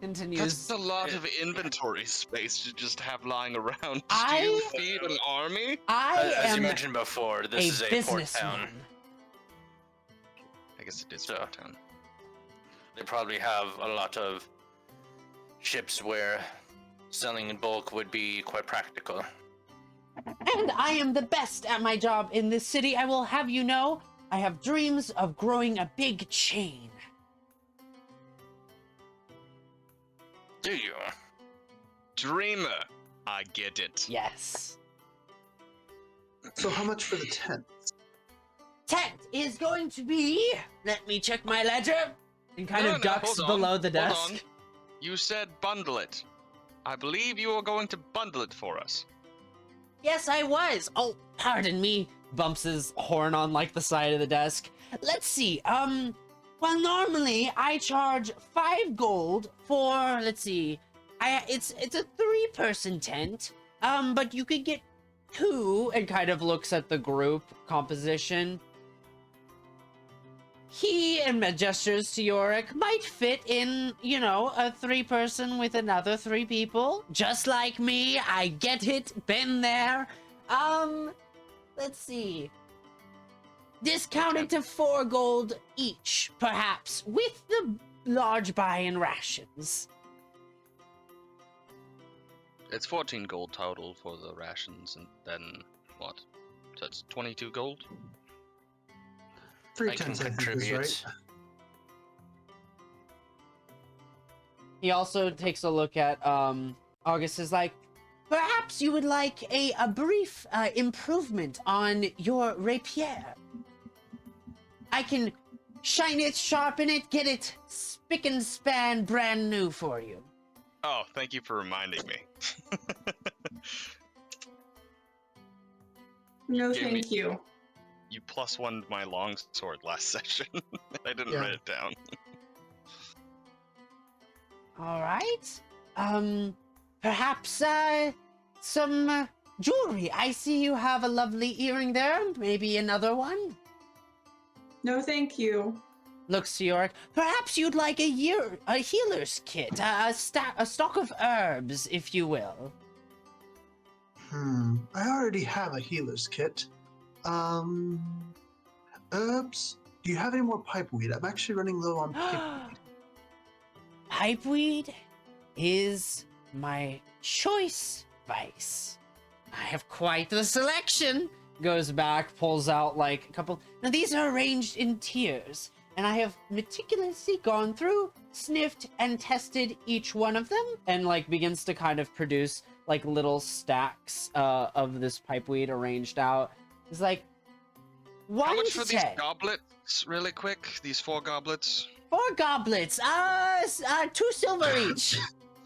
Continues. That's a lot of inventory space to just have lying around. I- Do you feed an army? I As you am mentioned before, this is a a port businessman. town. I guess it is So- Port Town. They probably have a lot of ships where selling in bulk would be quite practical. And I am the best at my job in this city. I will have you know, I have dreams of growing a big chain. Do you? Dreamer. I get it. Yes. So how much for the tent? Tent is going to be. Let me check my ledger. And kind of ducks hold on, below the hold desk. on. You said bundle it. I believe you were going to bundle it for us. Yes, I was. Oh, pardon me. Bumps his horn on like the side of the desk. Let's see. Well, normally I charge 5 gold for. Let's see. It's a 3-person tent. But you could get 2, and kind of looks at the group composition. He, and gestures to Yorick, might fit in, you know, a 3-person with another 3 people. Just like me, I get it, been there. Let's see. Discounted to 4 gold each, perhaps, with the large buy-in rations. It's 14 gold total for the rations, and then what? So it's 22 gold? 3 I can tents, I think, is contribute. right. He also takes a look at, August is like, perhaps you would like a brief improvement on your rapier. I can shine it, sharpen it, get it spick and span brand new for you. Oh, thank you for reminding me. No, Give me- thank you. You +1'd my longsword last session. I didn't Yeah. write it down. All right. Perhaps some jewelry. I see you have a lovely earring there. Maybe another one. No, thank you. Looks to Yorick. Perhaps you'd like a healer's kit, a stock of herbs, if you will. I already have a healer's kit. Herbs? Do you have any more pipeweed? I'm actually running low on pipeweed. Pipeweed is my choice vice. I have quite the selection. Goes back, pulls out like a couple. Now these are arranged in tiers, and I have meticulously gone through, sniffed, and tested each one of them, and like begins to kind of produce like little stacks of this pipeweed arranged out. It's like How 1 much to for these 10. goblets, really quick? These 4 goblets? 4 goblets. 2 silver each.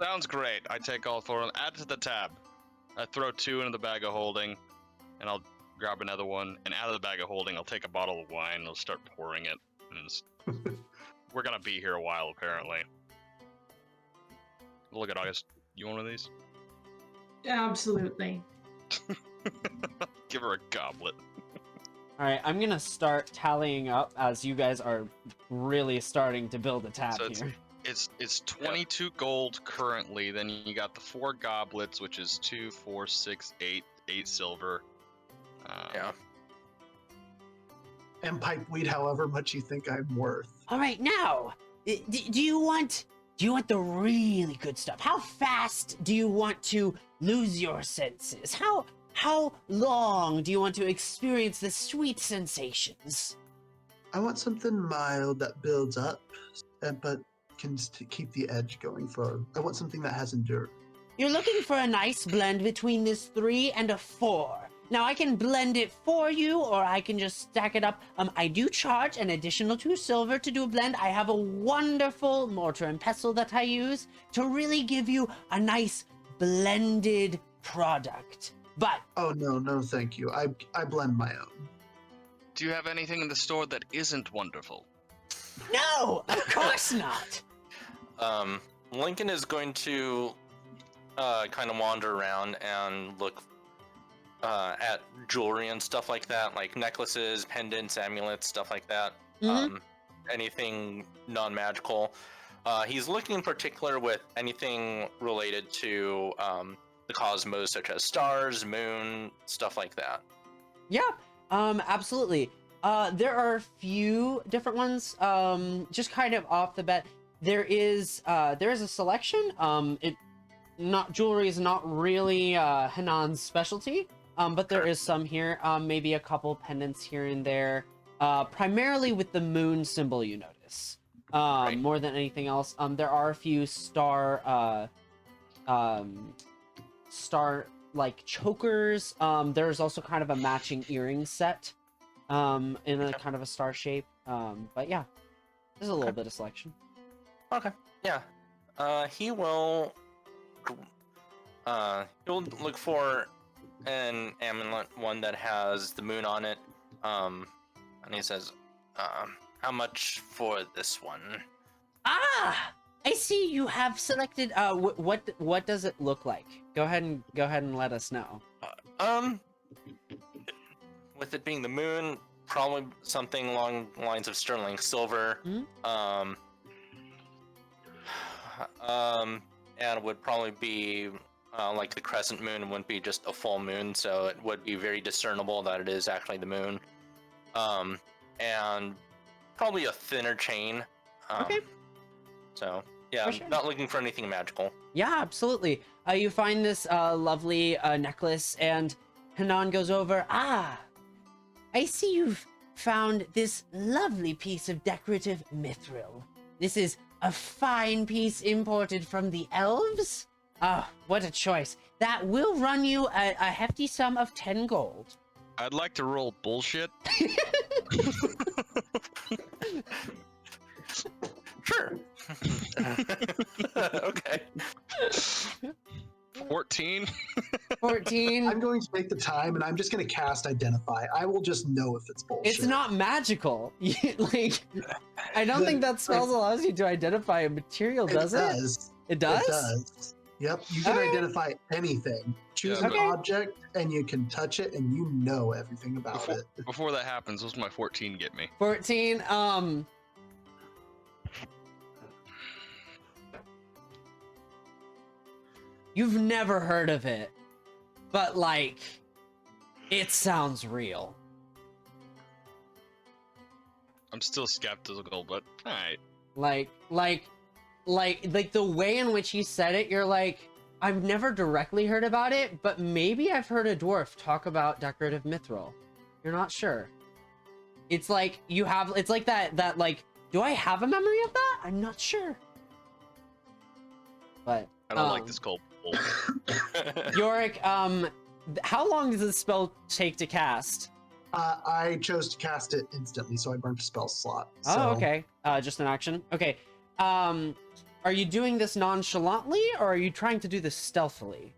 Sounds great. I take all 4 and add to the tab. I throw 2 into the bag of holding, and I'll grab another one. And out of the bag of holding, I'll take a bottle of wine and I'll start pouring it. And we're gonna be here a while, apparently. Look at August. You want one of these? Absolutely. Give her a goblet. All right, I'm gonna start tallying up as you guys are really starting to build a tab So it's- here. It's 22 gold currently. Then you got the 4 goblets, which is 2, 4, 6, 8 silver. Yeah. And pipeweed, however much you think I'm worth. All right, now, do you want the really good stuff? How fast do you want to lose your senses? How long do you want to experience the sweet sensations? I want something mild that builds up, but can keep the edge going for. I want something that has endurance. You're looking for a nice blend between this 3 and a 4. Now I can blend it for you, or I can just stack it up. I do charge an additional 2 silver to do a blend. I have a wonderful mortar and pestle that I use to really give you a nice blended product. But Oh no, thank you. I blend my own. Do you have anything in the store that isn't wonderful? no, of course not. Lincoln is going to kind of wander around and look at jewelry and stuff like that, like necklaces, pendants, amulets, stuff like that. Mhm. Anything non-magical. He's looking in particular with anything related to the cosmos, such as stars, moon, stuff like that. Yeah, absolutely. There are a few different ones. Just kind of off the bat, there is a selection. Jewelry is not really Hanan's specialty. But there is some here. Maybe a couple pendants here and there. Primarily with the moon symbol, you notice. Right. more than anything else. There are a few star like chokers. There's also kind of a matching earring set in a Okay. kind of a star shape. But yeah, there's a little bit of selection. Okay. Yeah. He will. He'll look for an amulet, one that has the moon on it. And he says, "How much for this one?" Ah, I see you have selected. What does it look like? Go ahead and let us know. With it being the moon, probably something along the lines of sterling silver. And it would probably be like the crescent moon wouldn't be just a full moon, so it would be very discernible that it is actually the moon. And probably a thinner chain. Okay. So yeah, For sure. not looking for anything magical. Yeah, absolutely. You find this lovely necklace, and Hanan goes over. Ah, I see you've found this lovely piece of decorative mithril. This is a fine piece imported from the elves. Ah, what a choice. That will run you a hefty sum of 10 gold. I'd like to roll bullshit. Sure. Okay. 14. 14. I'm going to take the time and I'm just going to cast Identify. I will just know if it's bullshit. It's not magical. Like, I don't think that spell allows you to identify a material, does it? Does. It does? It does. Yep. You can Okay. identify anything. Choose Yeah, an Okay. object and you can touch it and you know everything about it. Before that happens, what's my 14 get me? 14. You've never heard of it, but like, it sounds real. I'm still skeptical, but alright. Like the way in which you said it, you're like, I've never directly heard about it, but maybe I've heard a dwarf talk about decorative mithril. You're not sure. It's like you have, it's like that like, do I have a memory of that? I'm not sure. But I don't like this cold. Yorick, how long does this spell take to cast? I chose to cast it instantly, so I burnt a spell slot. Oh, So, okay. Just an action. Okay. Are you doing this nonchalantly, or are you trying to do this stealthily?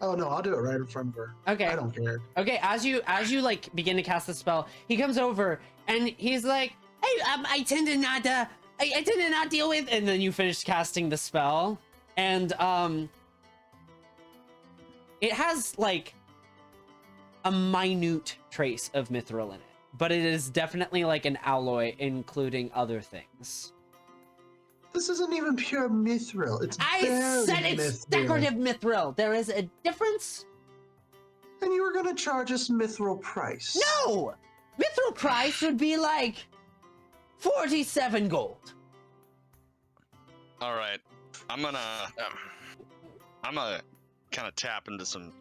Oh no, I'll do it right in front of her. Okay. I don't care. Okay. As you like begin to cast the spell, he comes over and he's like, "Hey, I tend to not deal with." And then you finish casting the spell, and it has like a minute trace of mithril in it, but it is definitely like an alloy, including other things. This isn't even pure mithril. It's I barely said it's mithril. decorative mithril. There is a difference. And you were gonna charge us mithril price. No! Mithril price would be like 47 gold. Alright. I'm gonna kind of tap into some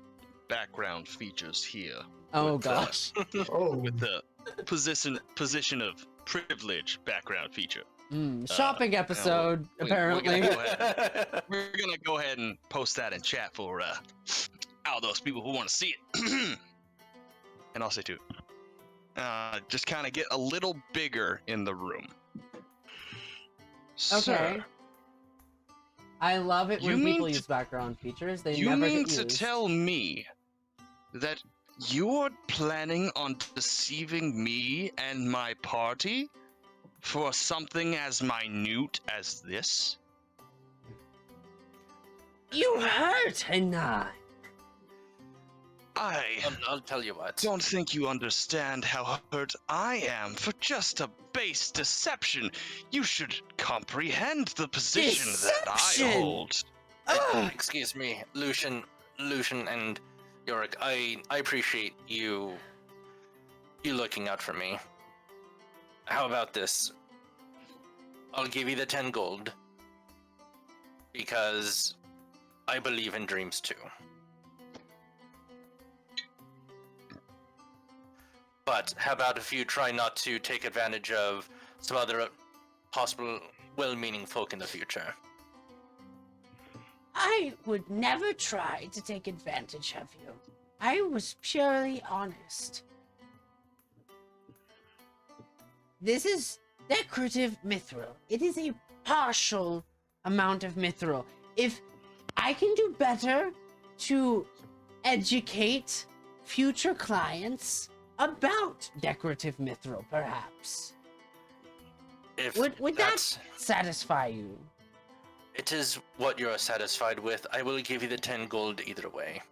background features here. Oh With, gosh. Oh, With the position of privilege background feature. Shopping episode, we're apparently. We're gonna go ahead and post that in chat for all those people who want to see it. And I'll say too, just kind of get a little bigger in the room. Okay. Sir, I love it You when mean people to- use background features. They you never mean get to used. tell me that you're planning on deceiving me and my party for something as minute as this? You hurt, Hanan. I I'll tell you what. don't think you understand how hurt I am for just a base deception. You should comprehend the position that I Deception? hold. Ugh. Excuse me, Lucian, and Yorick. I appreciate you looking out for me. How about this? I'll give you the 10 gold because I believe in dreams too. But how about if you try not to take advantage of some other possible well-meaning folk in the future. I would never try to take advantage of you. I was purely honest. This is decorative mithril. It is a partial amount of mithril. If I can do better to educate future clients about decorative mithril, perhaps. If Would that that's- satisfy you? It is what you are satisfied with. I will give you the 10 gold either way.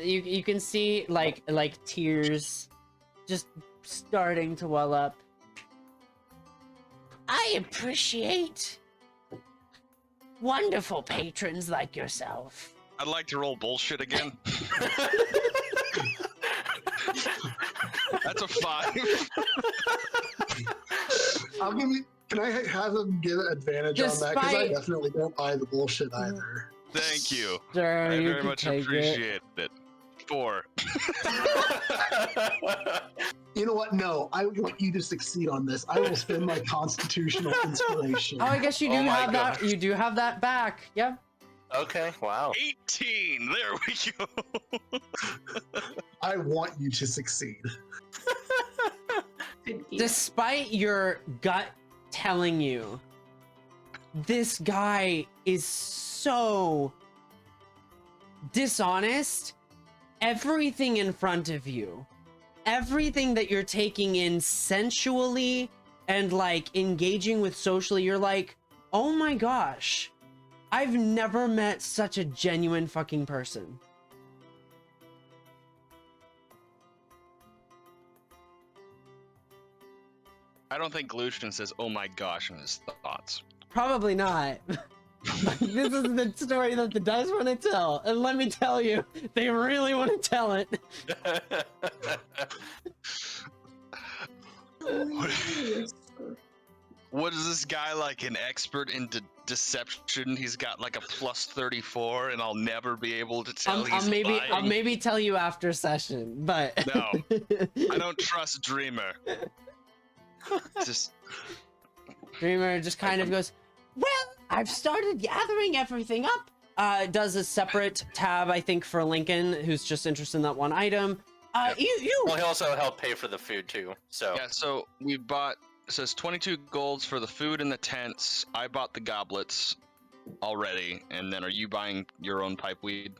You can see like tears just starting to well up. I appreciate wonderful patrons like yourself. I'd like to roll bullshit again. That's a 5. I'll give you. Can I have him get an advantage on that? Because I Despite- definitely don't buy the bullshit either. Thank you. Sure, I you very can much take it. appreciate it. 4. You know what? No, I want you to succeed on this. I will spend my constitutional inspiration. Oh, I guess you do Oh my have that. gosh. You do have that back. Yeah. Okay, wow. 18. There we go. I want you to succeed. Good deal. Despite your gut telling you, this guy is so dishonest. Everything in front of you, everything that you're taking in sensually and like engaging with socially, you're like, oh my gosh, I've never met such a genuine fucking person. I don't think Lucian says, "Oh my gosh," in his thoughts. Probably not. This is the story that the dice want to tell. And let me tell you, they really want to tell it. What is this guy, like an expert in deception? He's got like a plus 34, and I'll never be able to tell he's lying. I'll maybe tell you after session, but No. I don't trust Dreamer. Just Dreamer just kind of goes, well, I've started gathering everything up. Does a separate tab, I think, for Lincoln, who's just interested in that one item. Yep. You. Well, he also helped pay for the food too. So yeah. So we bought. It says 22 golds for the food and the tents. I bought the goblets already, and then are you buying your own pipeweed?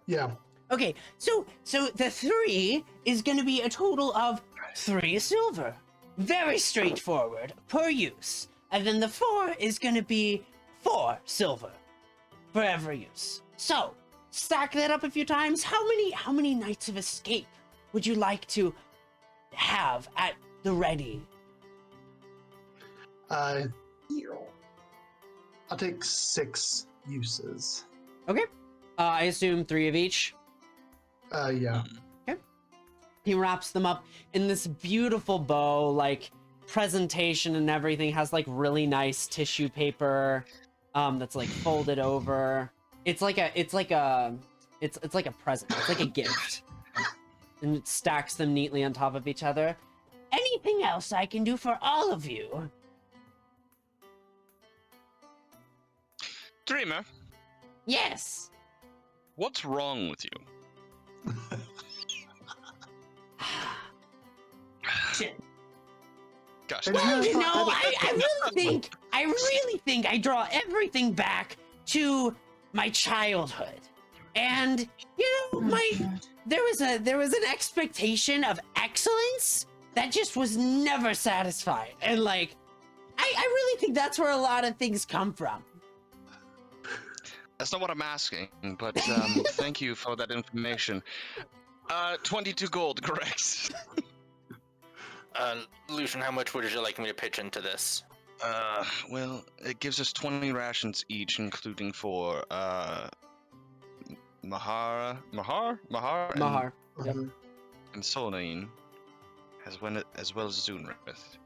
Yeah. Okay, so the 3 is going to be a total of 3 silver. Very straightforward, per use. And then the 4 is going to be 4 silver for every use. So, stack that up a few times. How many nights of escape would you like to have at the ready? I'll take 6 uses. Okay. I assume 3 of each. Yeah. He wraps them up in this beautiful bow, like presentation and everything. Has like really nice tissue paper, that's like folded over. It's like a present. It's like a gift, and it stacks them neatly on top of each other. Anything else I can do for all of you? Dreamer, Yes. what's wrong with you? Shit. Gosh. And Well, you- you know, I really think I draw everything back to my childhood. And you know, there was an expectation of excellence that just was never satisfied. And like I really think that's where a lot of things come from. That's not what I'm asking, but thank you for that information. 22 gold, correct? Lucian, how much would you like me to pitch into this? Well, it gives us 20 rations each, including for Mahar, and Mahar. Yep. and Solane, as well as Zunrith.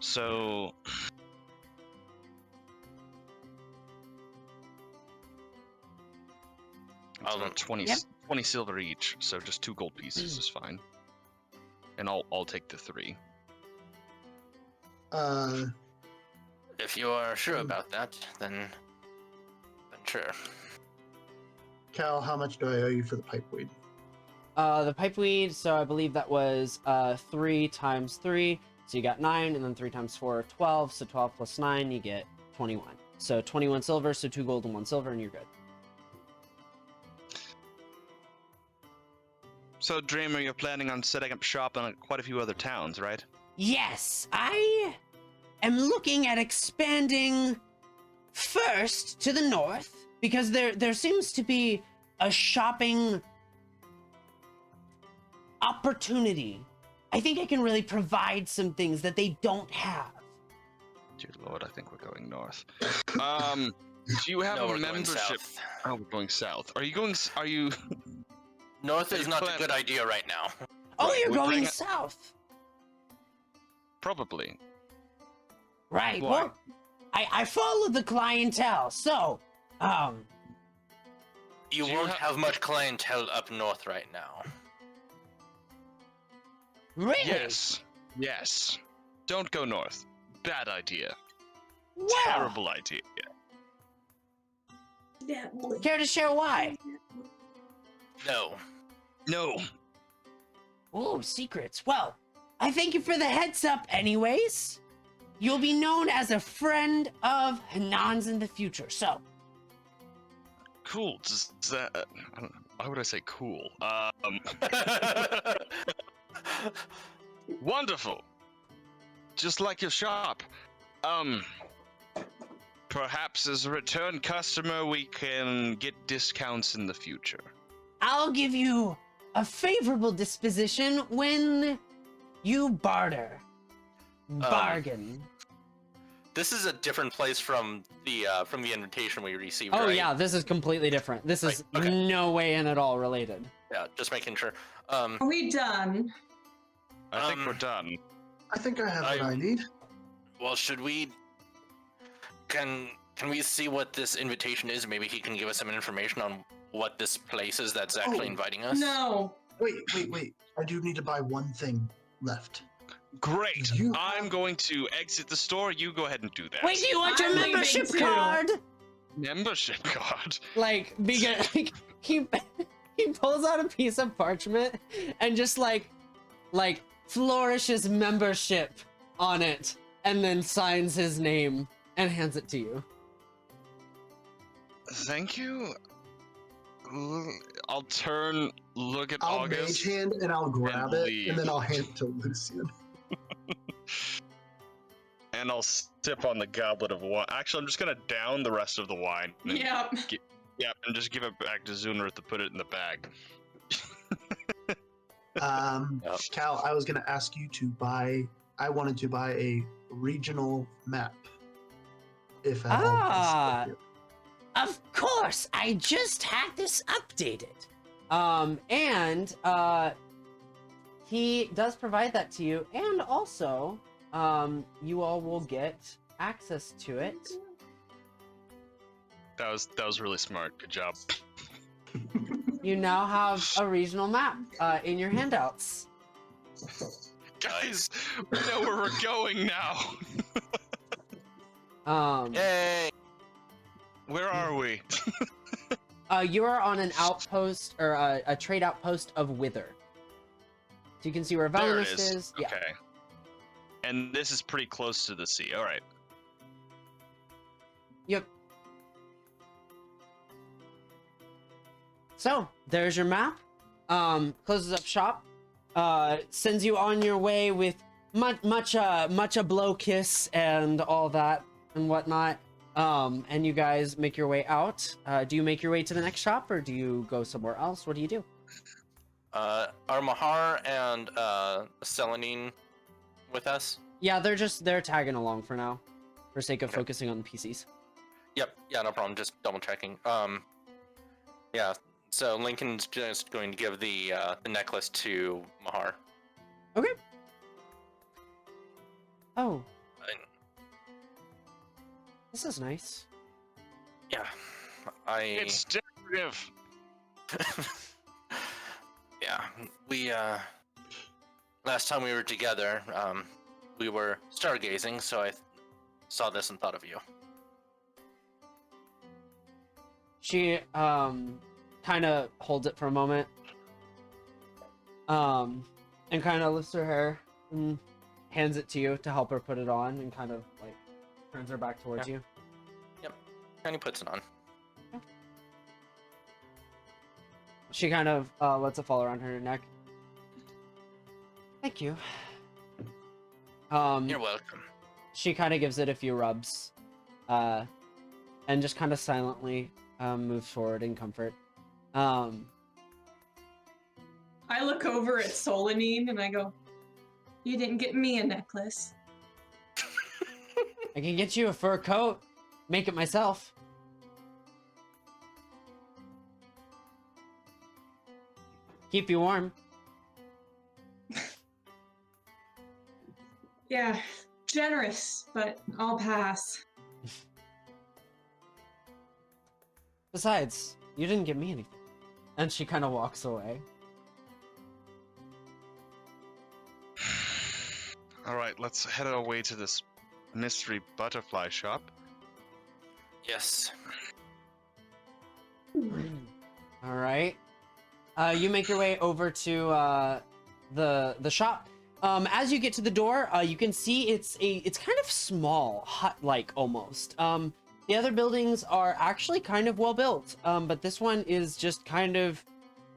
So it's about 20, Yep. 20 silver each, so just 2 gold pieces is fine. And I'll take the 3. If you are sure about that, then sure. Cal, how much do I owe you for the pipeweed? The pipeweed, so I believe that was 3 times 3, so you got 9, and then 3 times 4, 12, so 12 plus 9, you get 21. So 21 silver, so 2 gold and 1 silver, and you're good. So, Dreamer, you're planning on setting up shop in quite a few other towns, right? Yes, I am looking at expanding first to the north because there seems to be a shopping opportunity. I think I can really provide some things that they don't have. Dear Lord, I think we're going north. Do you have No, a we're going membership? south. Oh, we're going south. Are you going? Are you? North is You not plan- a good idea right now. Oh, Right, you're we going bring it- south. Probably. Right. Why? Well, I follow the clientele, so You Do you won't ha- have much clientele up north right now. really? Yes. Yes. Don't go north. Bad idea. Well, Terrible idea. care to share why? No. No. Oh, secrets. Well, I thank you for the heads up anyways. You'll be known as a friend of Hanan's in the future, so. Cool. Does that? I don't know. Why would I say cool? Wonderful. Just like your shop. Perhaps as a return customer, we can get discounts in the future. I'll give you a favorable disposition when you barter. Bargain. This is a different place from the invitation we received. Oh right? yeah, this is completely different. This is Right, okay. no way in at all related. Yeah, just making sure. Are we done? I think we're done. I think I have what I need. Well, should we? Can we see what this invitation is? Maybe he can give us some information on what this place is that's actually Oh, inviting us. No. Wait. I do need to buy one thing left. Great. You I'm have- going to exit the store. You go ahead and do that. Wait, do you want your I'm leaving membership too. card? Membership card. Like, because he pulls out a piece of parchment and just like flourishes membership on it, and then signs his name and hands it to you. Thank you. I'll turn, look at I'll August. mage hand and I'll grab it, leave. and then I'll hand it to Lucian. And I'll sip on the goblet of wine. Actually, I'm just gonna down the rest of the wine. And Yep. Yeah, and just give it back to Zunrith to put it in the bag. Yep. Cal, I was gonna ask you to buy. I wanted to buy a regional map. If at all Ah. possible. Of course, I just had this updated. And he does provide that to you, and also, you all will get access to it. That was really smart. Good job. You now have a regional map in your handouts. Guys, we know where we're going now. Yay! Where are we? You are on an outpost or a trade outpost of Wither. So you can see where There it Valinus is. is. Yeah. Okay. And this is pretty close to the sea. All right. Yep. So there's your map. Closes up shop. Sends you on your way with much a blow kiss and all that and whatnot. And you guys make your way out. Do you make your way to the next shop, or do you go somewhere else? What do you do? Are Mahar and Selenine with us? Yeah, they're tagging along for now, for sake of Okay. focusing on the PCs. Yep. Yeah, no problem. Just double checking. Yeah. So Lincoln's just going to give the necklace to Mahar. Okay. Oh, And, this is nice. yeah. It's decorative. Yeah. We last time we were together, we were stargazing, so I saw this and thought of you. She kind of holds it for a moment, and kind of lifts her hair and hands it to you to help her put it on, and kind of like turns her back towards you. Yep, and he puts it on. She kind of lets it fall around her neck. Thank you. You're welcome. She kind of gives it a few rubs, and just kind of silently moves forward in comfort. I look over at Solanine and I go, "You didn't get me a necklace." I can get you a fur coat. Make it myself. Keep you warm. Yeah, generous, but I'll pass. Besides, you didn't give me anything. And she kind of walks away. All right, let's head our way to this mystery butterfly shop. Yes. All right. You make your way over to the shop. As you get to the door, you can see it's kind of small, hut-like almost. The other buildings are actually kind of well built, but this one is just kind of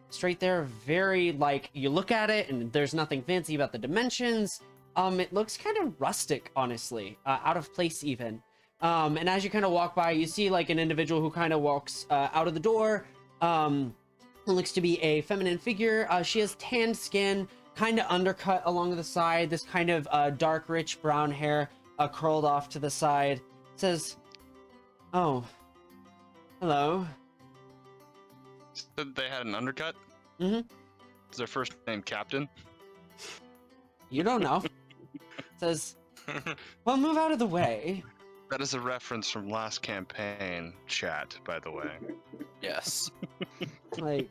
straight there. Very like you look at it, and there's nothing fancy about the dimensions. It looks kind of rustic, honestly, out of place even. And as you kind of walk by, you see like an individual who kind of walks out of the door. It looks to be a feminine figure. She has tanned skin, kind of undercut along the side. This kind of dark, rich brown hair curled off to the side. Says, "Oh, hello." Said they had an undercut? Mm-hmm. Is their first name Captain? You don't know. Says, "Well, move out of the way." That is a reference from last campaign chat, by the way. Yes. Like,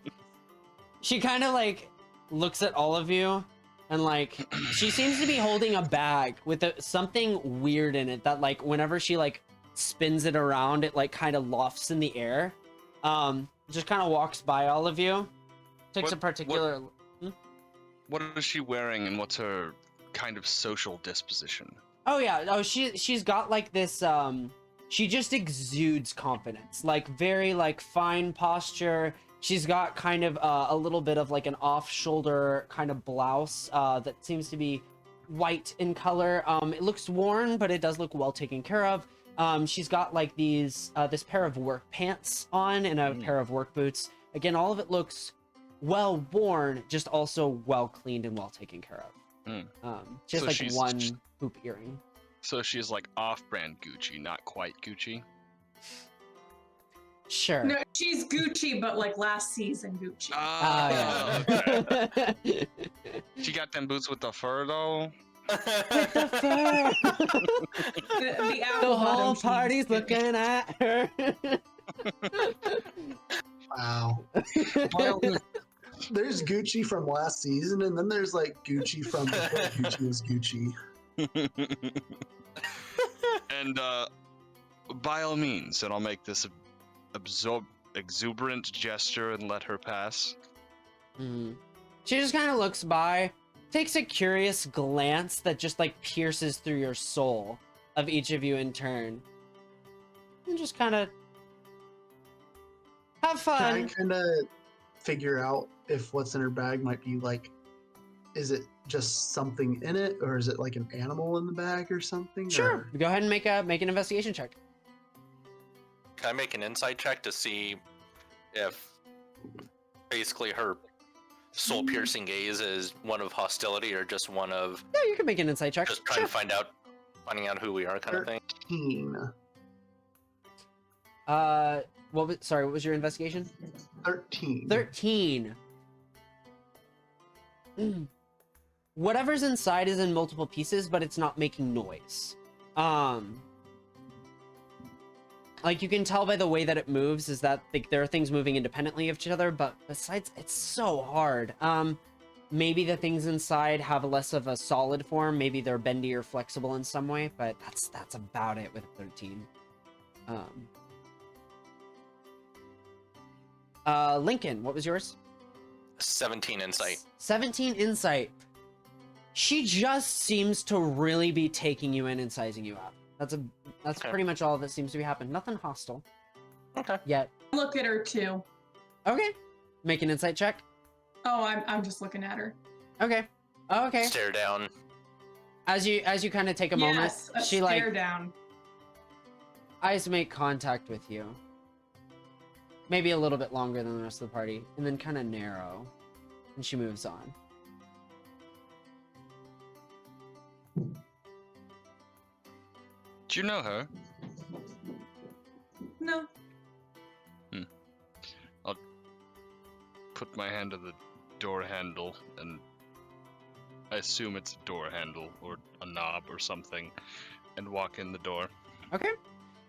she kind of like looks at all of you, and like she seems to be holding a bag with something weird in it that like whenever she like spins it around, it like kind of lofts in the air. Just kind of walks by all of you. Takes a particular. What is she wearing, and what's her kind of social disposition? Oh yeah, oh she's got like this she just exudes confidence, like very like fine posture. She's got kind of a little bit of like an off-shoulder kind of blouse that seems to be white in color. It looks worn, but it does look well taken care of. She's got like these this pair of work pants on and a pair of work boots. Again, all of it looks well worn, just also well cleaned and well taken care of. She has So like she's- one hoop earring. So she's like off-brand Gucci, not quite Gucci. Sure. No, she's Gucci, but like last season Gucci. Ah, Okay. She got them boots with the fur though. With the fur. The The whole apple-bottom jeans. party's looking at her. Wow. There's Gucci from last season, and then there's like Gucci from before Gucci was Gucci. And by all means, and I'll make this exuberant gesture and let her pass. She just kind of looks by, takes a curious glance that just like pierces through your soul of each of you in turn, and just kind of have Can I fun. kind of figure out if what's in her bag might be like, is it just something in it, or is it like an animal in the bag or something? Sure. Or- Go ahead and make an investigation check. Can I make an insight check to see if basically her soul-piercing gaze is one of hostility or just one of Yeah, you can make an insight check. just trying Sure. to finding out who we are kind of thing? 13. What was your investigation? 13. 13. Whatever's inside is in multiple pieces, but it's not making noise. Like you can tell by the way that it moves is that like there are things moving independently of each other, but besides, it's so hard. Maybe the things inside have less of a solid form. Maybe they're bendy or flexible in some way, but that's about it with 13. Lincoln, what was yours? 17 insight. 17 insight. She just seems to really be taking you in and sizing you up. That's Okay. pretty much all that seems to be happening. Nothing hostile Okay. yet. Look at her too. Okay. Make an insight check. Oh, I'm just looking at her. Okay. Okay. Stare down. As you kind of take a moment, Yes, a she stare down. eyes make contact with you. Maybe a little bit longer than the rest of the party, and then kind of narrow. And she moves on. Do you know her? No. I'll put my hand to the door handle, and I assume it's a door handle or a knob or something, and walk in the door. Okay.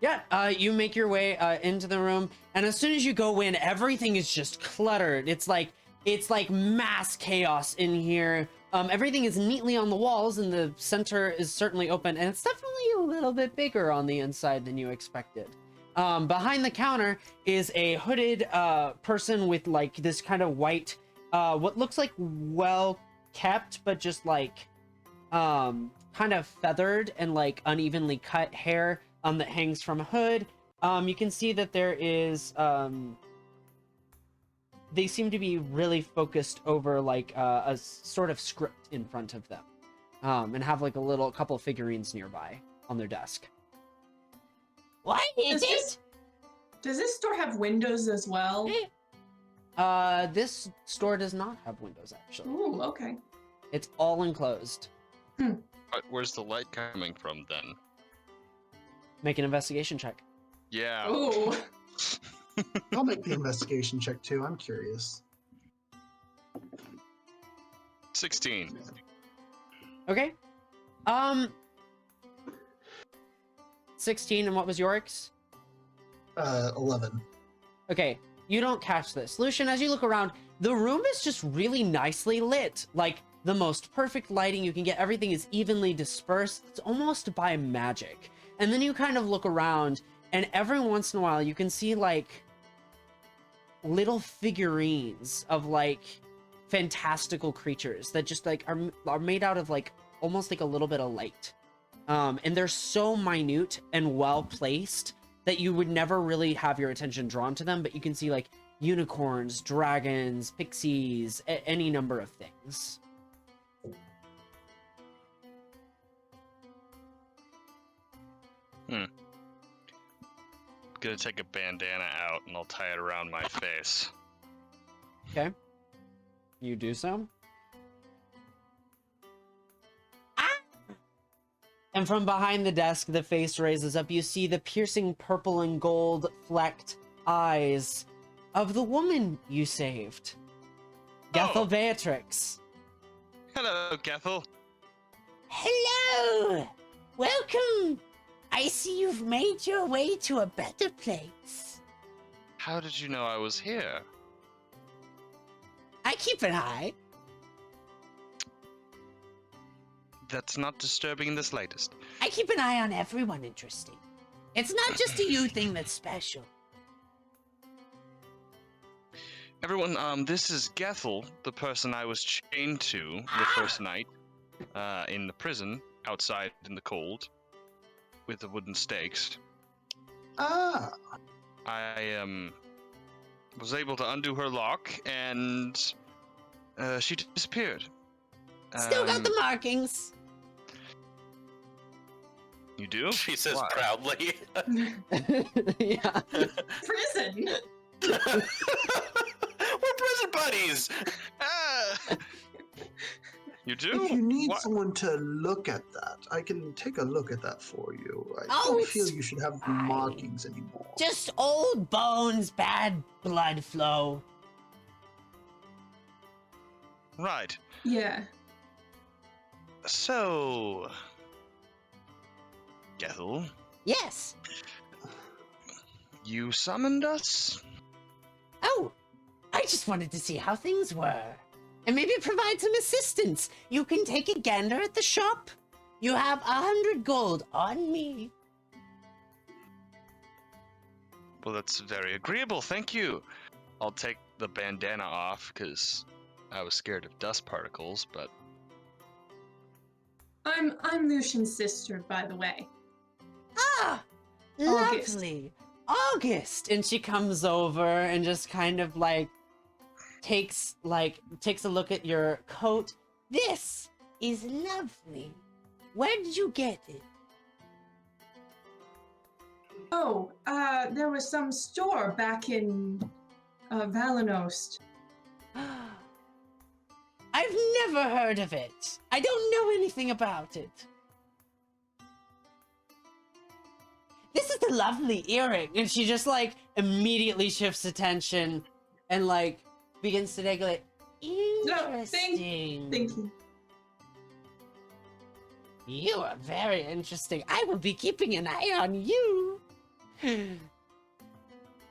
Yeah, you make your way into the room, and as soon as you go in, everything is just cluttered. It's like mass chaos in here. Everything is neatly on the walls, and the center is certainly open, and it's definitely a little bit bigger on the inside than you expected. Behind the counter is a hooded person with like this kind of white, what looks like well kept, but just like kind of feathered and like unevenly cut hair that hangs from a hood. You can see that there is they seem to be really focused over like a sort of script in front of them, and have like a couple of figurines nearby on their desk. What is it? Does this store have windows as well? This store does not have windows, actually. Ooh, okay. It's all enclosed. But where's the light coming from then? Make an investigation check. Yeah. Ooh. I'll make the investigation check too. I'm curious. 16. Okay. 16, and what was Yorick's? 11. Okay, you don't catch this. Lucian, as you look around, the room is just really nicely lit. Like, the most perfect lighting you can get. Everything is evenly dispersed. It's almost by magic. And then you kind of look around, and every once in a while, you can see, like, little figurines of, like, fantastical creatures that just, like, are made out of, like, almost like a little bit of light. And they're so minute and well placed that you would never really have your attention drawn to them, but you can see like unicorns, dragons, pixies, any number of things. Gonna take a bandana out and I'll tie it around my face. Okay. You do so. And from behind the desk, the face raises up. You see the piercing purple and gold flecked eyes of the woman you saved. Gethel Oh. Beatrix. Hello, Gethel. Hello! Welcome! I see you've made your way to a better place. How did you know I was here? I keep an eye. That's not disturbing in the slightest. I keep an eye on everyone interesting. It's not just a you thing that's special. Everyone, this is Gethel, the person I was chained to the first night in the prison, outside in the cold, with the wooden stakes. Ah, I was able to undo her lock, and she disappeared. Still got the markings. You do? She says Why? proudly. Yeah. Prison. We're prison buddies. Ah! You do? if you need What? someone to look at that, I can take a look at that for you. I Oh, don't feel it's you should have fine. markings anymore. Just old bones, bad blood flow. Right. Yeah. So, Gethel, Yes. you summoned us? Oh, I just wanted to see how things were. and maybe provide some assistance. You can take a gander at the shop. You have 100 gold on me. Well, that's very agreeable. Thank you. I'll take the bandana off because I was scared of dust particles, but I'm Lucian's sister, by the way. Ah, August. lovely. August, and she comes over and just kind of takes a look at your coat. This is lovely. Where did you get it? Oh, there was some store back in Valanost. I've never heard of it. I don't know anything about it. This is a lovely earring, and she just immediately shifts attention and begins to take it. Interesting. Thank you. You are very interesting. I will be keeping an eye on you.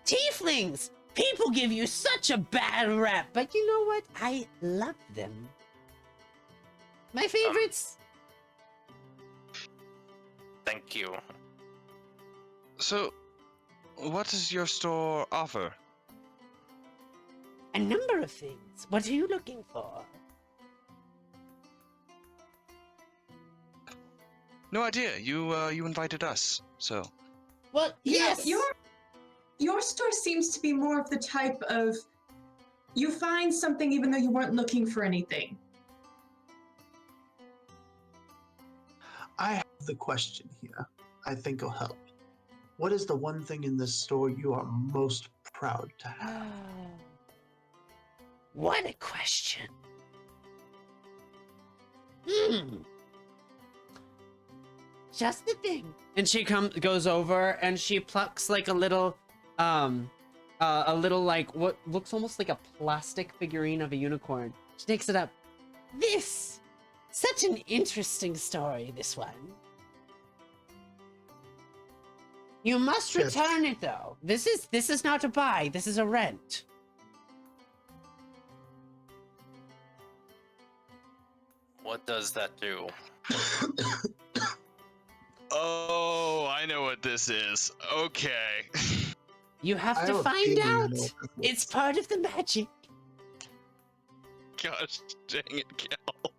Tieflings! People give you such a bad rep, but you know what? I love them. My favorites. Thank you. so what does your store offer? A number of things. What are you looking for? No idea. You invited us, so Well, Yeah, yes. your store seems to be more of the type of you find something even though you weren't looking for anything. I have the question here. I think will help. What is the one thing in this store you are most proud to have? What a question. Just the thing. And she goes over and she plucks a little what looks almost like a plastic figurine of a unicorn. She takes it up. This. Such an interesting story, this one. You must Yes. return it, though. This is not a buy. This is a rent. What does that do? Oh, I know what this is. Okay. You have I to have a find feeling I know out. what this It's is. part of the magic. Gosh dang it, Cal.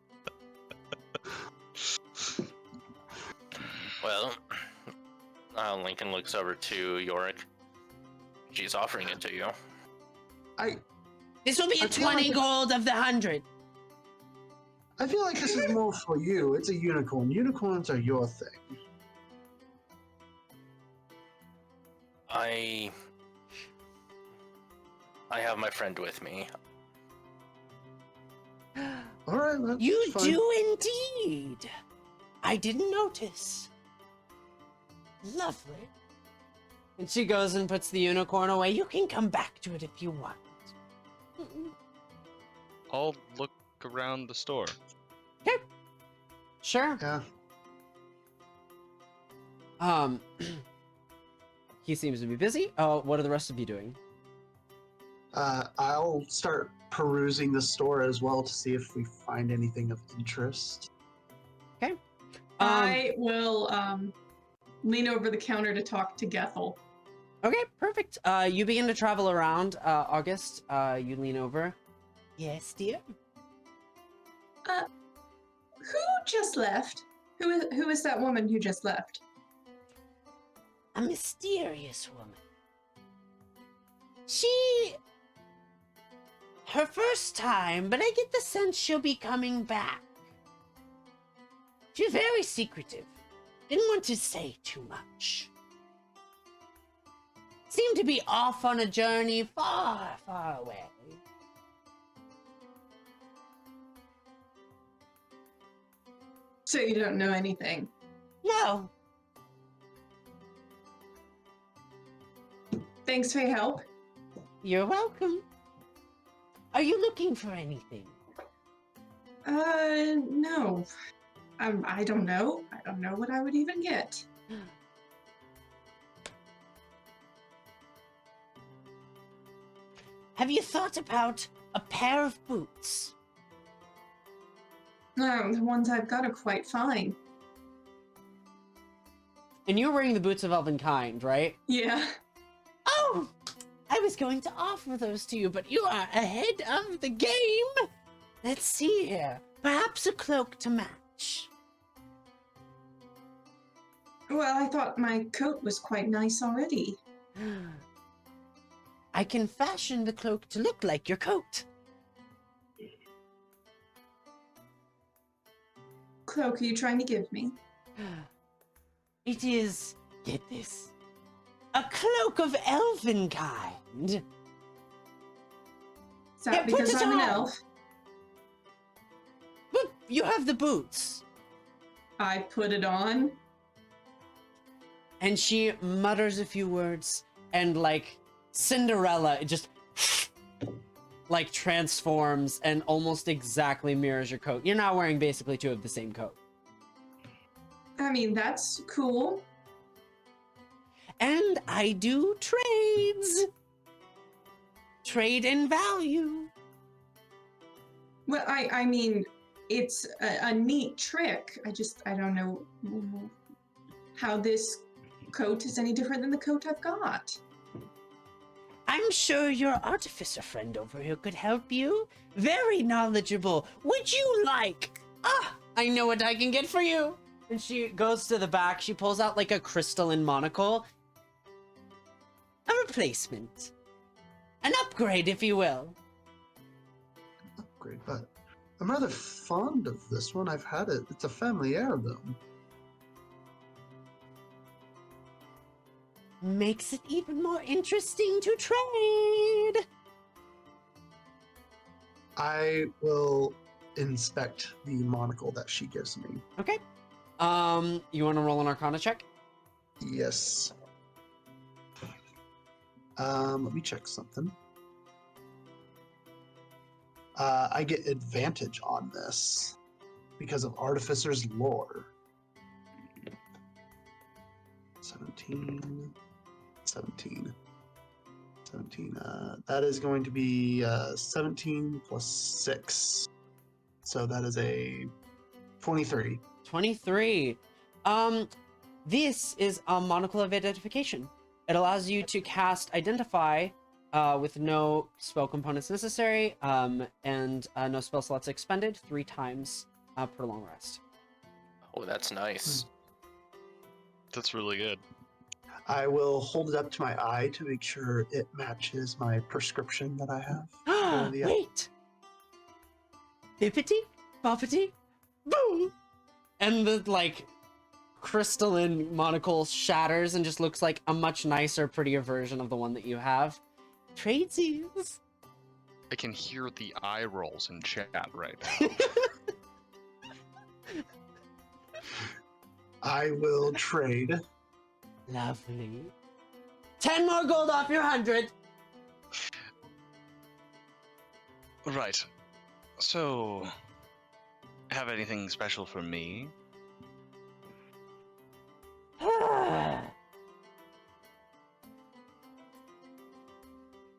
Well, Lincoln looks over to Yorick. She's offering it to you. This will be I a feel like 20 it- gold of the 100. I feel like this is more for you. It's a unicorn. Unicorns are your thing. I have my friend with me. All right, that's You fine. do indeed. I didn't notice. Lovely. And she goes and puts the unicorn away. You can come back to it if you want. I'll look around the store. Sure. Yeah. He seems to be busy. What are the rest of you doing? I'll start perusing the store as well to see if we find anything of interest. I will lean over the counter to talk to Gethel. Okay, perfect. You begin to travel around. August, you lean over. Yes, dear. Who just left? Who is that woman who just left? A mysterious woman. She... Her first time, but I get the sense she'll be coming back. She's very secretive. Didn't want to say too much. Seemed to be off on a journey far, far away. So you don't know anything. No, Thanks for your help. you're welcome. Are you looking for anything? No. I don't know. I don't know what I would even get. Have you thought about a pair of boots? No, the ones I've got are quite fine. And you're wearing the boots of Elvenkind, right? Yeah. Oh, I was going to offer those to you, but you are ahead of the game. Let's see here. Perhaps a cloak to match. Well, I thought my coat was quite nice already. I can fashion the cloak to look like your coat. Cloak are you trying to give me? It is, get this, a cloak of Elvenkind. Is that Yeah, put because it I'm an on. elf? But you have the boots. I put it on. And she mutters a few words, and like Cinderella, it just like transforms and almost exactly mirrors your coat. You're now wearing basically two of the same coat. I mean, that's cool. And I do trades. Trade in value. Well, I mean, it's a neat trick. I don't know how this coat is any different than the coat I've got. I'm sure your artificer friend over here could help you. Very knowledgeable. Would you like? Ah, I know what I can get for you. And she goes to the back. She pulls out like a crystalline monocle. A replacement. An upgrade, if you will. Upgrade, but I'm rather fond of this one. I've had it. It's a family heirloom. Makes it even more interesting to trade. I will inspect the monocle that she gives me. Okay. You want to roll an Arcana check? Yes. Let me check something. I get advantage on this because of Artificer's lore. 17. That is going to be 17 plus 6. So that is a 23. 23. This is a monocle of identification. It allows you to cast Identify with no spell components necessary, and no spell slots expended 3 times per long rest. Oh, that's nice. That's really good. I will hold it up to my eye to make sure it matches my prescription that I have. for the- Wait! Bippity, boppity, boom! And the, like, crystalline monocle shatters and just looks like a much nicer, prettier version of the one that you have. Tradesies! I can hear the eye rolls in chat right now. I will trade. Lovely. 10 more gold off your 100! Right. So, have anything special for me?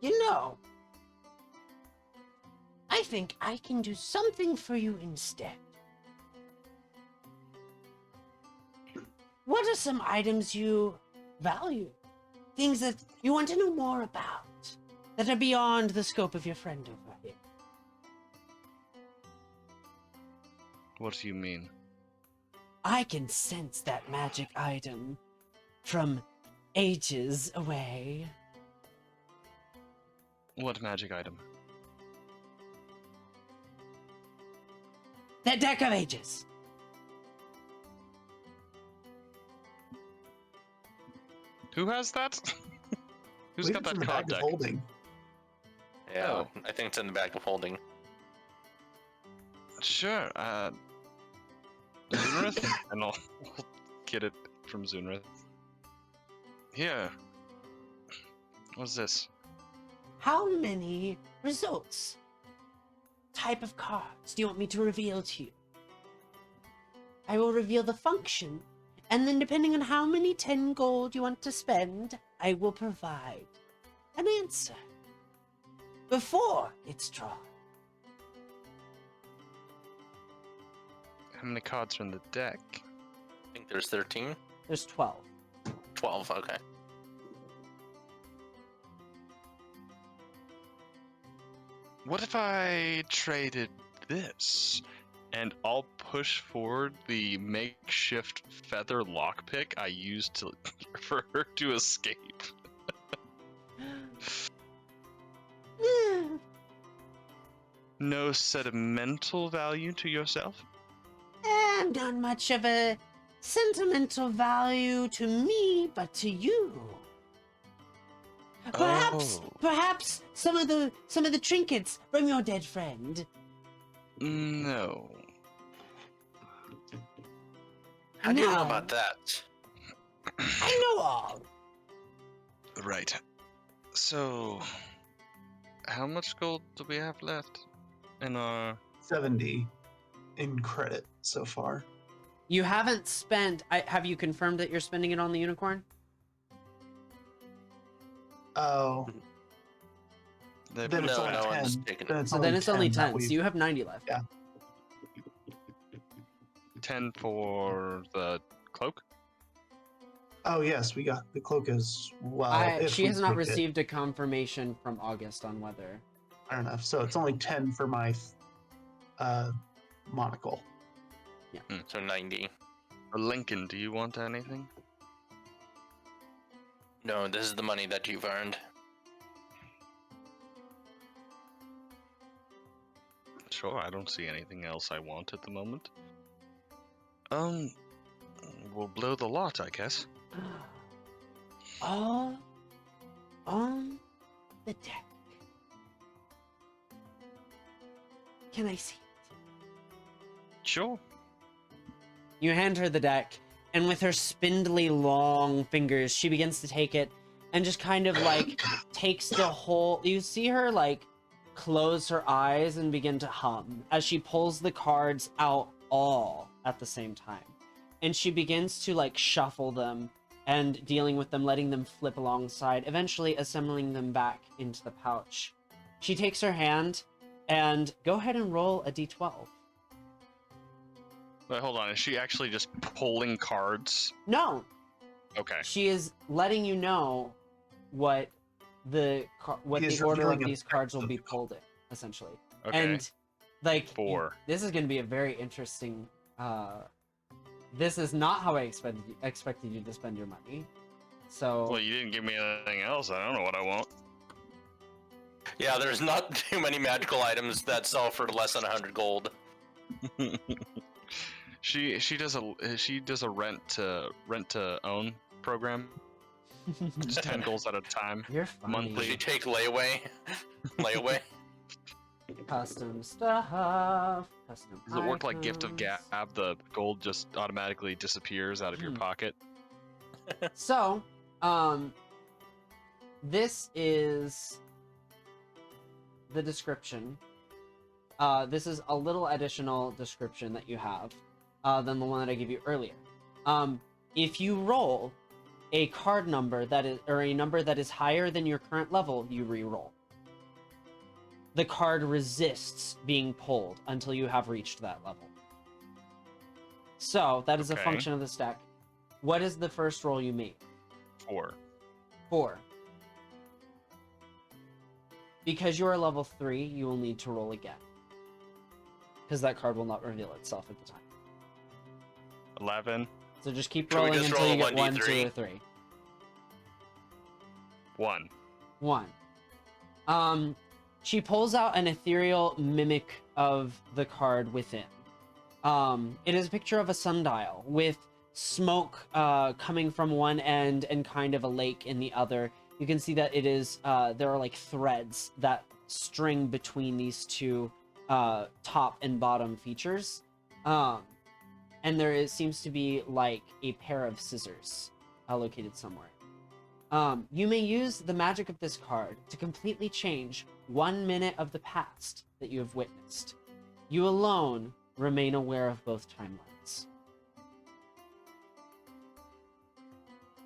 You know, I think I can do something for you instead. What are some items you value? Things that you want to know more about, that are beyond the scope of your friend over here? What do you mean? I can sense that magic item from ages away. What magic item? That deck of ages. Who has that? Who's Leave got it that in the card bag of deck? holding. Yeah, Oh. I think it's in the bag of holding. Sure, Zunrith? And I'll get it from Zunrith. Here. What's this? How many results? Type of cards do you want me to reveal to you? I will reveal the function, and then depending on how many 10 gold you want to spend, I will provide an answer before it's drawn. How many cards are in the deck? I think there's 13. There's 12. 12, okay. What if I traded this? And I'll push forward the makeshift feather lockpick I used to for her to escape. No sentimental value to yourself? Not much of a sentimental value to me, but to you. Perhaps some of the trinkets from your dead friend. No. How do you know No. about that? I know all. Right. So, how much gold do we have left in our... 70 in credit so far. You haven't spent. Have you confirmed that you're spending it on the unicorn? Oh, They've then it's No, only no 10. one's taken it. So then it's only 10. that So you have 90 left. Yeah. 10 for the cloak? Oh yes, we got the cloak as well. if She we has not picked it. received a confirmation from August on whether. Fair enough. So it's only 10 for my monocle. So 90. Or Lincoln, do you want anything? No, this is the money that you've earned. Sure, I don't see anything else I want at the moment. We'll blow the lot, I guess. All on the deck. Can I see it? Sure. You hand her the deck, and with her spindly long fingers, she begins to take it and just kind of like takes the whole. You see her like close her eyes and begin to hum as she pulls the cards out all at the same time. And she begins to like shuffle them and dealing with them, letting them flip alongside, eventually assembling them back into the pouch. She takes her hand and go ahead and roll a d12. Wait, hold on. Is she actually just pulling cards? No, Okay. she is letting you know what the He is order of revealing these cards will be pulled in, essentially. Okay. And like 4. this is going to be a very interesting. This is not how I expected you to spend your money. So Well, you didn't give me anything else. I don't know what I want. Yeah, there's not too many magical items that sell for less than 100 gold. She does a rent to own program. Just 10 goals at a time. you're funny. monthly. Does she take layaway? Layaway? Custom stuff. Custom. Does it work like Gift of items. Gab? The gold just automatically disappears out of your pocket. So, this is the description. This is a little additional description that you have than the one that I gave you earlier. If you roll a card number that is, or a number that is higher than your current level, you re-roll. The card resists being pulled until you have reached that level. So, that is a Okay. function of this deck. What is the first roll you made? 4. 4. Because you are level 3, you will need to roll again. Because that card will not reveal itself at the time. 11. So just keep Should we rolling just until roll you a get 1, 2, 1d3? or 3. 1. 1. She pulls out an ethereal mimic of the card within. It is a picture of a sundial with smoke coming from one end and kind of a lake in the other. You can see that it is there are like threads that string between these two top and bottom features, and seems to be like a pair of scissors located somewhere. You may use the magic of this card to completely change 1 minute of the past that you have witnessed. You alone remain aware of both timelines.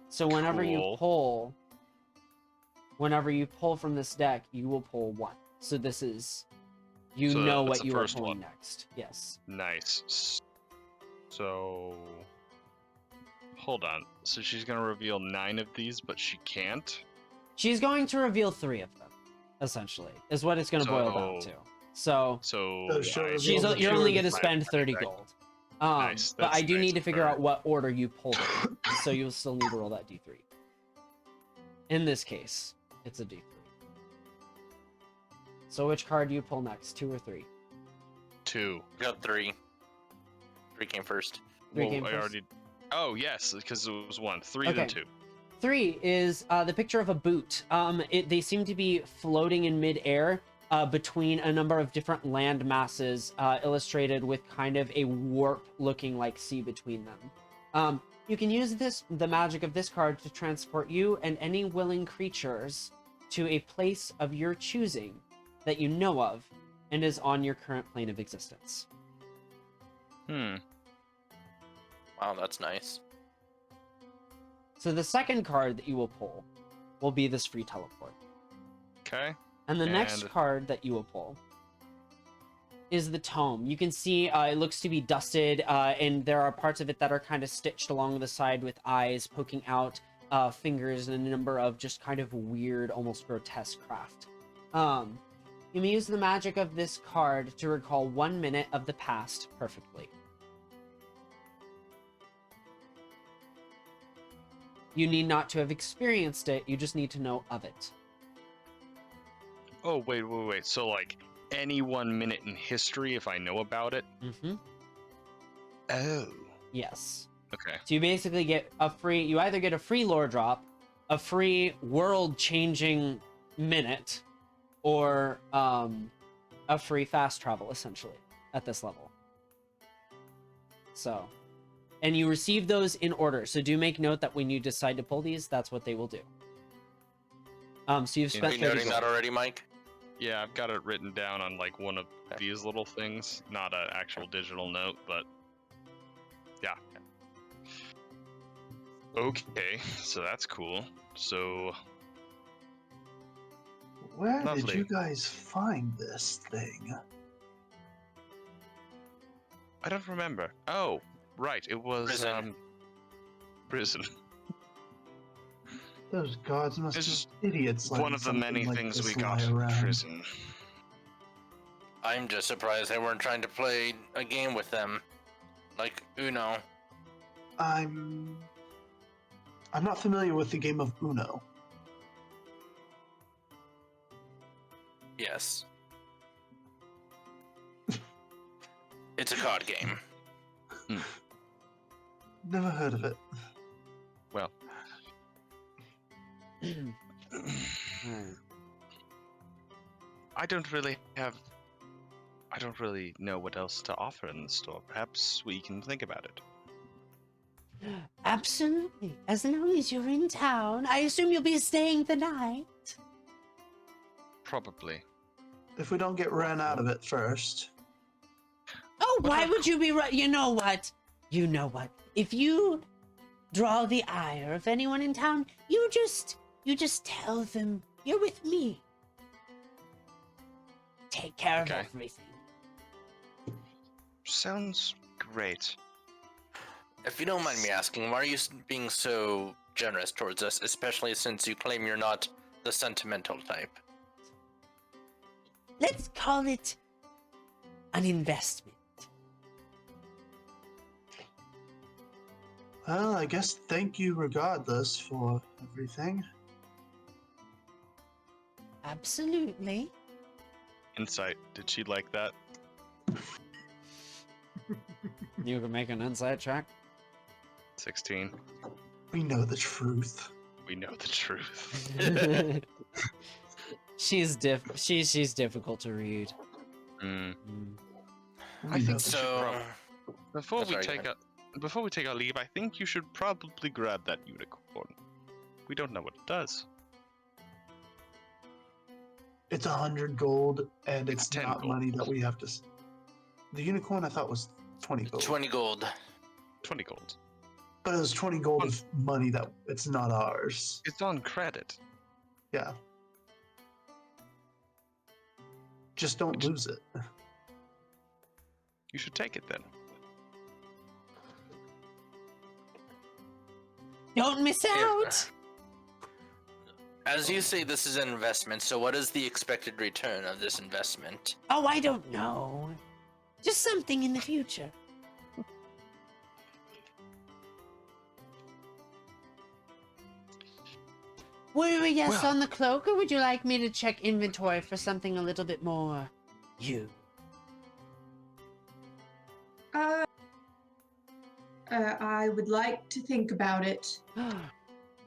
So whenever Cool. whenever you pull from this deck, you will pull 1. So this is, you So know that's what the you are first pulling one. next. Yes. Nice. So, hold on. So she's gonna reveal 9 of these, but she can't. She's going to reveal 3 of them, essentially, is what it's going to boil down to. So So she'll I- reveal the you're only going to Five, spend 30 okay. gold. Nice, But I that's do nice need to of figure her. out what order you pulled it in, so you'll still need to roll that d3. In this case, it's a d3. So which card do you pull next, 2 or 3? 2. Got 3. 3 came first. 3 Well, came I first? already. Oh yes, because it was 1. 3 Okay. then 2. 3 is the picture of a boot. They seem to be floating in midair between a number of different land masses, illustrated with kind of a warp-looking like sea between them. You can use the magic of this card to transport you and any willing creatures to a place of your choosing that you know of and is on your current plane of existence. Hmm. Wow, that's nice. So the second card that you will pull will be this free teleport. Okay. And the next And- card that you will pull is the tome. You can see it looks to be dusted, and there are parts of it that are kind of stitched along the side with eyes poking out, fingers, and a number of just kind of weird, almost grotesque craft. You may use the magic of this card to recall 1 minute of the past perfectly. You need not to have experienced it, you just need to know of it. Oh wait. So like any 1 minute in history, if I know about it. Mm-hmm. Oh. Yes. Okay. So you basically get you either get a free lore drop, a free world-changing minute, or a free fast travel, essentially, at this level. So, and you receive those in order. So do make note that when you decide to pull these, that's what they will do. So you've Are Are spent you 30 noting gold. that already, Mike? Yeah, I've got it written down on like one of these little things, not an actual digital note, but yeah. Okay, so that's cool. So Where did Lovely. you guys find this thing? I don't remember. Oh, right, it was Prison. prison. Those guards must This be is idiots. One letting of the something many like things we this got lie from around. prison. I'm just surprised they weren't trying to play a game with them. Like Uno. I'm not familiar with the game of Uno. Yes. It's a card game. Never heard of it. Well, Alright. I don't really know what else to offer in the store. Perhaps we can think about it. Absolutely. As long as you're in town, I assume you'll be staying the night. Probably. If we don't get ran out of it first. Oh, What why are- would you be right? You know what? You know what? If you draw the ire of anyone in town, you just tell them you're with me. Take care Okay. of everything. Sounds great. If you don't mind me asking, why are you being so generous towards us, especially since you claim you're not the sentimental type? Let's call it an investment. Well, I guess thank you regardless for everything. Absolutely. Insight. Did she like that? You can make an insight check. 16. We know the truth. We know the truth. she's difficult to read. Mm. We I think know the So, Before That's we right, take go before we take our leave, I think you should probably grab that unicorn. We don't know what it does. It's 100 gold, and it's 10 not gold. money that we have to. The unicorn I thought was 20 gold, 20 gold. 20 gold. but it was 20 gold of money that it's not ours. It's on credit. Yeah. Just don't lose it. You should take it then. Don't miss out. As you say, this is an investment, so what is the expected return of this investment? Oh, I don't know. Just something in the future. Were we yes Well- on the cloak, or would you like me to check inventory for something a little bit more you? I would like to think about it.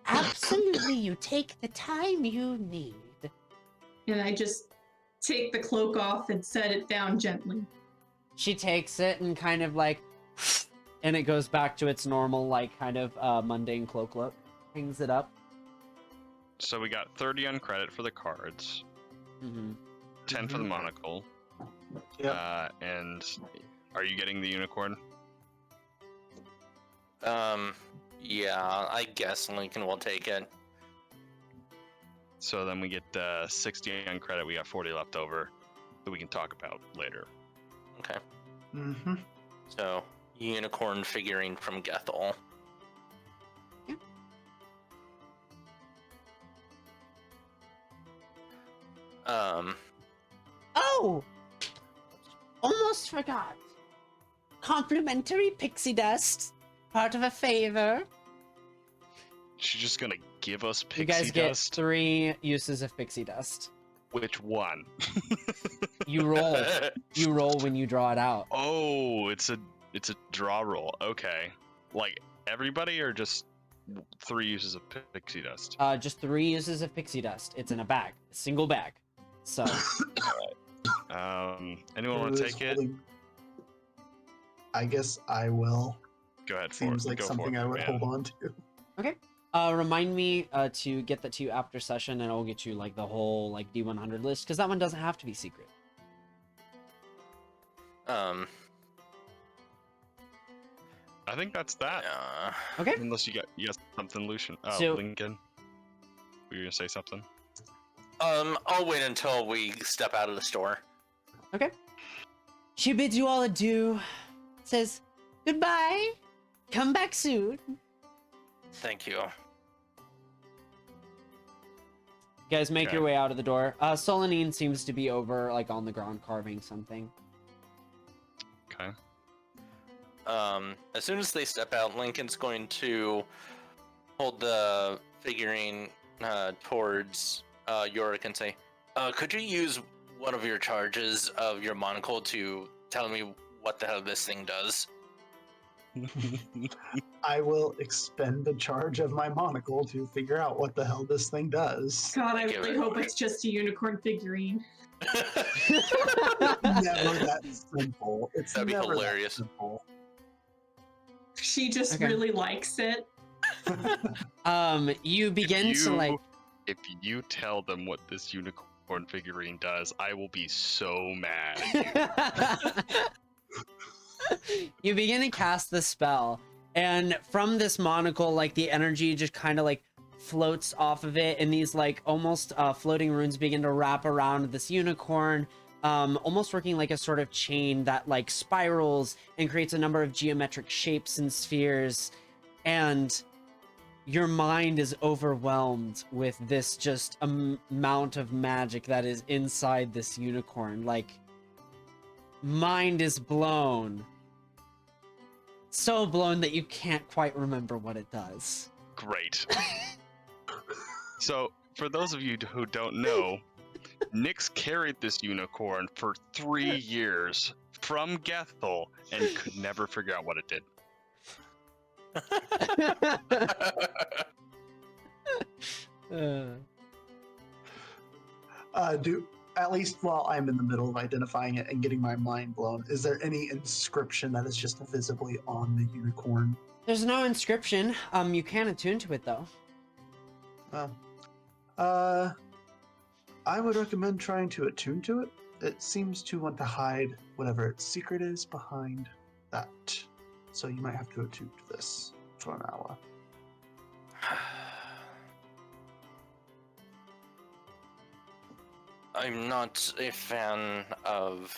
Absolutely, you take the time you need. And I just take the cloak off and set it down gently. She takes it and kind of like, and it goes back to its normal, like, kind of mundane cloak look. Hangs it up. So we got 30 on credit for the cards, Mm-hmm. 10 for the monocle. Yep. And are you getting the unicorn? Yeah, I guess Lincoln will take it. So then we get 60 on credit. We got 40 left over that we can talk about later. Okay. Mm-hmm. So, unicorn figurine from Gethel. Yeah. Oh! Almost forgot. Complimentary pixie dust. Part of a favor. She's just gonna give us You pixie guys get dust. 3 uses of pixie dust. Which one? You roll. You roll when you draw it out. Oh, it's a draw roll. Okay, like everybody or just 3 uses of pixie dust? Just 3 uses of pixie dust. It's in a bag, a single bag. So Anyone want to take it? I guess I will. Go ahead. Seems for it. like Go for something it, I would man. hold on to. remind me to get that to you after session, and I'll get you like the whole like D100 list because that one doesn't have to be secret. I think that's that. Okay. Unless you got something, Lucian. So- Lincoln. Were you gonna say something? I'll wait until we step out of the store. She bids you all adieu. Says goodbye. Come back soon. Thank you. You guys make Okay. your way out of the door. Solanine seems to be over, like, on the ground carving something. Okay. As soon as they step out, Lincoln's going to hold the figurine towards Yorick and say, could you use one of your charges of your monocle to tell me what the hell this thing does? I will expend the charge of my monocle to figure out what the hell this thing does. God, I Thank you really very hope much. it's just a unicorn figurine. Never that simple. It's That'd be never hilarious. That simple. She just Okay. really likes it. You begin to like. If you tell them what this unicorn figurine does, I will be so mad at you. You begin to cast the spell, and from this monocle, like the energy just kind of like floats off of it, and these like almost floating runes begin to wrap around this unicorn, almost working like a sort of chain that like spirals and creates a number of geometric shapes and spheres, and your mind is overwhelmed with this just amount of magic that is inside this unicorn. Like, mind is blown. So blown that you can't quite remember what it does. Great. So, for those of you who don't know, Nyx carried this unicorn for 3 years from Gethel and could never figure out what it did. Do at least while I'm in the middle of identifying it and getting my mind blown, is there any inscription that is just visibly on the unicorn? There's no inscription. You can attune to it though. I would recommend trying to attune to it. It seems to want to hide whatever its secret is behind that. So you might have to attune to this for an hour. I'm not a fan of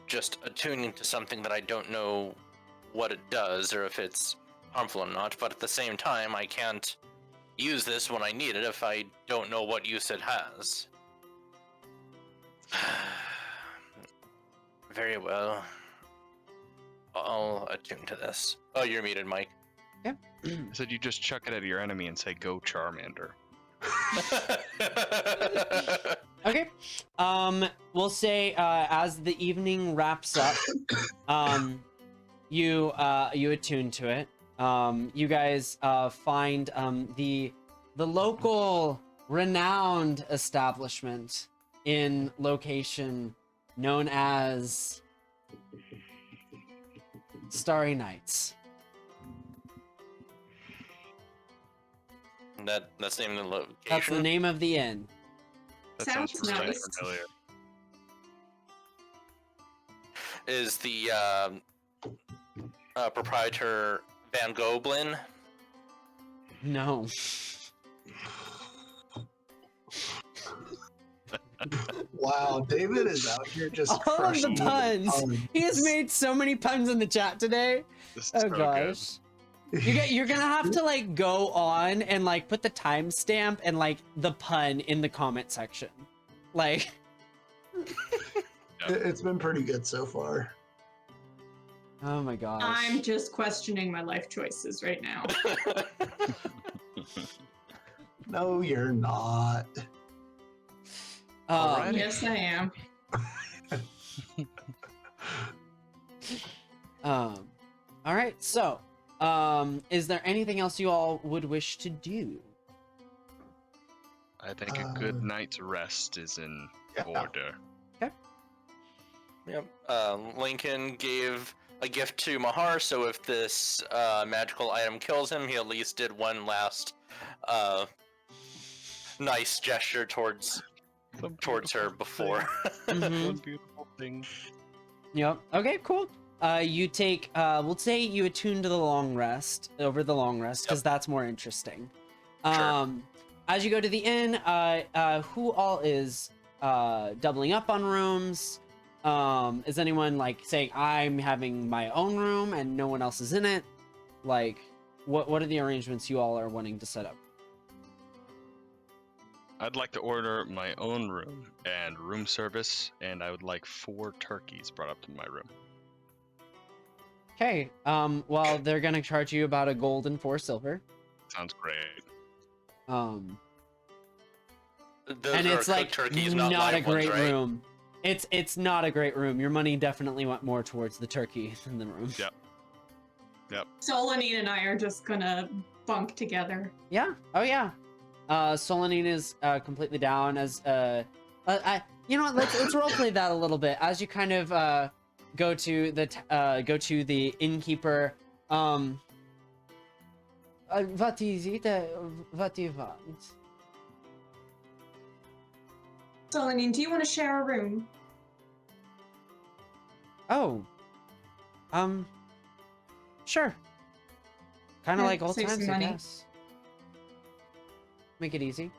just attuning to something that I don't know what it does or if it's harmful or not, but at the same time, I can't use this when I need it if I don't know what use it has. Very well. I'll attune to this. Oh, you're muted, Mike. I said you just chuck it at your enemy and say, "Go, Charmander." Okay. We'll say as the evening wraps up, you attune to it. You guys find the local renowned establishment in location known as Starry Nights. That's the name of the location. That's the name of the inn. That Sounds really nice. familiar. Is the proprietor Van Goblin? No. Wow, David is out here just All of the crushing puns. puns. He has made so many puns in the chat today. This is Oh so good. gosh. You're gonna have to like go on and like put the timestamp and like the pun in the comment section. Like It's been pretty good so far. oh my gosh. I'm just questioning my life choices right now. No, you're not. Alrighty. Yes, I am. All right. So, is there anything else you all would wish to do? I think a good night's rest is in order. Yep. Lincoln gave a gift to Mahar, so if this magical item kills him, he at least did one last nice gesture towards her before. Mhm. One beautiful thing. Yep. Okay, cool. You take, we'll say you attune to the long rest over the long rest because that's more interesting. Sure. As you go to the inn, who all is doubling up on rooms? Is anyone like saying I'm having my own room and no one else is in it? Like, what are the arrangements you all are wanting to set up? I'd like to order my own room and room service, and I would like 4 turkeys brought up to my room. Okay. Well, they're gonna charge you about a gold and 4 silver. Sounds great. Those And are it's like cooked turkeys, not not a live ones, great right? room. It's not a great room. Your money definitely went more towards the turkey than the room. Yep. Solanine and I are just gonna bunk together. Yeah. Oh yeah. Solanine is completely down as you know what, let's roleplay that a little bit as you kind of go to the innkeeper. What is it? What do you want? Solanine, do you want to share a room? Oh. Sure. Kind of Yeah, like old save some times, I money. guess. Make it easy.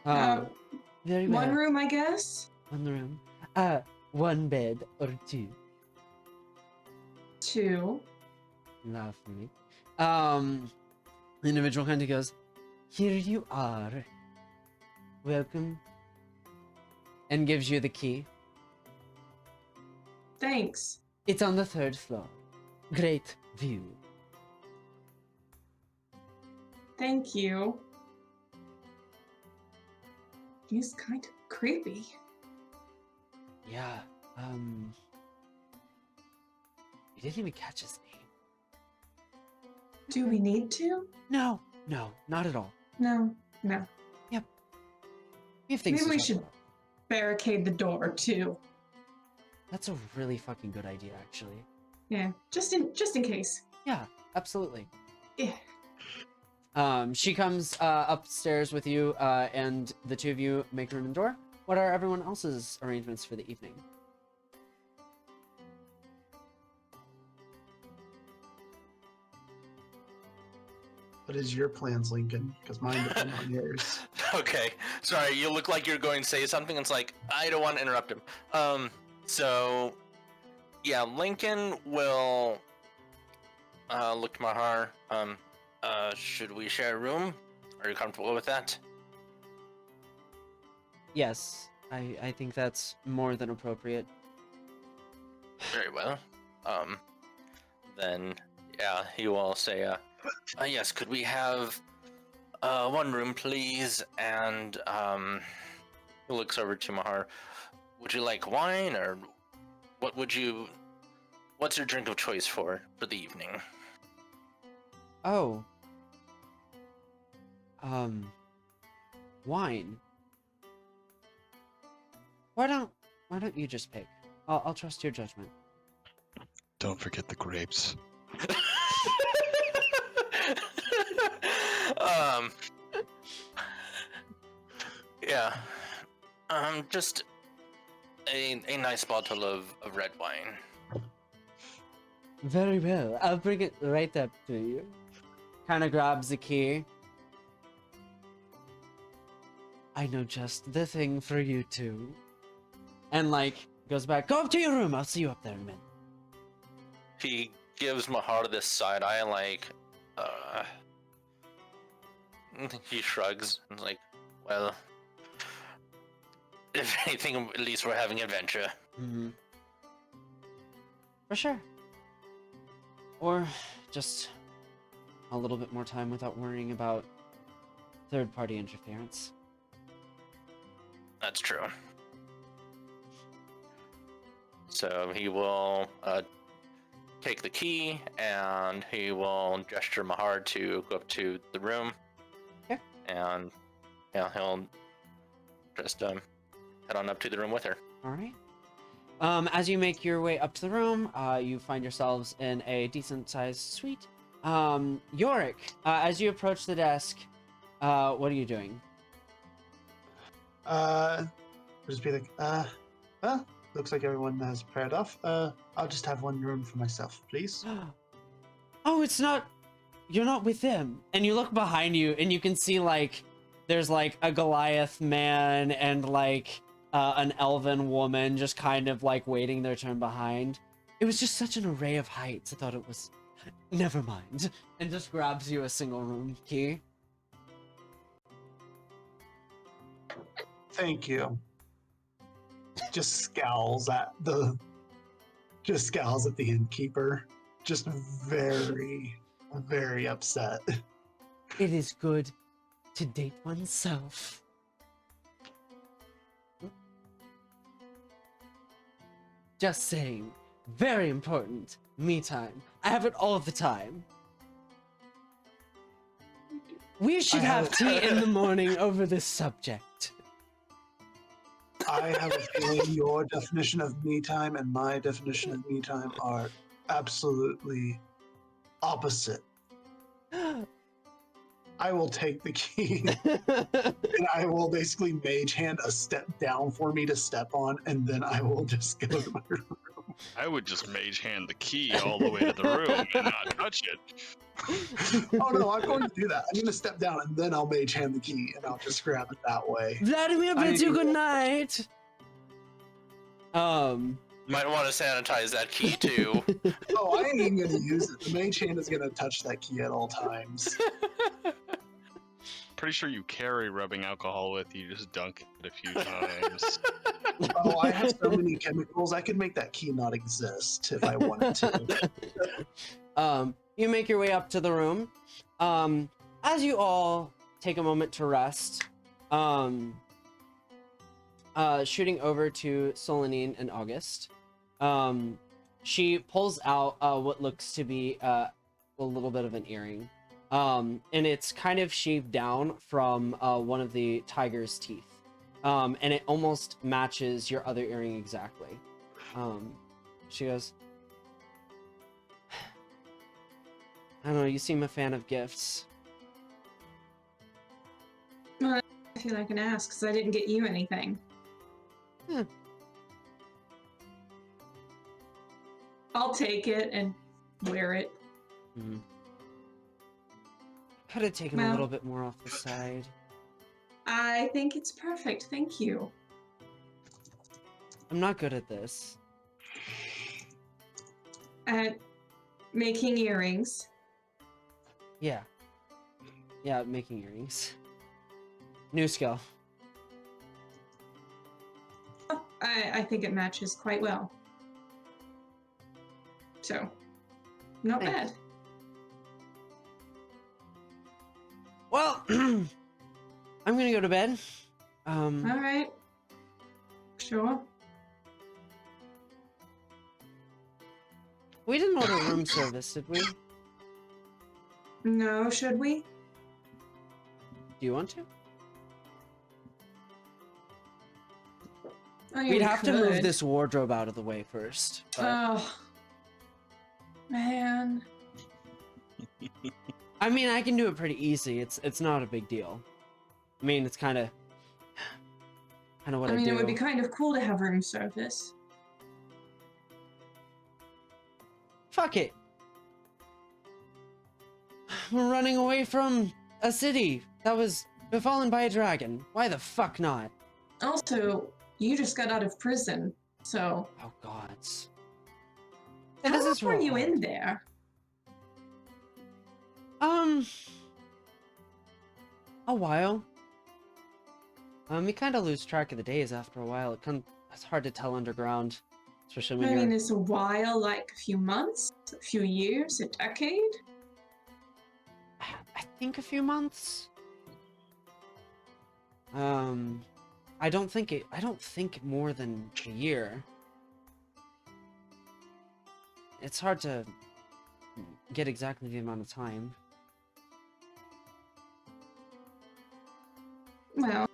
Uh, Very well. One room, I guess. One room. One bed or 2. 2. Lovely. The individual kind of goes, here you are. Welcome. And gives you the key. Thanks. It's on the 3rd floor. Great view. Thank you. He's kind of creepy. Yeah, we didn't even catch his name. Do we need to? No, not at all. No. We have things Maybe to we talk should- about. Barricade the door too. That's a really fucking good idea, actually. Yeah, just in case. Yeah, absolutely. Yeah. She comes upstairs with you, and the 2 of you make room and door. What are everyone else's arrangements for the evening? What is your plans, Lincoln? Because mine depend on yours. Okay, sorry, you look like you're going to say something. It's like, I don't want to interrupt him. So, yeah, Lincoln will look to Mahar. Should we share a room? Are you comfortable with that? Yes, I think that's more than appropriate. Very well. Then, yeah, he will say, yes, could we have, one room, please? And, he looks over to Mahar. Would you like wine, or what's your drink of choice for the evening? Oh. Wine. Why don't you just pick? I'll trust your judgment. Don't forget the grapes. Yeah. Just a nice bottle of red wine. Very well. I'll bring it right up to you. Kind of grabs the key. I know just the thing for you two. And like goes back. Go up to your room. I'll see you up there in a minute. He gives Mahar this side eye, like, he shrugs and is like, well, if anything, at least we're having adventure. Mm-hmm. For sure. Or just a little bit more time without worrying about third-party interference. That's true. So he will take the key, and he will gesture Mahar to go up to the room. Yeah. And yeah, he'll just head on up to the room with her. All right. As you make your way up to the room, you find yourselves in a decent-sized suite. Yorick, as you approach the desk, what are you doing? We'll just be like, well, looks like everyone has paired off. I'll just have one room for myself, please. Oh, it's not... You're not with them. And you look behind you, and you can see, like, there's, like, a Goliath man and, like, an elven woman just kind of, like, waiting their turn behind. It was just such an array of heights. I thought it was... Never mind. And just grabs you a single room key. Thank you. Just scowls at the innkeeper. Just very, very upset. It is good to date oneself. Just saying. Very important. Me time. I have it all the time. We should have tea in the morning over this subject. I have a feeling your definition of me time and my definition of me time are absolutely opposite. I will take the key and I will basically mage hand a step down for me to step on, and then I will just go to my room. I would just mage hand the key all the way to the room and not touch it. Oh no, I'm going to do that. I'm going to step down and then I'll mage hand the key and I'll just grab it that way. Vladimir bids you good night. Might want to sanitize that key too. Oh, I ain't even going to use it. The mage hand is going to touch that key at all times. Pretty sure you carry rubbing alcohol with you. Just dunk it a few times. Oh, I have so many chemicals. I could make that key not exist if I wanted to. You make your way up to the room. As you all take a moment to rest, shooting over to Solanine and August, she pulls out what looks to be a little bit of an earring. And it's kind of shaved down from one of the tiger's teeth. And it almost matches your other earring exactly. She goes, I don't know, you seem a fan of gifts. Well, I feel I can ask because I didn't get you anything. I'll take it and wear it. Mm-hmm. Could have taken a little bit more off the side. I think it's perfect. Thank you. I'm not good at this. Making earrings. Yeah. Yeah, making earrings. New skill. I think it matches quite well. So, not Thanks. bad. Well, I'm gonna go to bed. All right. Sure. We didn't order room service, did we? Do No, should we? you want to? I mean, We'd we have to move could. this wardrobe out of the way first. But... Oh, man. I mean, I can do it pretty easy. It's not a big deal. I mean, it's kind of what I I mean, do. it would be kind of cool to have room service. Fuck it. We're running away from a city that was befallen by a dragon. Why the fuck not? Also, you just got out of prison, so Oh gods. how This long is were real you hard. in there? A while. You kind of lose track of the days after a while. It's hard to tell underground, especially when I mean, you're. it's a while, like a few months, a few years, a decade. I think a few months. I don't think more than a year. It's hard to get exactly the amount of time. Well,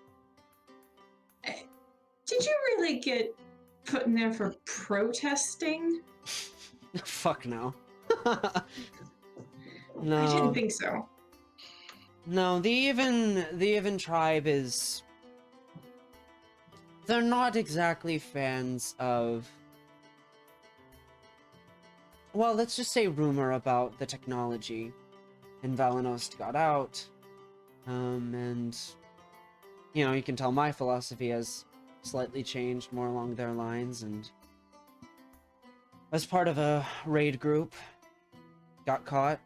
did you really get put in there for protesting? Fuck no. I No. didn't think so. No, the Even tribe is... They're not exactly fans of... Well, let's just say rumor about the technology. And Valenost got out. And... You know, you can tell my philosophy has slightly changed more along their lines, and... As part of a raid group, got caught.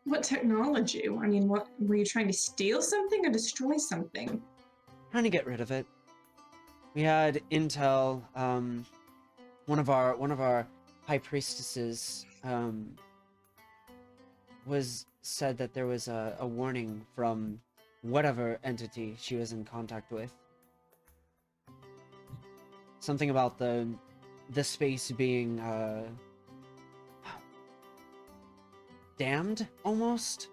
What technology? I mean, what were you trying to steal something or destroy something? Trying to get rid of it. We had intel. One of our high priestesses was said that there was a warning from whatever entity she was in contact with. Something about the space being damned, almost.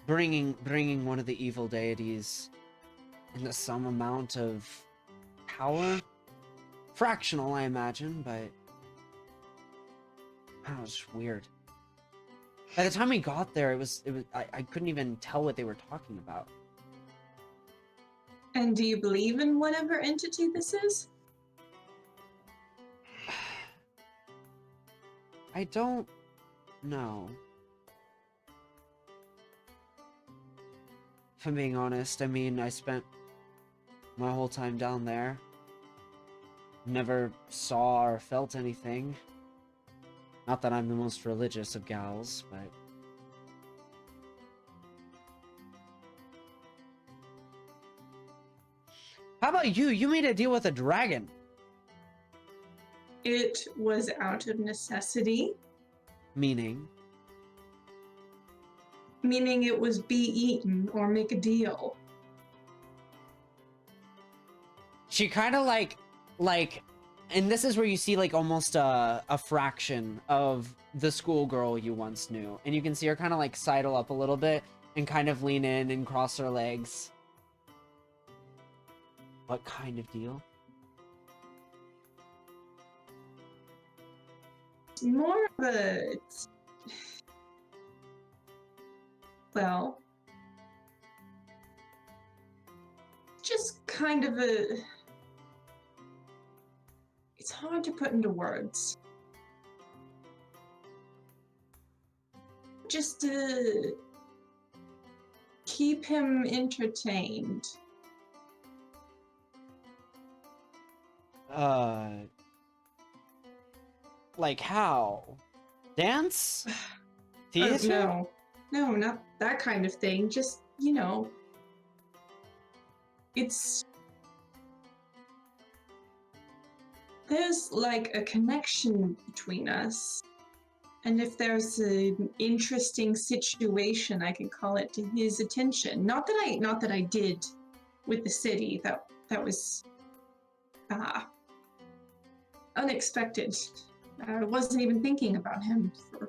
Bringing one of the evil deities into some amount of power. Fractional, I imagine, but... I don't know, it's just weird. By the time we got there, I couldn't even tell what they were talking about. And do you believe in whatever entity this is? I don't know. If I'm being honest, I mean, I spent my whole time down there. Never saw or felt anything. Not that I'm the most religious of gals, but... How about you? You made a deal with a dragon. It was out of necessity, Meaning? meaning it was be eaten or make a deal. She kind of like, and this is where you see like almost a fraction of the schoolgirl you once knew. And you can see her kind of like sidle up a little bit and kind of lean in and cross her legs. What kind of deal? It's more of a... Well... just kind of a... It's hard to put into words. Just to keep him entertained. Like how? Dance? Oh, Theater? no, not that kind of thing. Just, it's. There's like a connection between us. And if there's an interesting situation, I can call it to his attention. Not that I did with the city. That was unexpected. I wasn't even thinking about him for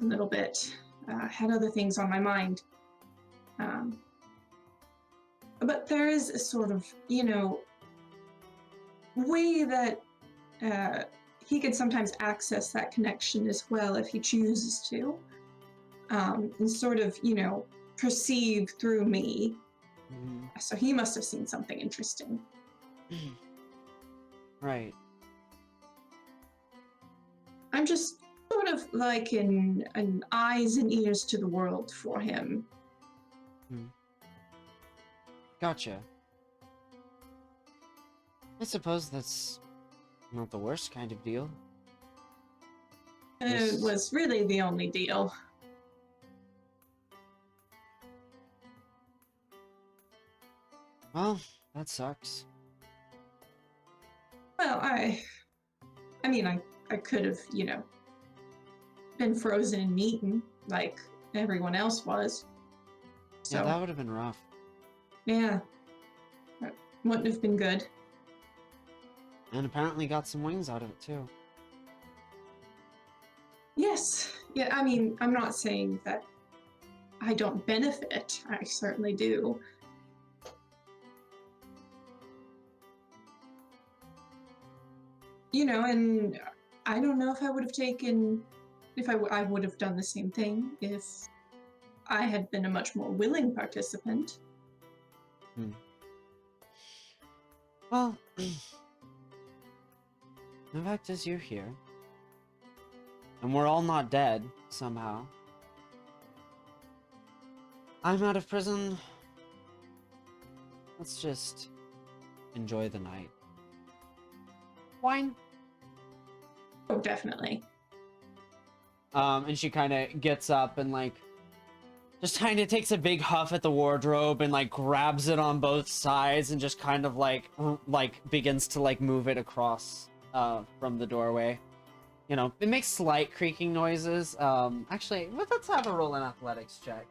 a little bit. Had other things on my mind. But there is a sort of, way that he can sometimes access that connection as well if he chooses to. And sort of, perceive through me. Mhm. So he must have seen something interesting. Right. I'm just sort of like an eyes and ears to the world for him. Gotcha. I suppose that's not the worst kind of deal. It was really the only deal. Well, that sucks. Well, I mean, I could have, been frozen and eaten like everyone else was. So, Yeah, that would have been rough. yeah, that wouldn't have been good. And apparently got some wings out of it too. Yes, yeah, I mean, I'm not saying that I don't benefit. I certainly do. And I don't know if I would have taken, if I would have done the same thing if I had been a much more willing participant. Well, the fact is you're here. And we're all not dead, somehow. I'm out of prison. Let's just enjoy the night. Wine? Oh, definitely. And she kind of gets up and, like, just kind of takes a big huff at the wardrobe and, like, grabs it on both sides and just kind of, like begins to, like, move it across, from the doorway. It makes slight creaking noises. Actually, let's have a roll an athletics check.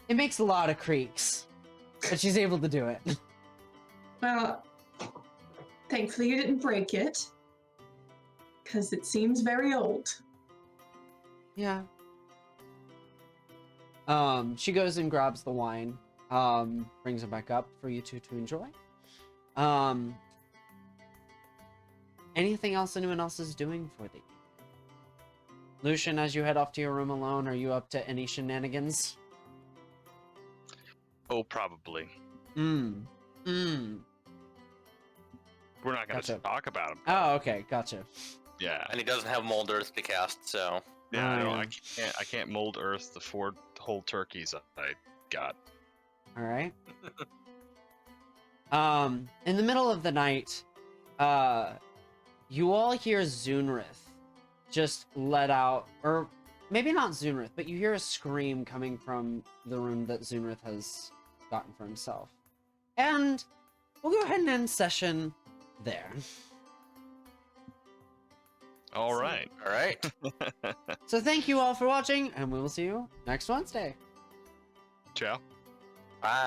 It makes a lot of creaks, but she's able to do it. Well, thankfully you didn't break it, because it seems very old. Yeah. She goes and grabs the wine, brings it back up for you two to enjoy. Anything else anyone else is doing for the evening? Lucian, as you head off to your room alone, are you up to any shenanigans? Oh, probably. We're We're not going to Gotcha. talk about him. Oh, okay, gotcha. Yeah. And he doesn't have mold earth to cast, so Yeah, no, yeah. I can't mold earth the 4 whole turkeys I got. All right. In the middle of the night, you all hear Zunrith just let out, or maybe not Zunrith, but you hear a scream coming from the room that Zunrith has gotten for himself. And we'll go ahead and end session there. All right. all right. So thank you all for watching, and we will see you next Wednesday. Ciao. Bye.